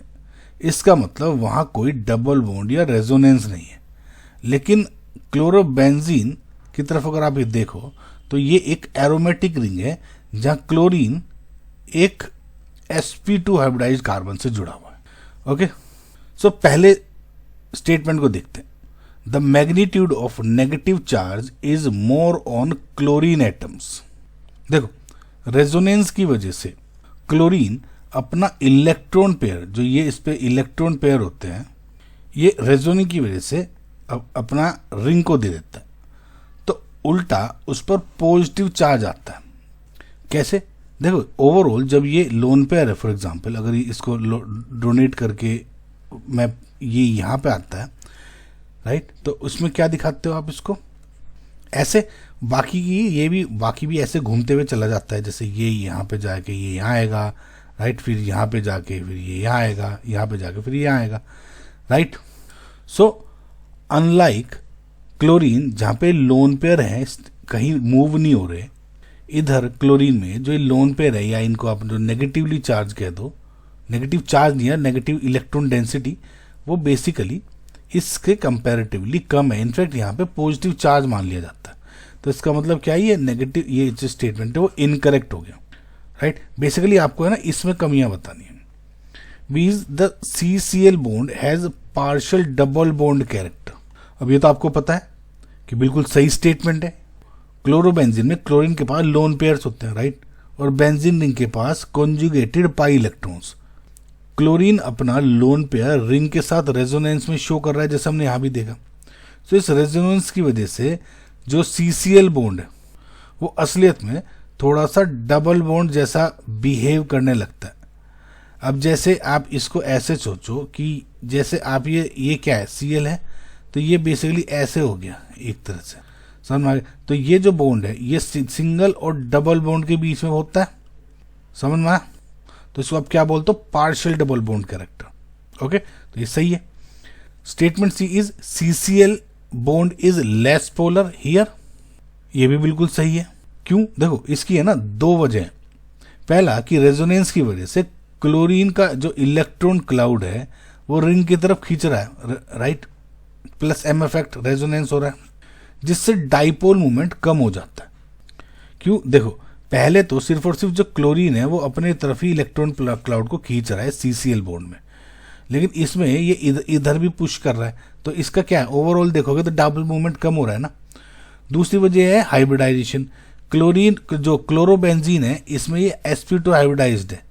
इसका मतलब वहां कोई डबल बॉन्ड या रेजोनेंस नहीं है। लेकिन क्लोरोबेंजीन की तरफ अगर आप ये देखो तो ये एक एरोमेटिक रिंग है जहां क्लोरीन एक sp2 हाइब्रिडाइज्ड कार्बन से जुड़ा हुआ है। ओके, सो पहले स्टेटमेंट को देखते हैं। The magnitude of negative charge is more on chlorine atoms. देखो, रेजोनेंस की वजह से क्लोरीन अपना इलेक्ट्रॉन पेयर, जो ये इस पे इलेक्ट्रॉन पेयर होते हैं, ये रेजोनेंस की वजह से अपना रिंग को दे देता है। तो उल्टा उस पर पॉजिटिव चार्ज आता है। कैसे? देखो, ओवरऑल जब ये लोन पेयर है, फॉर एग्जांपल अगर इसको डोनेट करके मैं ये यहाँ पे आता है, राइट, तो उसमें क्या दिखाते हो आप इसको ऐसे, बाकी भी ऐसे घूमते हुए चला जाता है। जैसे ये यहाँ पे जाके ये यहाँ आएगा, राइट, फिर यहाँ पे जाके फिर ये यहाँ आएगा, यहाँ पे जाके फिर यहाँ आएगा, राइट। सो अनलाइक क्लोरीन जहाँ पे लोन पेयर है कहीं मूव नहीं हो रहे, इधर क्लोरीन में जो लोन पेयर है, या इनको आप जो नेगेटिवली चार्ज कह दो, नेगेटिव चार्ज नहीं है, नेगेटिव इलेक्ट्रॉन डेंसिटी, वो बेसिकली इसके कंपैरेटिवली कम है। इनफैक्ट यहाँ पे पॉजिटिव चार्ज मान लिया जाता है। तो इसका मतलब क्या है, ये नेगेटिव, ये जो स्टेटमेंट है वो इनकरेक्ट हो गया, राइट। बेसिकली आपको है ना इसमें कमियां बतानी है। Means the CCl bond has partial double bond character. अब ये तो आपको पता है कि बिल्कुल सही स्टेटमेंट है। क्लोरोबेंजीन में क्लोरीन के पास लोन पेयर्स होते हैं, राइट, और बेंजीन रिंग के पास कॉन्जुगेटेड पाई इलेक्ट्रॉन्स। क्लोरीन अपना लोन पेयर रिंग के साथ रेजोनेंस में शो कर रहा है, जैसे हमने यहां भी देखा। तो इस रेजोनेंस की वजह से जो CCl बॉन्ड है वो असलियत में थोड़ा सा डबल बॉन्ड जैसा बिहेव करने लगता है। अब जैसे आप इसको ऐसे सोचो कि जैसे आप ये क्या है, Cl है, तो ये बेसिकली ऐसे हो गया एक तरह से, समझ में आ गया। तो ये जो बॉन्ड है ये सिंगल और डबल बॉन्ड के बीच में होता है, समझ में आया। तो इसको आप क्या बोलते हो, partial double bond character. Okay, तो ये सही है। Statement C is CCl bond is less polar here, ये भी बिल्कुल सही है। क्यों? देखो, इसकी है ना दो वजह। पहला कि रेजोनेंस की वजह से क्लोरीन का जो इलेक्ट्रॉन क्लाउड है वो रिंग की तरफ खींच रहा है, right, plus M effect, resonance हो रहा है, जिससे डाइपोल मूवमेंट कम हो जाता है। क्यों? देखो, पहले तो सिर्फ और सिर्फ जो क्लोरीन है वो अपने तरफ ही इलेक्ट्रॉन क्लाउड को खींच रहा है CCl बॉन्ड में, लेकिन इसमें ये इधर भी पुश कर रहा है। तो इसका क्या है, ओवरऑल देखोगे तो डबल मूवमेंट कम हो रहा है ना। दूसरी वजह है हाइब्रिडाइजेशन। क्लोरीन जो क्लोरोबेंजीन है इसमें ये sp2 हाइब्रिडाइज्ड है,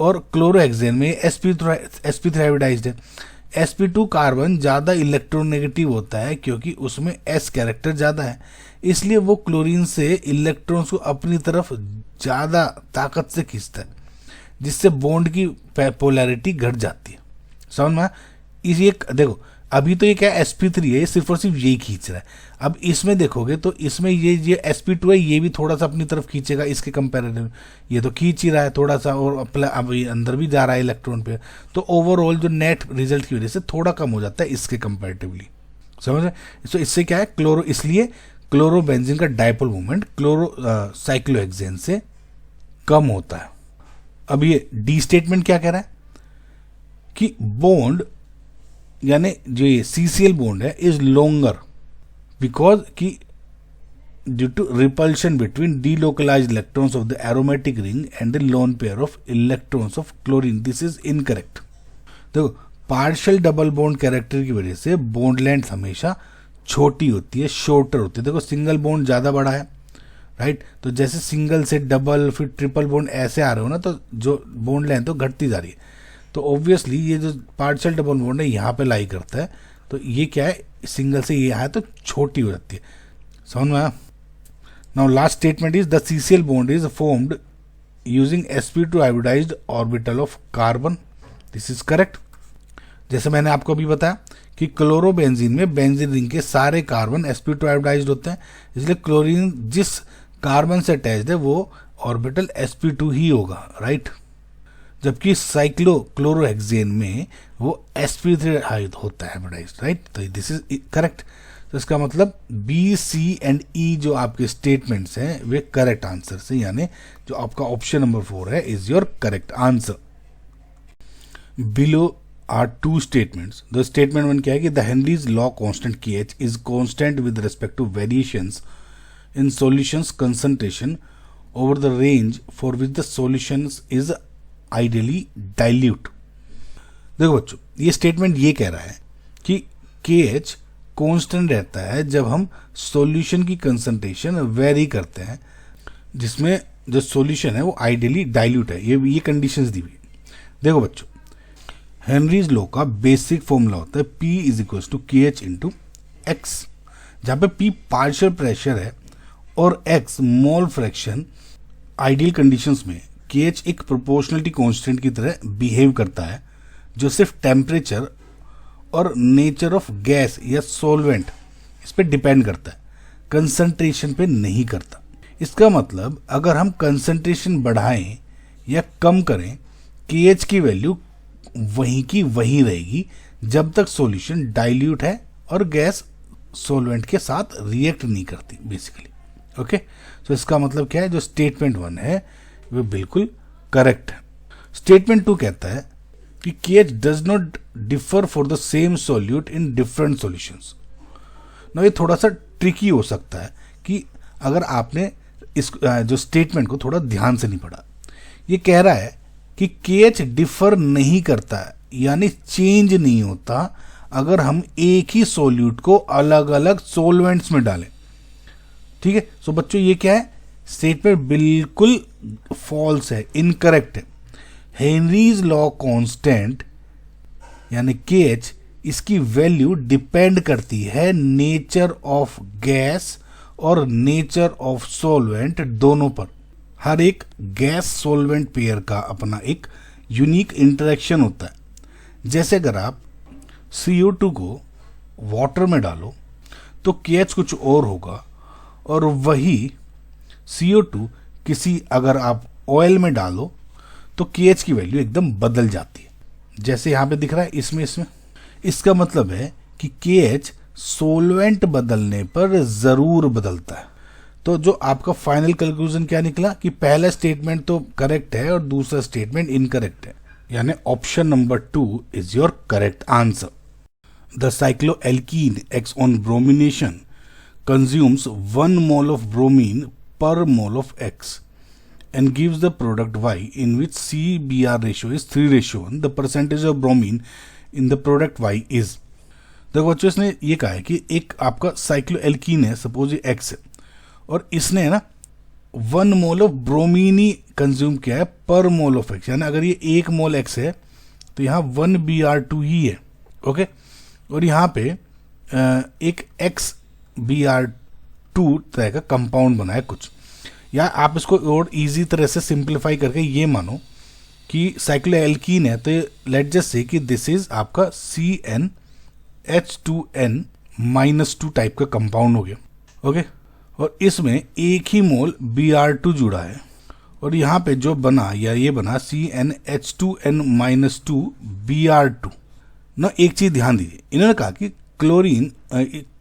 और क्लोरोहेक्सेन में ये sp3 हाइब्रिडाइज्ड है। sp2 कार्बन ज्यादा इलेक्ट्रोनेगेटिव होता है क्योंकि उसमें s कैरेक्टर ज्यादा है, इसलिए वो क्लोरीन से इलेक्ट्रॉन्स को अपनी तरफ ज्यादा ताकत से खींचता है, जिससे बॉन्ड की पोलैरिटी घट जाती है, समझ में। इसी एक देखो, अभी तो ये क्या sp3 है, ये सिर्फ और सिर्फ यही खींच रहा है। अब इसमें देखोगे तो इसमें ये sp2 है, ये भी थोड़ा सा अपनी तरफ खींचेगा इसके कंपैरेटिव। ये तो खींच ही रहा है थोड़ा सा, और अब ये अंदर भी जा रहा है इलेक्ट्रॉन पे। तो ओवरऑल जो नेट रिजल्ट की वजह से थोड़ा कम हो जाता है इसके कंपैरेटिवली, समझ रहे। तो इससे क्या है, इसलिए क्लोरोबेंजीन का डाइपोल मूवमेंट साइक्लोहेक्सेन से कम होता है। अब ये डी स्टेटमेंट क्या कह रहा है कि बॉन्ड यानी जो ये CCl बॉन्ड है इज लॉन्गर बिकॉज की due to repulsion between delocalized electrons of the aromatic ring and the lone pair of electrons of chlorine. This is incorrect. देखो, पार्शियल डबल बॉन्ड कैरेक्टर की वजह से bond length हमेशा छोटी होती है, शॉर्टर होती है। देखो, सिंगल बॉन्ड ज्यादा बड़ा है, राइट, तो जैसे सिंगल से डबल फिर ट्रिपल बॉन्ड ऐसे आ रहे हो ना, तो जो बॉन्ड लेंथ तो घटती जा रही है। तो ऑब्वियसली ये जो पार्शियल डबल बॉन्ड है यहाँ पे लाई करता है, तो ये क्या है, सिंगल से ये आया तो छोटी हो जाती है, समझ में आया। Now last statement is the CCl bond is formed using sp2 hybridised orbital of carbon. This is correct. जैसे मैंने आपको अभी बताया कि क्लोरोबेंजीन में बेंजीन रिंग के सारे कार्बन sp2 हाइब्रिडाइज्ड होते हैं, इसलिए क्लोरीन जिस कार्बन से अटैच्ड है वो ऑर्बिटल sp2 ही होगा, राइट। जबकि साइक्लोक्लोरोहेक्सेन में वो sp3 होता है हाइब्रिडाइज्ड, राइट। तो दिस इज करेक्ट। तो इसका मतलब बी, सी एंड ई जो आपके स्टेटमेंट्स हैं वे करेक्ट आंसर से, यानी जो आपका ऑप्शन नंबर 4 है is your correct answer. Below are two statements. The statement 1 क्या है कि the Henry's law constant KH is constant with respect to variations in solutions concentration over the range for which the solutions is ideally dilute. देखो बच्चों, ये statement ये कह रहा है कि KH कांस्टेंट रहता है जब हम सॉल्यूशन की कंसंट्रेशन वेरी करते हैं, जिसमें जो सॉल्यूशन है वो आइडियली डाइल्यूट है। ये कंडीशंस दी हुई। देखो बच्चों, हेनरीज लॉ का बेसिक फॉर्मूला होता है P is equal to KH into x, जहाँ पे P पार्शियल प्रेशर है और X mole fraction. Ideal conditions में KH एक प्रोपोर्शनलिटी कांस्टेंट की तरह बिहेव करता है, जो सिर्फ टेम्परेचर और नेचर ऑफ गैस या सॉल्वेंट इस पे डिपेंड करता है, कंसंट्रेशन पे नहीं करता। इसका मतलब अगर हम कंसंट्रेशन बढ़ाएं या कम करें, KH की वैल्यू वहीं की वहीं रहेगी जब तक सॉल्यूशन डाइल्यूट है और गैस सॉल्वेंट के साथ रिएक्ट नहीं करती बेसिकली। ओके, तो इसका मतलब क्या है, जो स्टेटमेंट 1 है वो बिल्कुल करेक्ट है। स्टेटमेंट 2 कहता है कि KH does not differ for the same solute in different solutions. ना ये थोड़ा सा ट्रिकी हो सकता है कि अगर आपने इस जो स्टेटमेंट को थोड़ा ध्यान से नहीं पढ़ा। ये कह रहा है कि KH डिफर नहीं करता है, यानी चेंज नहीं होता अगर हम एक ही सॉल्यूट को अलग अलग सॉल्वेंट्स में डालें। ठीक है, सो बच्चों ये क्या है, स्टेटमेंट बिल्कुल फॉल्स है, इनकरेक्ट है। हेनरीज लॉ कांस्टेंट यानी KH, इसकी वैल्यू डिपेंड करती है नेचर ऑफ गैस और नेचर ऑफ सॉल्वेंट दोनों पर। हर एक गैस सॉल्वेंट पेयर का अपना एक यूनिक इंटरेक्शन होता है। जैसे अगर आप CO2 को वाटर में डालो तो KH कुछ और होगा, और वही CO2 किसी अगर आप ऑयल में डालो तो KH की वैल्यू एकदम बदल जाती है। जैसे यहाँ पे दिख रहा है इसमें इसका मतलब है कि KH सॉल्वेंट बदलने पर जरूर बदलता है। तो जो आपका फाइनल कंक्लूजन क्या निकला कि पहला स्टेटमेंट तो करेक्ट है और दूसरा स्टेटमेंट इनकरेक्ट है, यानी option number 2 is your correct answer. The cycloalkene X on bromination consumes 1 mole of bromine per mole of X and gives the product Y in which CBr ratio is 3:1. The percentage of bromine in the product Y is। देखो बच्चों, इसने ये कहा है कि एक आपका cycloalkene है, सपोज ये X है, और इसने है ना 1 mole of bromine he consume किया है पर मोल ऑफ X, यानी अगर ये 1 मोल X है तो यहाँ 1 Br2 ही है। ओके, और यहाँ पे एक XBr2 तरह का कंपाउंड बना है कुछ, या आप इसको और इजी तरह से सिंप्लीफाई करके ये मानो कि साइक्लोएल्कीन है, तो लेट जस्ट से कि दिस इज आपका CnH2n-2 टाइप का कंपाउंड हो गया। ओके, और इसमें एक ही मोल Br2 जुड़ा है, और यहाँ पे जो बना या ये बना CnH2n-2 Br2 ना। एक चीज ध्यान दीजिए, इन्होंने कहा कि क्लोरीन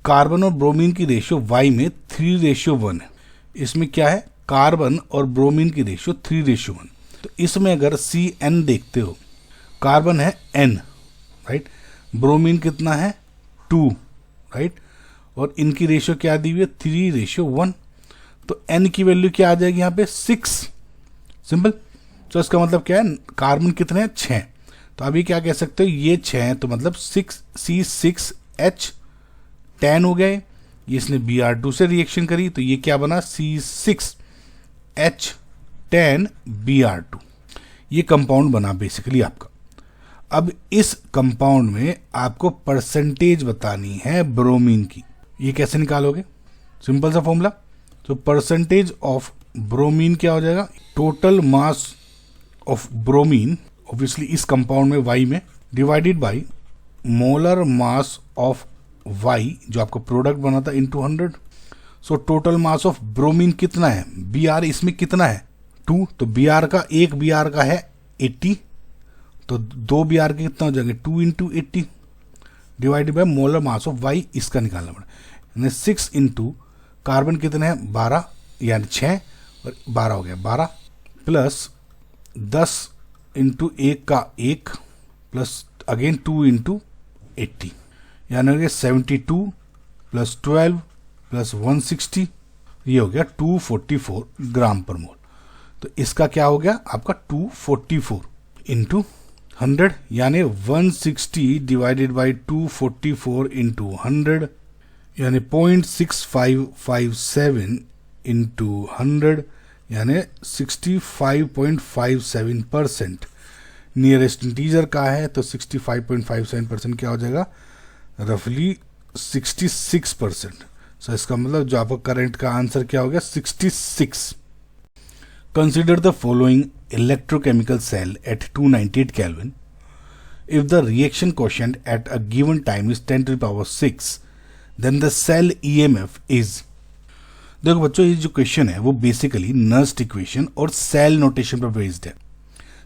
कार्बन और ब्रोमीन की रेशियो Y में 3:1 है। इसमें क्या है, कार्बन और ब्रोमीन की रेशियो 3:1। तो इसमें अगर Cn देखते हो, कार्बन है N, राइट, ब्रोमीन कितना है 2, राइट, और इनकी रेशियो क्या दी हुई है 3:1। तो N की वैल्यू क्या आ जाएगी यहाँ पे 6। सिंपल। तो इसका मतलब क्या है, कार्बन कितने हैं 6, तो अभी क्या कह सकते हो, ये 6 है तो मतलब 6C6H10 हो गए। ये इसने Br2 से रिएक्शन करी तो ये क्या बना C6H10Br2, ये कंपाउंड बना बेसिकली आपका। अब इस कंपाउंड में आपको परसेंटेज बतानी है ब्रोमीन की। ये कैसे निकालोगे, सिंपल सा फॉर्मूला। तो परसेंटेज ऑफ ब्रोमीन क्या हो जाएगा, total mass of bromine obviously इस कंपाउंड में Y में divided by molar mass of Y जो आपका प्रोडक्ट बना था into 100। So total mass of bromine कितना है, Br इसमें कितना है 2, तो Br का एक Br का है 80, तो 2 Br के कितना हो जाएंगे 2 × 80 divided by molar mass of Y, इसका निकालना पड़ा। यानी 6 इंटू कार्बन कितने हैं 12 यानी 6 और 12 हो गया 12 प्लस 10 इंटू 1 का 1 प्लस अगेन 2 इंटू 80 यानी हो गया 72 प्लस 12 प्लस 160 ये हो गया 244 ग्राम पर मोल। तो इसका क्या हो गया आपका 244 इंटू 100 यानी 160 डिवाइडेड बाई 244 इंटू 100 यानी 0.6557 इंटू 100 यानी 65.57%। नियरेस्ट इंटीजर का है तो 65.57% क्या हो जाएगा रफली 66%। सो इसका मतलब जो आपका करंट का आंसर क्या हो गया 66। Consider the following electrochemical cell at 298 Kelvin. If the reaction quotient at a given time is 10 to the power 6, then the cell EMF is। देखो बच्चों ये जो क्वेश्चन है वो बेसिकली नर्स्ट इक्वेशन और सेल नोटेशन पर बेस्ड है।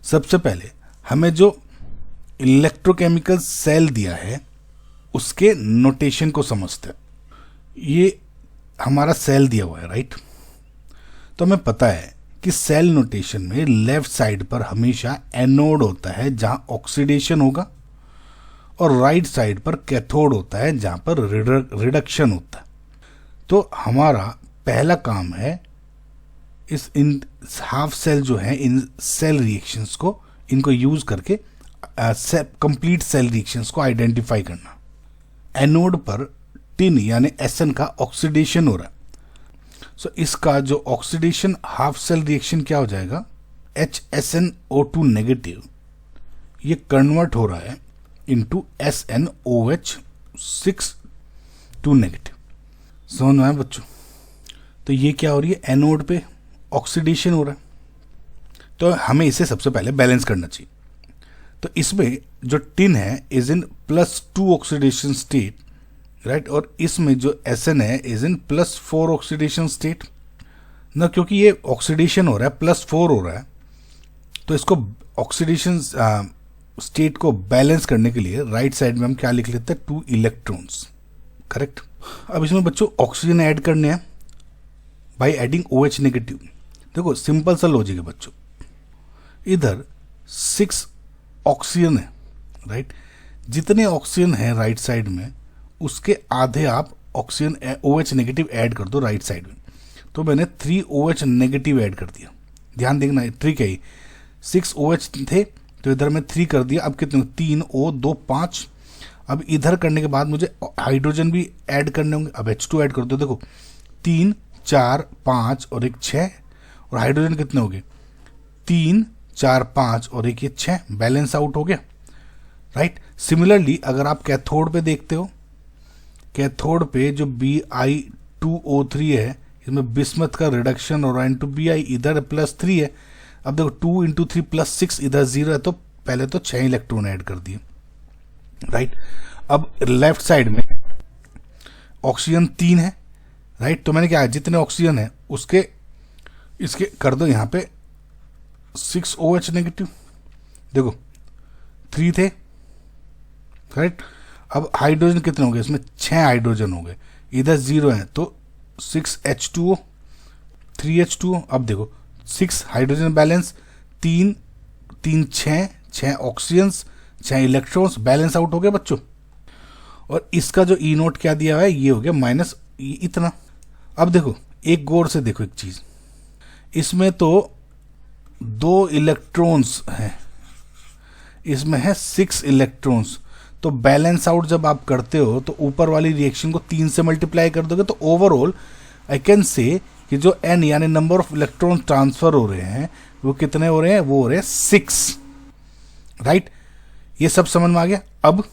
सबसे पहले हमें जो इलेक्ट्रोकेमिकल सेल दिया है उसके नोटेशन को समझते हैं। ये हमारा सेल दिया हुआ है राइट। तो हमें पता है कि सेल नोटेशन में लेफ्ट साइड पर हमेशा एनोड होता है जहां ऑक्सीडेशन होगा और राइट साइड पर कैथोड होता है जहां पर रिडक्शन होता है। तो हमारा पहला काम है इन हाफ सेल जो है इन सेल रिएक्शंस को इनको यूज करके कंप्लीट सेल रिएक्शंस को आइडेंटिफाई करना। एनोड पर टिन यानी एसएन का ऑक्सीडेशन हो रहा है। सो इसका जो ऑक्सीडेशन हाफ सेल रिएक्शन क्या हो जाएगा HSnO2 नेगेटिव ये कन्वर्ट हो रहा है इनटू SnOH6 2 नेगेटिव। समझ में आया बच्चों। तो ये क्या हो रही है एनोड पे ऑक्सीडेशन हो रहा है। तो हमें इसे सबसे पहले बैलेंस करना चाहिए। तो इसमें जो टिन है is in +2 oxidation state right और इसमें जो Sn है इज इन +4 ऑक्सीडेशन स्टेट ना, क्योंकि ये ऑक्सीडेशन हो रहा है +4 हो रहा है। तो इसको ऑक्सीडेशन स्टेट को बैलेंस करने के लिए राइट साइड में हम क्या लिख लेते हैं 2 इलेक्ट्रॉन्स करेक्ट। अब इसमें बच्चों ऑक्सीजन ऐड करने हैं बाय एडिंग OH नेगेटिव। देखो सिंपल सा लॉजिक है बच्चों। इधर 6 ऑक्सीजन है राइट। जितने ऑक्सीजन है राइट साइड में उसके आधे आप ऑक्सीजन OH नेगेटिव ऐड कर दो राइट साइड में। तो मैंने 3 OH नेगेटिव ऐड कर दिया। ध्यान देखना ट्रिक है 6 OH थे तो इधर मैं 3 कर दिया। अब कितने 3 O 2 5। अब इधर करने के बाद मुझे हाइड्रोजन भी ऐड करने होंगे। अब H2 ऐड कर दो। देखो 3 4 5 और एक 6 और हाइड्रोजन कितने हो गए 3 4 5 और एक ये 6 बैलेंस आउट हो गया राइट। सिमिलरली अगर आप कैथोड पे देखते हो कैथोड पे जो Bi2O3 है इसमें बिस्मथ का रिडक्शन हो रहा है इंटू Bi इधर +3 है। अब देखो 2 इंटू 3 +6 इधर 0 है तो पहले तो 6 इलेक्ट्रॉन ऐड कर दिए राइट। अब लेफ्ट साइड में ऑक्सीजन 3 है राइट। तो मैंने क्या जितने ऑक्सीजन है उसके इसके कर दो यहाँ पे 6 OH नेगेटिव। देखो 3 थे राइट। अब हाइड्रोजन कितने हो गए इसमें 6 हाइड्रोजन हो गए इधर 0 है तो 6 H2O 3 H2O। अब देखो 6 hydrogen balance 3 3 6 oxygen 6 electrons balance out हो गया बच्चों। और इसका जो ई नोट क्या दिया हुआ है ये हो गया माइनस इतना। अब देखो एक गौर से देखो एक चीज इसमें तो 2 इलेक्ट्रॉन्स हैं इसमें है 6 इलेक्ट्रॉन्स। तो बैलेंस आउट जब आप करते हो तो ऊपर वाली रिएक्शन को 3 से मल्टीप्लाई कर दोगे तो ओवरऑल आई कैन से कि जो n यानी नंबर ऑफ इलेक्ट्रॉन ट्रांसफर हो रहे हैं वो कितने हो रहे हैं वो हो रहे हैं 6 राइट। ये सब समझ में आ गया। अब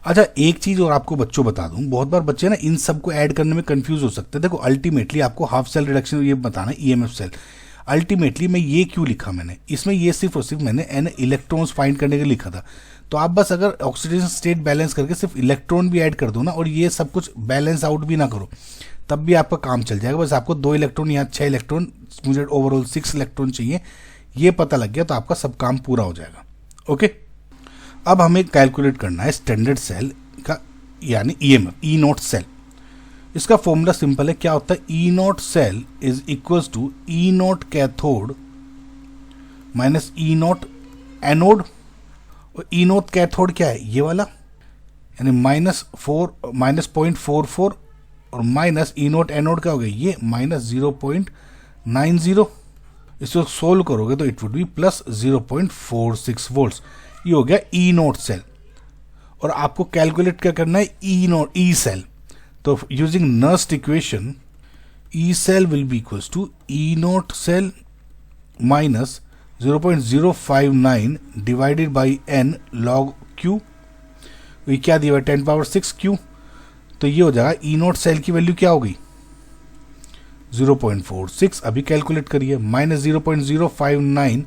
अच्छा एक चीज और आपको बच्चों बता दूं बहुत बार बच्चे ना इन सब को ऐड करने में कंफ्यूज हो सकते हैं। देखो अल्टीमेटली आपको हाफ सेल रिडक्शन ये बताना EMF सेल अल्टीमेटली मैं ये क्यों लिखा मैंने इसमें ये सिर्फ और सिर्फ मैंने n इलेक्ट्रॉन्स फाइंड करने के लिए लिखा था। तो आप बस अगर ऑक्सीडेशन स्टेट बैलेंस करके सिर्फ इलेक्ट्रॉन भी ऐड कर दो ना और ये सब कुछ बैलेंस आउट भी ना करो तब भी आपका काम चल जाएगा। बस आपको 2 इलेक्ट्रॉन या 6 इलेक्ट्रॉन मुझे ओवरऑल 6 इलेक्ट्रॉन चाहिए ये पता लग गया तो आपका सब काम पूरा हो जाएगा ओके। अब हमें कैलकुलेट करना है स्टैंडर्ड सेल का यानी EMF ई नोट सेल। इसका फॉर्मूला सिंपल है, क्या होता है, E naught cell is equals to E naught cathode minus E naught anode. और ई नॉट कैथोड क्या है, ये वाला, यानी -0.44 और माइनस ई नॉट एनोड क्या हो गया, ये -0.90। इसको सोल्व करोगे तो it would B plus 0.46 volts. ये हो गया ई नॉट सेल। और आपको कैलकुलेट क्या करना है, ई सेल। तो using Nernst equation, E cell will be equals to E naught cell minus 0.059 divided by n log Q। ये क्या दिया हुआ है, 10⁻6 Q। तो ये हो जाएगा ई नॉट सेल की वैल्यू क्या होगी, 0.46। अभी कैलकुलेट करिए, माइनस 0.059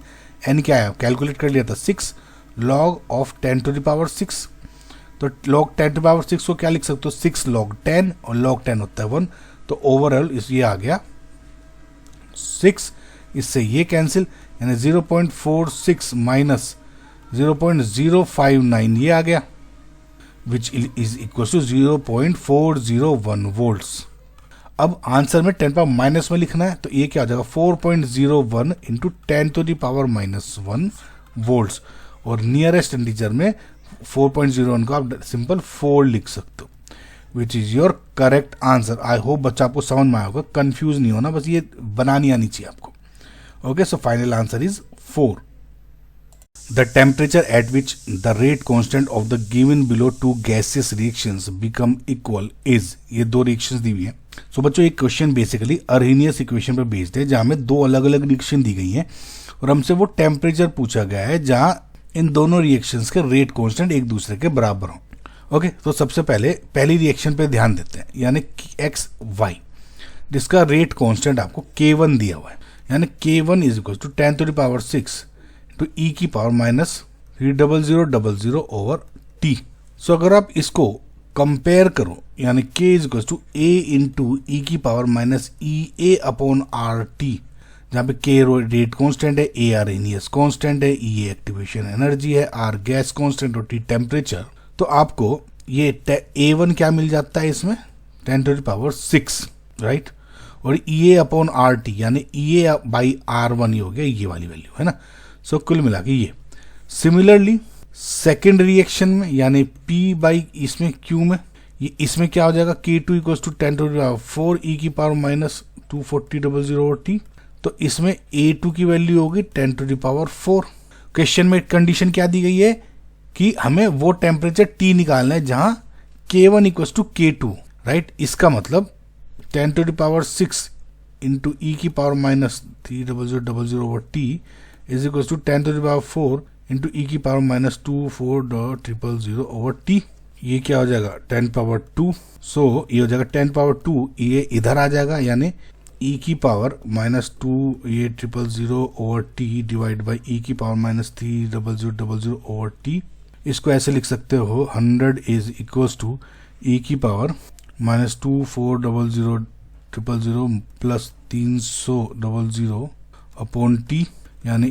n क्या है, कैलकुलेट कर लिया था 6 log ऑफ 10⁻6। तो log 10⁻6 को क्या लिख सकते हो, 6 log 10 और log 10 होता है 1। तो ओवरऑल ये आ गया 6, इससे ये कैंसिल, यानी 0.46 माइनस 0.059 ये आ गया, which is equal to 0.401 volts. अब आंसर में 10 पावर माइनस में लिखना है, तो ये क्या हो जाएगा, 4.01 इंटू 10⁻⁻1 वोल्ट्स। और नियरेस्ट इंटीजर में 4.01 को आप सिंपल 4 लिख सकते हो, which is your correct answer. I hope बच्चा आपको समझ में आया होगा, कंफ्यूज नहीं होना, बस ये बनानी आनी चाहिए आपको। Okay, so final answer is 4। The temperature at which the rate constant of the given below two gaseous reactions become equal is, ये दो रिएक्शंस दी हुई है। सो बच्चों एक क्वेश्चन बेसिकली अर्हीनियस इक्वेशन पे बेस्ड है, जहां में दो अलग अलग रिएक्शन दी गई हैं और हमसे वो टेम्परेचर पूछा गया है जहां इन दोनों रिएक्शंस के रेट कांस्टेंट एक दूसरे के बराबर हों। ओके, तो सबसे पहले पहली रिएक्शन पे ध्यान देते हैं, यानी एक्स वाई, जिसका रेट कांस्टेंट आपको K1 दिया हुआ है, यानी K1 इज इक्वल टू 10⁻6 तो ई की power minus 30000 over T. So अगर आप इसको कंपेयर करो, यानी K is equal to A into ई की power minus E A upon R T, जहाँ पे K रेट कांस्टेंट है, A अर्हीनियस कांस्टेंट है, E एक्टिवेशन एनर्जी है, R गैस कांस्टेंट और T टेम्परेचर। तो आपको ये A1 क्या मिल जाता है इसमें, 10⁻6, राइट। और E A upon R T यानी E A बाई R1 हो गया ये वाली वैल्यू, है ना। सो कुल मिला के ये। सिमिलरली सेकेंड रिएक्शन में, यानी P बाई इसमें Q में, ये इसमें क्या हो जाएगा, K2 इक्वल्स टू 10⁻4 ई की पावर माइनस 240 ओवर टी। तो इसमें A2 की वैल्यू होगी 10⁻4। क्वेश्चन में कंडीशन क्या दी गई है कि हमें वो टेम्परेचर T निकालना है जहां K1 equals to K2, right. इसका मतलब 10⁻6 इंटू ई की power minus 300 over T is equal to 10⁻4 into ई की पावर माइनस 24.000 ओवर टी। ये क्या हो जाएगा, 10⁻2। सो ये हो जाएगा 10⁻2, ये इधर आ जाएगा, यानी ई की power minus 2,000 over T divide by E की पावर माइनस 300 ओवर टी। इसको ऐसे लिख सकते हो, 100 इज इक्वल्स टू ई की power minus 24,000 plus 300 upon T, यानी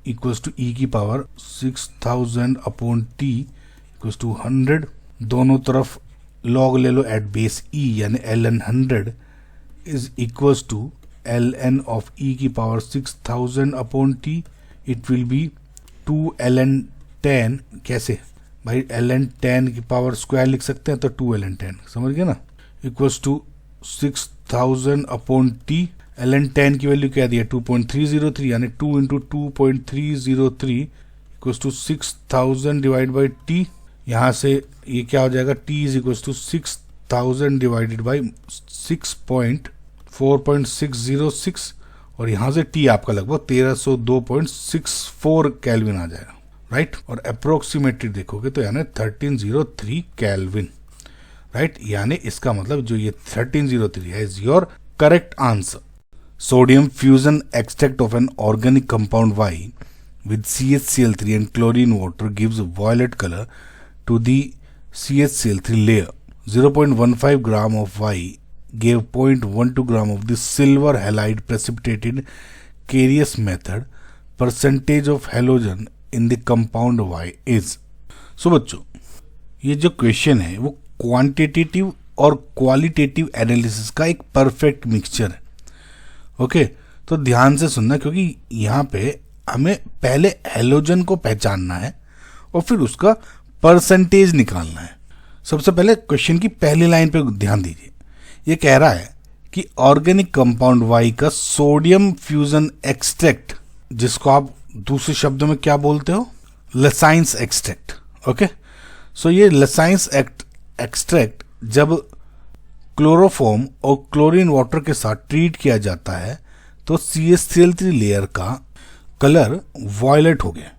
इक्वल्स टू ई की power 6000 upon T equals to 100। दोनों तरफ लॉग ले लो एट बेस ई, यानी ln 100 is equals to ln of E की power 6000 upon T. It will be 2 ln 10। कैसे भाई, ln 10 की पावर स्क्वायर लिख सकते हैं, तो 2 ln 10, समझ गए ना, equals to 6000 upon T. ln 10 की वैल्यू क्या दी है, 2.303, यानी 2 into 2.303 equals to 6000 divide by T. यहाँ से ये क्या हो जाएगा, t is equals to 6000 divided by 4.606 और यहाँ से t आपका लगभग 1302.64 केल्विन आ जाएगा, राइट। और अप्रोक्सीमेटली देखोगे तो यानी 1303 केल्विन, राइट। यानी इसका मतलब जो ये 1303 है is your correct answer. Sodium fusion extract of an organic compound Y with CHCl3 and chlorine water gives violet color to the CHCl3 layer. 0.15 gram of Y gave 0.12 gram of the silver halide precipitated Carius method. Percentage of halogen in the compound Y is. So बच्चों, ये जो question है वो quantitative और qualitative analysis का एक perfect mixture है। Okay, तो ध्यान से सुनना, क्योंकि यहाँ पे हमें पहले हैलोजन को पहचानना है और फिर उसका परसेंटेज निकालना है। सबसे पहले क्वेश्चन की पहली लाइन पे ध्यान दीजिए। ये कह रहा है कि ऑर्गेनिक कंपाउंड वाई का सोडियम फ्यूजन एक्सट्रैक्ट, जिसको आप दूसरे शब्दों में क्या बोलते हो, लसाइंस एक्सट्रैक्ट। ओके, सो ये लसाइंस एक्सट्रैक्ट जब क्लोरोफॉर्म और क्लोरीन वाटर के साथ ट्रीट किया जाता है तो CH3 लेयर का कलर वॉयलेट हो गया।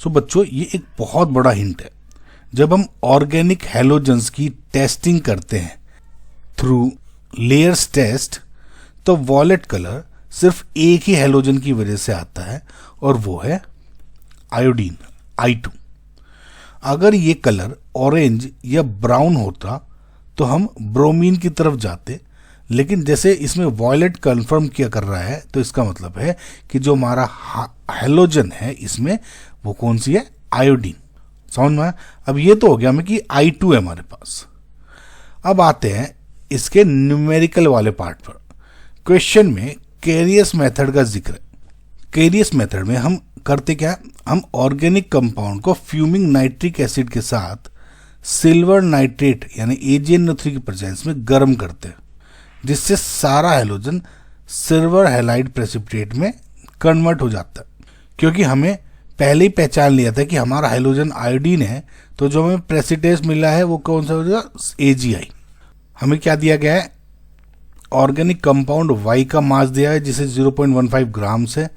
सो बच्चों, ये एक बहुत बड़ा हिंट है। जब हम ऑर्गेनिक हैलोजेंस की टेस्टिंग करते हैं थ्रू लेयर्स टेस्ट, तो वॉयलेट कलर सिर्फ एक ही हैलोजन की वजह से आता है और वो है आयोडीन, I2। अगर ये कलर ऑरेंज या ब्राउन होता तो हम ब्रोमीन की तरफ जाते, लेकिन जैसे इसमें वॉयलेट कंफर्म किया कर रहा है तो इसका मतलब है कि जो हमारा हैलोजन है इसमें वो कौन सी है, आयोडीन। समझ में आया? अब ये तो हो गया हमें कि I2 है हमारे पास। अब आते हैं इसके न्यूमेरिकल वाले पार्ट पर। क्वेश्चन में कैरियस मेथड का जिक्र है। कैरियस मेथड में हम करते क्या, हम ऑर्गेनिक कंपाउंड को फ्यूमिंग नाइट्रिक एसिड के साथ सिल्वर नाइट्रेट यानी AgNO3 की प्रेजेंस में गर्म करते हैं, जिससे सारा हैलोजन सिल्वर हैलाइड प्रेसिपिटेट में कन्वर्ट हो जाता है। क्योंकि हमें पहले ही पहचान लिया था कि हमारा हैलोजन आयोडीन है, तो जो हमें प्रेसिपिटेट मिला है वो कौन सा हो जाएगा, AgI। हमें क्या दिया गया है, ऑर्गेनिक कंपाउंड वाई का मास दिया है जिसे 0.15 ग्राम्स है।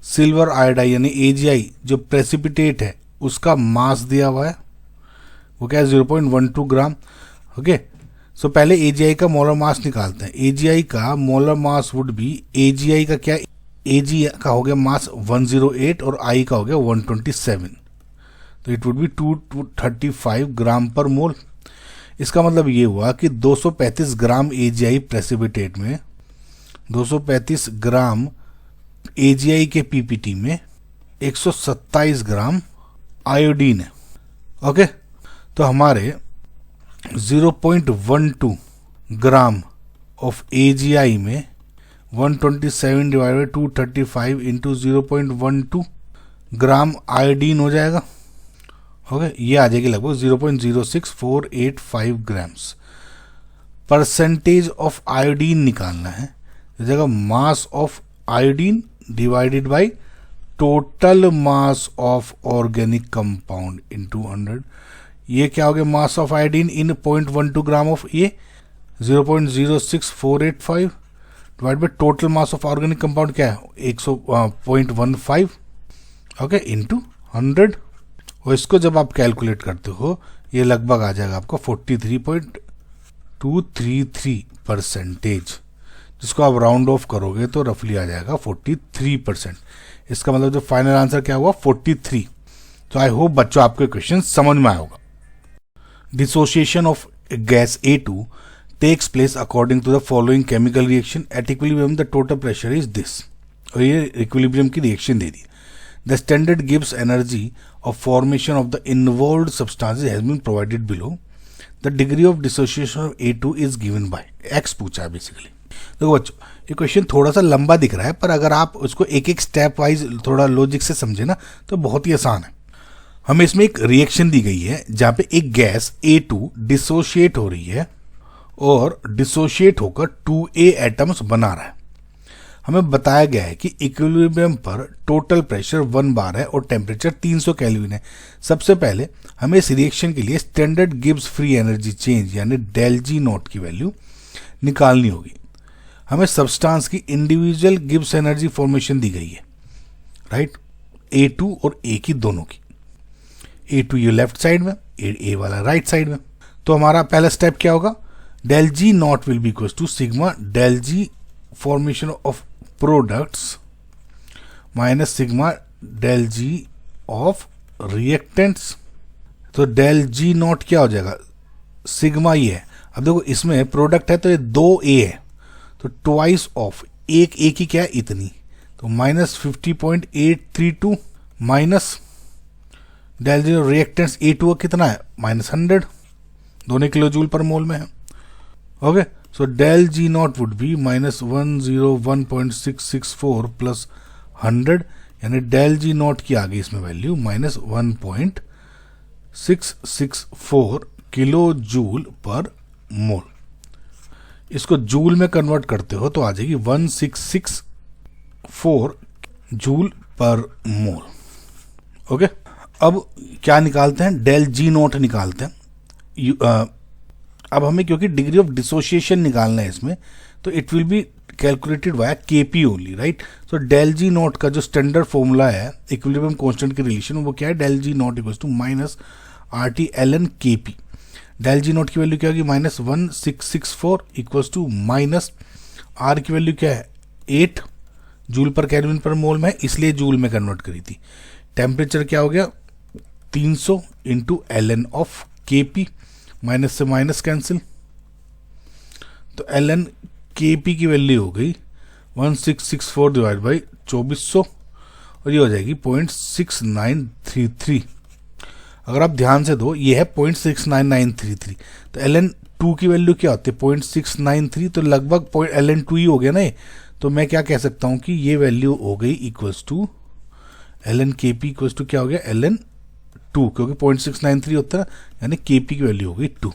सिल्वर आयोडाइड यानी AgI जो प्रेसिपिटेट है उसका मास दिया हुआ है, वो क्या है, 0.12 ग्राम। ओके, सो पहले AgI का मोलर मास निकालते हैं। AgI का मोलर मास वुड भी, AgI का क्या, Ag का हो गया मास 108 और I का हो गया 127, तो इट वुड बी 235 ग्राम पर मोल। इसका मतलब ये हुआ कि 235 ग्राम AgI प्रेसिपिटेट में 235 ग्राम AgI के PPT में 127 ग्राम आयोडीन है। ओके, तो हमारे 0.12 ग्राम ऑफ AgI में 127 divide by 235 into 0.12 gram iodine हो जाएगा। ओके, ये आ जाएगी लगभग 0.06485 ग्राम्स। परसेंटेज ऑफ आयोडीन निकालना है, जगह mass of iodine divided by total mass of organic compound into 100। ये क्या हो गया, mass of iodine in 0.12 gram of ये 0.06485 divide by total mass of organic compound क्या है 100.15, ओके, इनटू 100। और इसको जब आप कैलकुलेट करते हो ये लगभग आ जाएगा आपको 43.233%, जिसको आप राउंड ऑफ करोगे तो रफली आ जाएगा 43%। इसका मतलब जो फाइनल आंसर क्या हुआ 43। तो आई होप बच्चों आपके क्वेश्चन समझ में आया होगा। Dissociation of gas A2 takes place according to the following chemical reaction. At equilibrium the total pressure is this। और ये इक्विलिब्रियम की reaction they the. The standard Gibbs energy of formation of the involved substances has been provided below. The degree of dissociation of A2 is given by X पूछा है basically. देखो बच्चों, ये question थोड़ा सा लंबा दिख रहा है, पर अगर आप उसको एक एक स्टेप वाइज थोड़ा लॉजिक से समझे ना तो बहुत ही आसान है। हमें इसमें एक रिएक्शन दी गई है जहाँ पे एक गैस A2 डिसोशिएट हो रही है और डिसोशिएट होकर 2A एटम्स बना रहा है। हमें बताया गया है कि इक्विलिब्रियम पर टोटल प्रेशर 1 बार है और टेम्परेचर 300 केल्विन है। सबसे पहले हमें इस रिएक्शन के लिए standard Gibbs free energy change यानी डेल जी नॉट की वैल्यू निकालनी होगी। हमें सब्सटेंस की इंडिविजुअल गिब्स एनर्जी फॉर्मेशन दी गई है, राइट, A2 और A की दोनों की। A2 ये लेफ्ट साइड में, A वाला राइट साइड में। तो हमारा पहला स्टेप क्या होगा, del G naught will be equals to sigma del G formation of products minus sigma del G of reactants. तो डेल जी नॉट क्या हो जाएगा, सिग्मा ये है। अब देखो इसमें प्रोडक्ट है तो ये 2A है, तो ट्वाइस ऑफ एक A की क्या है इतनी, तो माइनस 50.832 माइनस डेल जी रिएक्टेंट्स A2 कितना है -100, दोनों किलो जूल पर मोल में है। Okay, so del G naught would be -101.664 plus 100, यानी डेल जी नॉट की आ गई इसमें वैल्यू -1.664 किलो जूल पर मोल। इसको जूल में कन्वर्ट करते हो तो आ जाएगी 1664 जूल पर मोल। ओके, अब क्या निकालते हैं, डेल जी नॉट निकालते हैं। अब हमें क्योंकि डिग्री ऑफ डिसोसिएशन निकालना है इसमें, तो it will be calculated via KP only, right. So del G naught का जो स्टैंडर्ड फॉर्मूला है इक्विलिब्रियम कांस्टेंट की रिलेशन, वो क्या है, del G naught equals to minus R T L N K P. Del G naught की value क्या होगी, -1664 इक्वल्स टू माइनस आर की वैल्यू क्या है 8 जूल पर केल्विन पर मोल में, इसलिए जूल में कन्वर्ट करी थी। टेम्परेचर क्या हो गया 300 इंटू एल एन ऑफ के पी, माइनस से माइनस कैंसिल, तो एल एन के पी की वैल्यू हो गई 1664 डिवाइड बाई 2400 और ये हो जाएगी 0.6933। अगर आप ध्यान से दो ये है 0.69933, तो एल एन टू की वैल्यू क्या होती है 0.693, तो लगभग एल एन टू ही हो गया ना ये। तो मैं क्या कह सकता हूँ कि ये वैल्यू हो गई equals to L N K P equals to क्या हो गया एल एन टू, क्योंकि 0.693 होता है, यानी के पी की वैल्यू हो गई 2।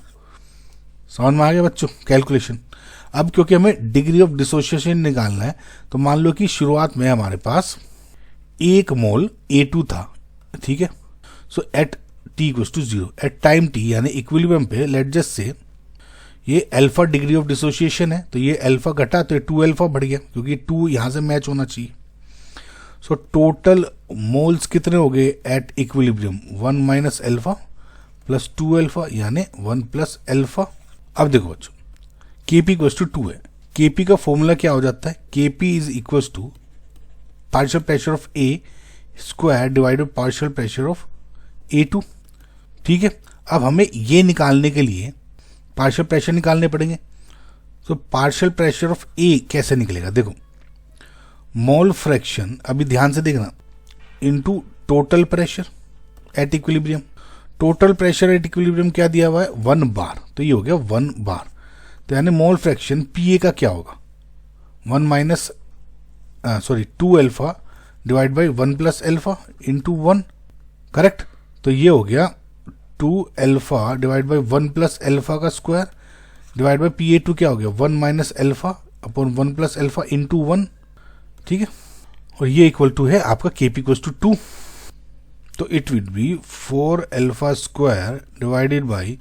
समझ में आ गया बच्चों कैलकुलेशन। अब क्योंकि हमें डिग्री ऑफ डिसोसिएशन निकालना है, तो मान लो कि शुरुआत में हमारे पास 1 मोल A2 था, ठीक है। So at T equals to 0 at time T यानी इक्विलिब्रियम पे, लेट जस्ट से ये अल्फा डिग्री ऑफ डिसोसिएशन है, तो ये अल्फा घटा तो ये 2 अल्फा बढ़ गया, क्योंकि 2 यहां से मैच होना चाहिए। सो टोटल मोल्स कितने हो गए at equilibrium 1 minus alpha plus 2 alpha यानी 1 प्लस अल्फा। अब देखो बच्चों Kp इक्वल्स टू 2 है, Kp का फॉर्मूला क्या हो जाता है, Kp is equals to partial pressure of A square divide by partial pressure of A2, ठीक है। अब हमें ये निकालने के लिए पार्शियल प्रेशर निकालने पड़ेंगे। तो पार्शियल प्रेशर ऑफ A कैसे निकलेगा, देखो मोल फ्रैक्शन, अभी ध्यान से देखना, into total pressure at equilibrium. Total pressure at equilibrium क्या दिया हुआ है 1 बार, तो ये हो गया 1 बार, तो यानी मोल फ्रैक्शन पीए का क्या होगा 2 alpha divide by 1 plus alpha into 1, correct. तो ये हो गया 2 alpha divide by 1 plus alpha का स्क्वायर डिवाइड बाई PA2 क्या हो गया 1 minus alpha upon 1 plus alpha into 1, ठीक है। और ये इक्वल टू है आपका Kp इक्वल्स टू 2, तो it will be 4 alpha square divided by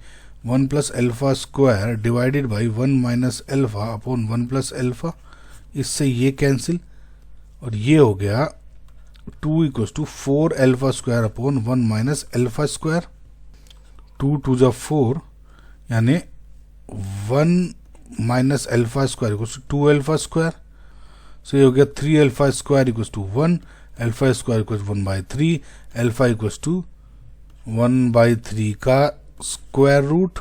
1 plus alpha square divided by 1 minus alpha upon 1 plus alpha, इससे ये कैंसिल और ये हो गया 2 equals to 4 alpha square upon 1 minus alpha square, 2 2 जा 4 यानी 1 minus alpha square equals to 2 alpha square, so ये हो गया 3 alpha square equals to 1, alpha square equals 1/3, alpha equals to 1/3 का स्क्वायर रूट,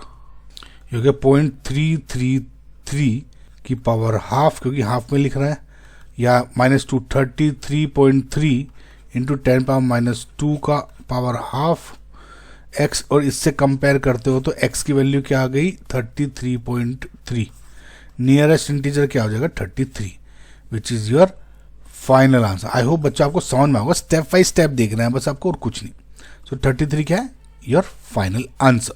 ये हो गया 0.333 की पावर हाफ, क्योंकि हाफ में लिख रहा है, या -2 33.3 इंटू 10 पावर -2 का पावर हाफ x, और इससे कंपेयर करते हो तो x की वैल्यू क्या आ गई 33.3, नियरेस्ट इंटीजर क्या हो जाएगा 33, which is your final answer. I hope बच्चा आपको समझ में होगा, स्टेप बाय स्टेप देखना है बस आपको और कुछ नहीं। सो 33 क्या है योर फाइनल आंसर।